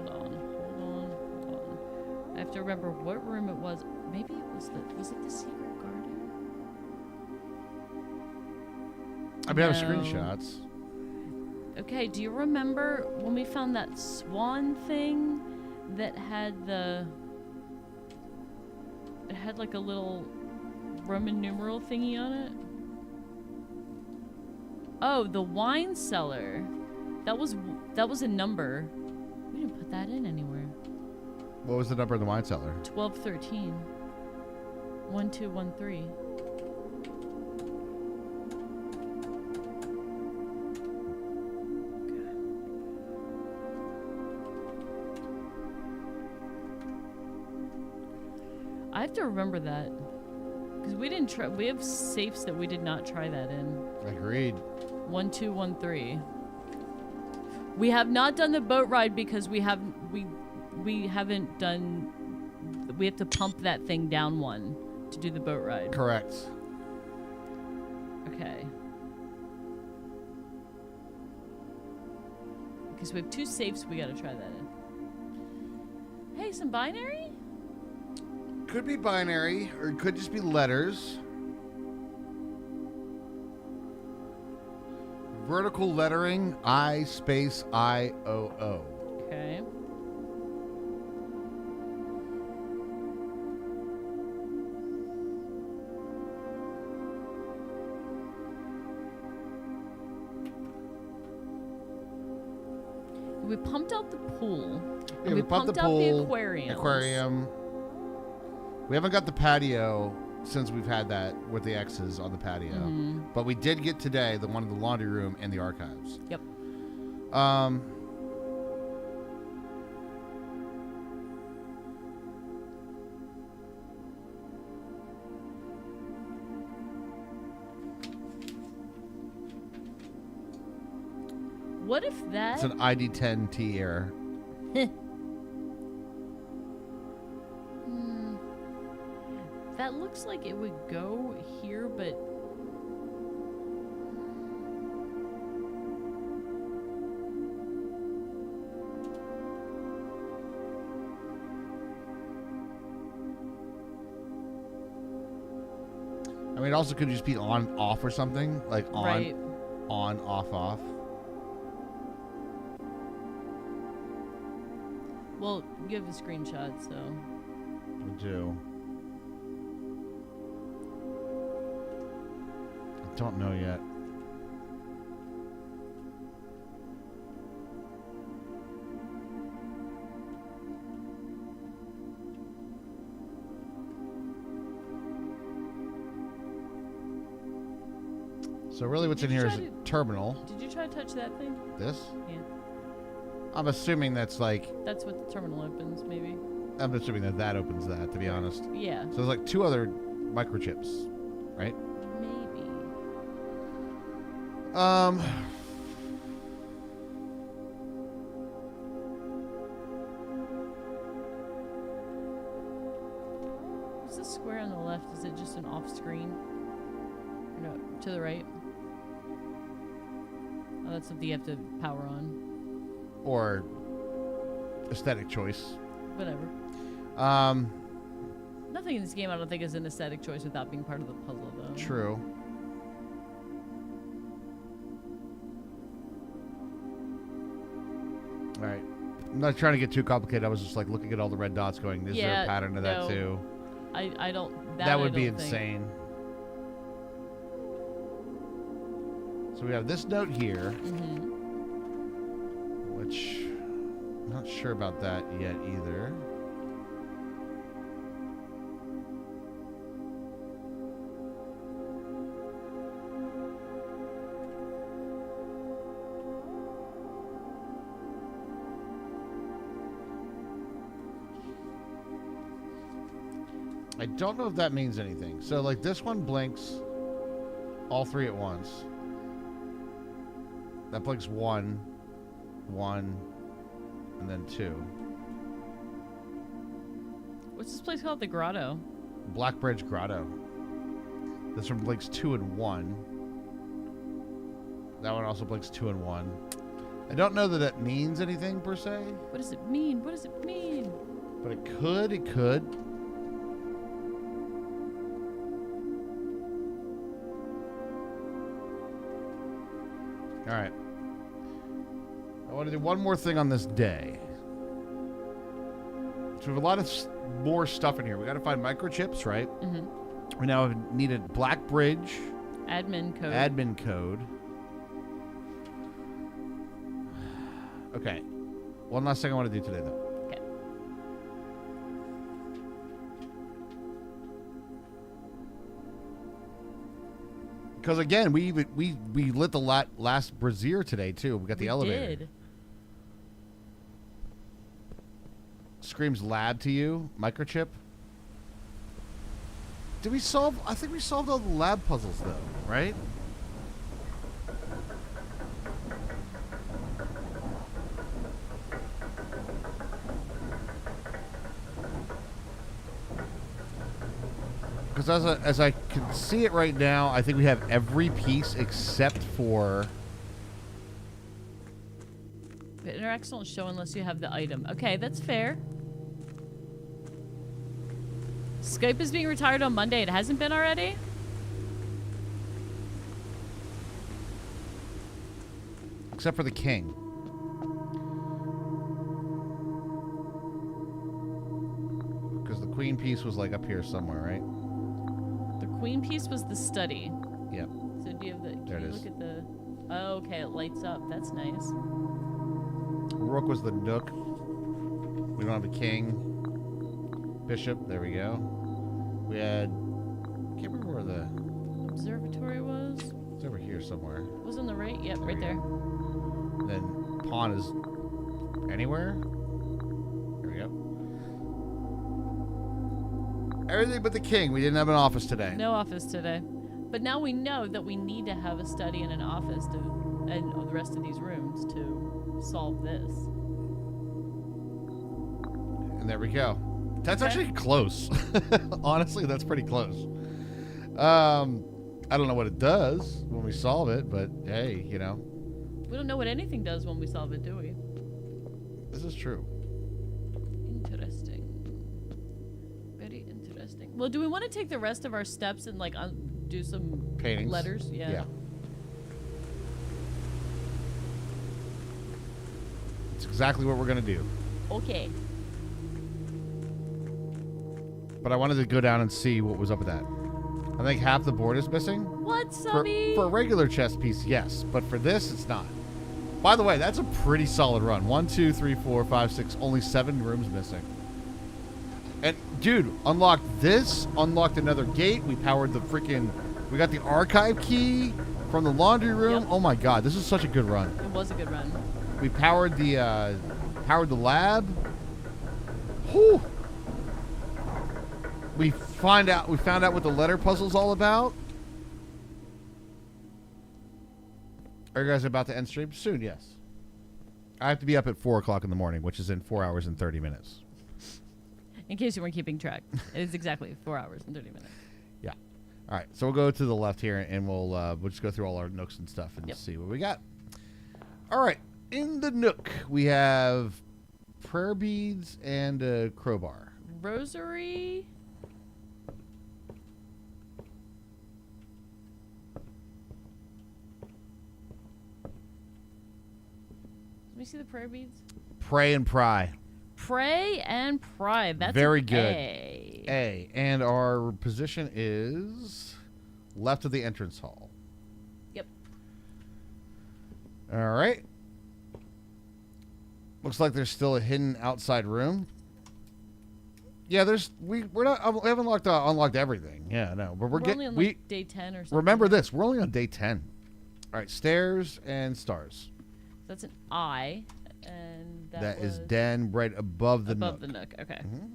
Hold on. I have to remember what room it was. Maybe it was it the secret garden? I mean, I have No. screenshots. Okay, do you remember when we found that swan thing that had it had like a little Roman numeral thingy on it? Oh, the wine cellar. That was a number. We didn't put that in anywhere. What was the number in the wine cellar? 1213. 1213. I have to remember that because we didn't try. We have safes that we did not try that in. Agreed. 1213. We have not done the boat ride because we haven't done. We have to pump that thing down one to do the boat ride. Correct. Okay. Because we have two safes, we gotta try that in. Hey, some binary? Could be binary, or it could just be letters. Vertical lettering, I space IOO. Okay. We pumped out the pool. Yeah, And we pumped the out the pool, aquarium. aquarium. We haven't got the patio since we've had that with the X's on the patio. Mm-hmm. But we did get today the one in the laundry room and the archives. Yep. What if that? It's an ID10T error. That looks like it would go here, but. I mean, it also could just be on, off, or something. Like on, Right. on, off, off. Well, you have a screenshot, so. I do. I don't know yet. So really what's Did in you here is try a to- terminal. Did you try to touch that thing? This? Yeah. I'm assuming that's like, That's what the terminal opens, maybe. I'm assuming that that opens that, to be honest. Yeah. So there's like 2 other microchips, right? Maybe. What's the square on the left? Is it just an off screen? Or no, to the right? Oh, that's something you have to power on. Or aesthetic choice. Whatever. Nothing in this game I don't think is an aesthetic choice without being part of the puzzle, though. True. All right. I'm not trying to get too complicated. I was just like looking at all the red dots going, is there Yeah, a pattern to no. that too? I don't. That I would be don't think. insane. So we have this note here, Mhm. which I'm not sure about that yet either. I don't know if that means anything. So, like, this one blinks all 3 at once. That blinks 1, 1, and then 2. What's this place called? The Grotto. Blackbridge Grotto. This one blinks 2 and 1. That one also blinks 2 and 1. I don't know that it means anything per se, What does it mean? What does it mean? but it could. It could. All right. I want to do one more thing on this day. So we have a lot of more stuff in here. We got to find microchips, right? Mm-hmm. We now need a Blackbridge Admin code. admin code. Okay. One last thing I want to do today, though. Okay. Because again, we lit the last brazier today too. We got the elevator. Did. Screams lab to you, microchip. Did we solve? I think we solved all the lab puzzles though, right? Because as I can see it right now, I think we have every piece except for. The interaction won't show unless you have the item. Okay, that's fair. Skype is being retired on Monday. It hasn't been already? Except for the king. Because the queen piece was like up here somewhere, right? The queen piece was the study. Yep. So do you have the... Can There it you is. look at the... Oh, okay, it lights up. That's nice. Rook was the nook. We don't have the king. Bishop, there we go. We had... Can't remember where the... Observatory was? It's over here somewhere. Was on the right? Yep, There right we there. Then pawn is anywhere. There we go. Everything but the king. We didn't have an office today. No office today. But now we know that we need to have a study and an office and the rest of these rooms to solve this. And there we go. That's Okay. actually close. Honestly, that's pretty close. I don't know what it does when we solve it, but hey, you know, We don't know what anything does when we solve it, do we? this is true. Interesting. Very interesting. Well, do we want to take the rest of our steps and like do some Paintings. letters? Yeah. Yeah. It's exactly what we're going to do. Okay. But I wanted to go down and see what was up with that. I think half the board is missing. What, For Subby? a regular chess piece, yes. But for this, it's not. By the way, that's a pretty solid run. 1, 2, 3, 4, 5, 6. Only 7 rooms missing. And, dude, unlocked this. Unlocked another gate. We powered the freaking... We got the archive key from the laundry room. Yep. Oh, my God. This is such a good run. It was a good run. We powered the lab. Whew. We found out what the letter puzzle's all about. Are you guys about to end stream soon? Yes. I have to be up at 4 o'clock in the morning, which is in 4 hours and 30 minutes. In case you weren't keeping track, it is exactly 4 hours and 30 minutes. Yeah. All right. So we'll go to the left here, and we'll just go through all our nooks and stuff and Yep. see what we got. All right. In the nook, we have prayer beads and a crowbar. Rosary. Let me see the prayer beads. Pray and pry. Pray and pride. That's Very an good. A. A. And our position is left of the entrance hall. Yep. All right. Looks like there's still a hidden outside room. Yeah, we haven't unlocked everything. Yeah, no, but We're only on like we day 10 or something. remember this. We're only on day 10. All right, stairs and stars. That's an I, and That is was den right above the above nook. the nook. Okay. Mhm.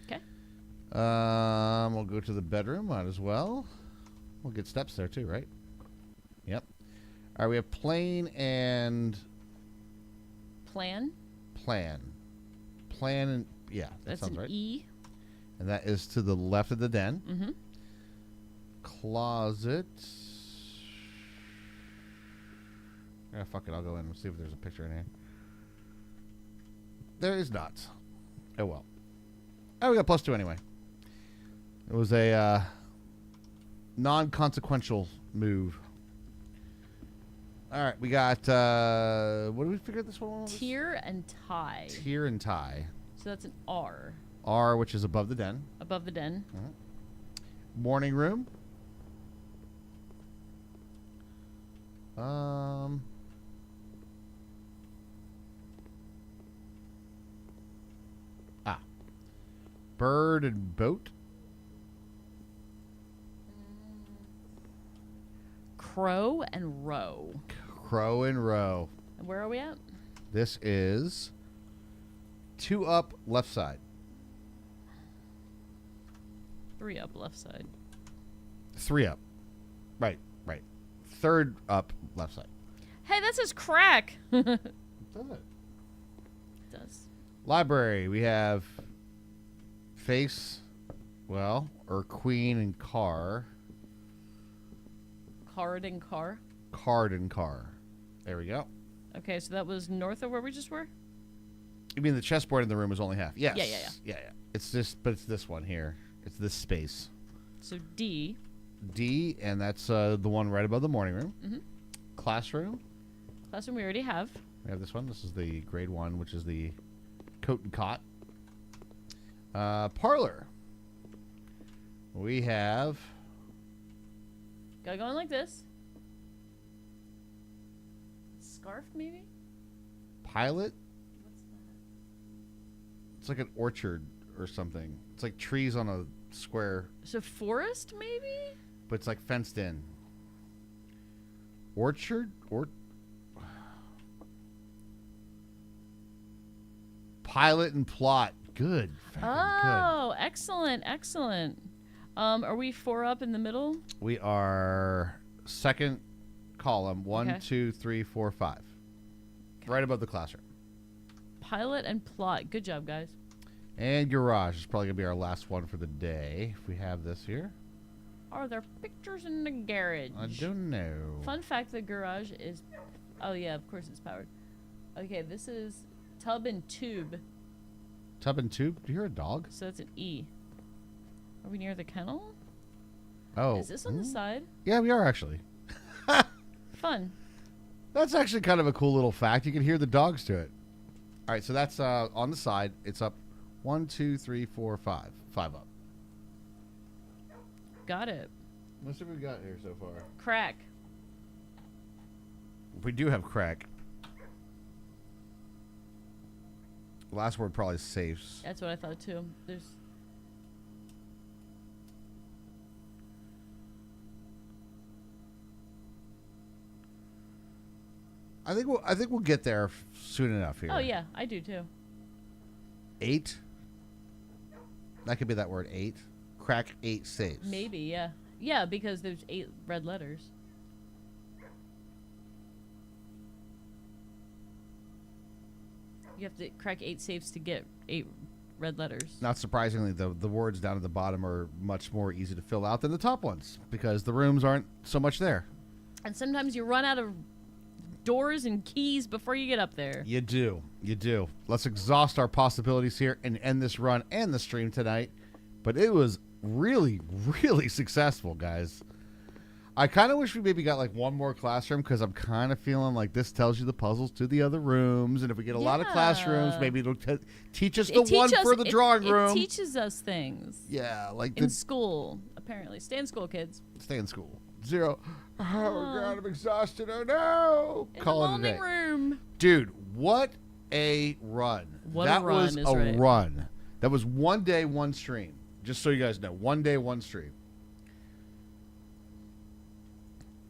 Okay. We'll go to the bedroom. Might as well. We'll get steps there too, right? Yep. All right, we have plane and Plan. plan. Plan and yeah, that That's sounds an right. E. And that is to the left of the den. Mm-hmm. Closet. Yeah, fuck it. I'll go in and see if there's a picture in here. There is not. Oh well. Oh, we got +2 anyway. It was a non-consequential move. All right, we got. What did we figure this one was? Tier and tie. Tier and tie. So that's an R. R, which is above the den. Above the den. Morning room. Bird and boat. Crow and row. Crow and row. And where are we at? This is 2 up left side. 3 up left side. 3 up. Right. 3rd up left side. Hey, that says crack. It Does it? does. Library. We have face, or queen and car. Card and car. Card and car. There we go. Okay, so that was north of where we just were? You mean the chessboard in the room is only half? Yes. Yeah. It's this one here. It's this space. So D. D, and that's the one right above the morning room. Mhm. Classroom. Classroom we already have. We have this one. This is the grade 1, which is the coat and cot. Parlor. We have Gotta go in like this. Scarf, maybe? pilot. What's that? It's like an orchard or something. It's like trees on a square, So forest, maybe? but it's like fenced in. Orchard? Pilot and plot. Good. Fucking good. Oh, excellent. Are we 4 up in the middle? We are second column. 1, Okay. 2, 3, 4, 5. Right above the classroom. Pilot and plot. Good job, guys. And garage is probably going to be our last one for the day, if we have this here. Are there pictures in the garage? I don't know. Fun fact, the garage is... Oh, yeah, of course it's powered. Okay, this is tub and tube. Tub and tube? Do you hear a dog? So that's an E. Are we near the kennel? Oh. Is this on the side? Yeah, we are actually. Fun. That's actually kind of a cool little fact. You can hear the dogs to it. All right, so that's on the side. It's up 1, 2, 3, 4, 5. 5 up. Got it. What's we got here so far? Crack. We do have crack. Last word probably is safes. That's what I thought too. There's... I think we'll get there soon enough here. Oh, yeah, I do too. 8. That could be that word 8. Crack 8 safes. Maybe, yeah. Yeah, because there's 8 red letters. You have to crack 8 safes to get 8 red letters. Not surprisingly, the words down at the bottom are much more easy to fill out than the top ones because the rooms aren't so much there. And sometimes you run out of doors and keys before you get up there. You do. You do. Let's exhaust our possibilities here and end this run and the stream tonight. But it was really, really successful, guys. I kind of wish we maybe got like one more classroom because I'm kind of feeling like this tells you the puzzles to the other rooms. And if we get a lot of classrooms, maybe it'll teach us the one for the drawing room. It teaches us things. Yeah, like in school, apparently. Stay in school, kids. Stay in school. 0. Oh, God, I'm exhausted. Oh, no. Call it a day. Room. Dude, what a run. That was a right. Run. That was one day, one stream. Just so you guys know. One day, one stream.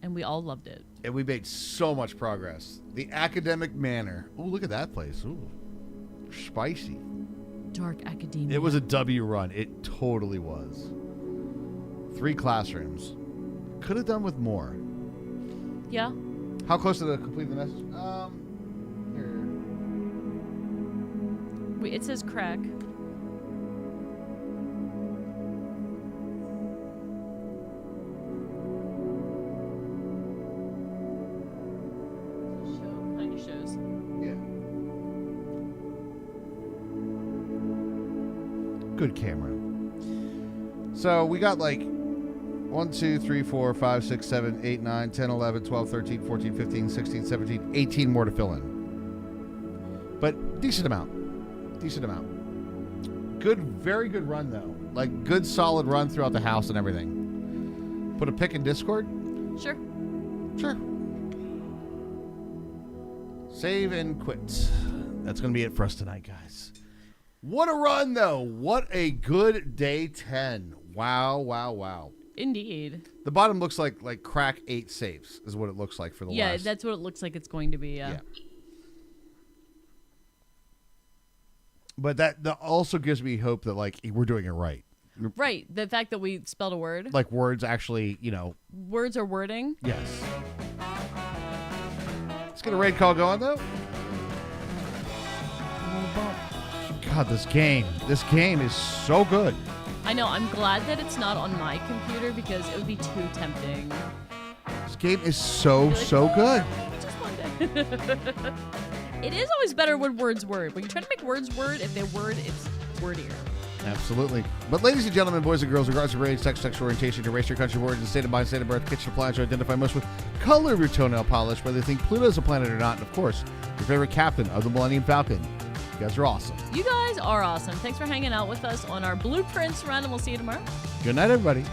And we all loved it. And we made so much progress. The Academic Manor. Oh, look at that place. Ooh. Spicy. Dark academia. It was a W run. It totally was. 3 classrooms. Could have done with more. Yeah. How close to complete the message? Here. Wait, it says crack. Kind of shows. Yeah. Good camera. So we got like 1, 2, 3, 4, 5, 6, 7, 8, 9, 10, 11, 12, 13, 14, 15, 16, 17, 18 more to fill in. But decent amount. Decent amount. Good, very good run, though. Like, good, solid run throughout the house and everything. Put a pic in Discord? Sure. Sure. Save and quit. That's going to be it for us tonight, guys. What a run, though. What a good day 10. Wow, wow, wow. Indeed. The bottom looks like crack 8 saves is what it looks like for the last. Yeah, that's what it looks like it's going to be, yeah. But that also gives me hope that like we're doing it right. Right. The fact that we spelled a word. Like words actually, Words are wording. Yes. Let's get a raid call going though. God, this game is so good. I know. I'm glad that it's not on my computer because it would be too tempting. This game is so good. Just one day. It is always better when words word. When you try to make words word, if they're word, it's wordier. Absolutely. But ladies and gentlemen, boys and girls, regardless of race, sex, sexual orientation, race, your country, origin, state of mind, state of birth, kitchen appliance, or identify most with color of your toenail polish, whether you think Pluto's a planet or not, and of course, your favorite captain of the Millennium Falcon. You guys are awesome. You guys are awesome. Thanks for hanging out with us on our Blueprints run, and we'll see you tomorrow. Good night, everybody.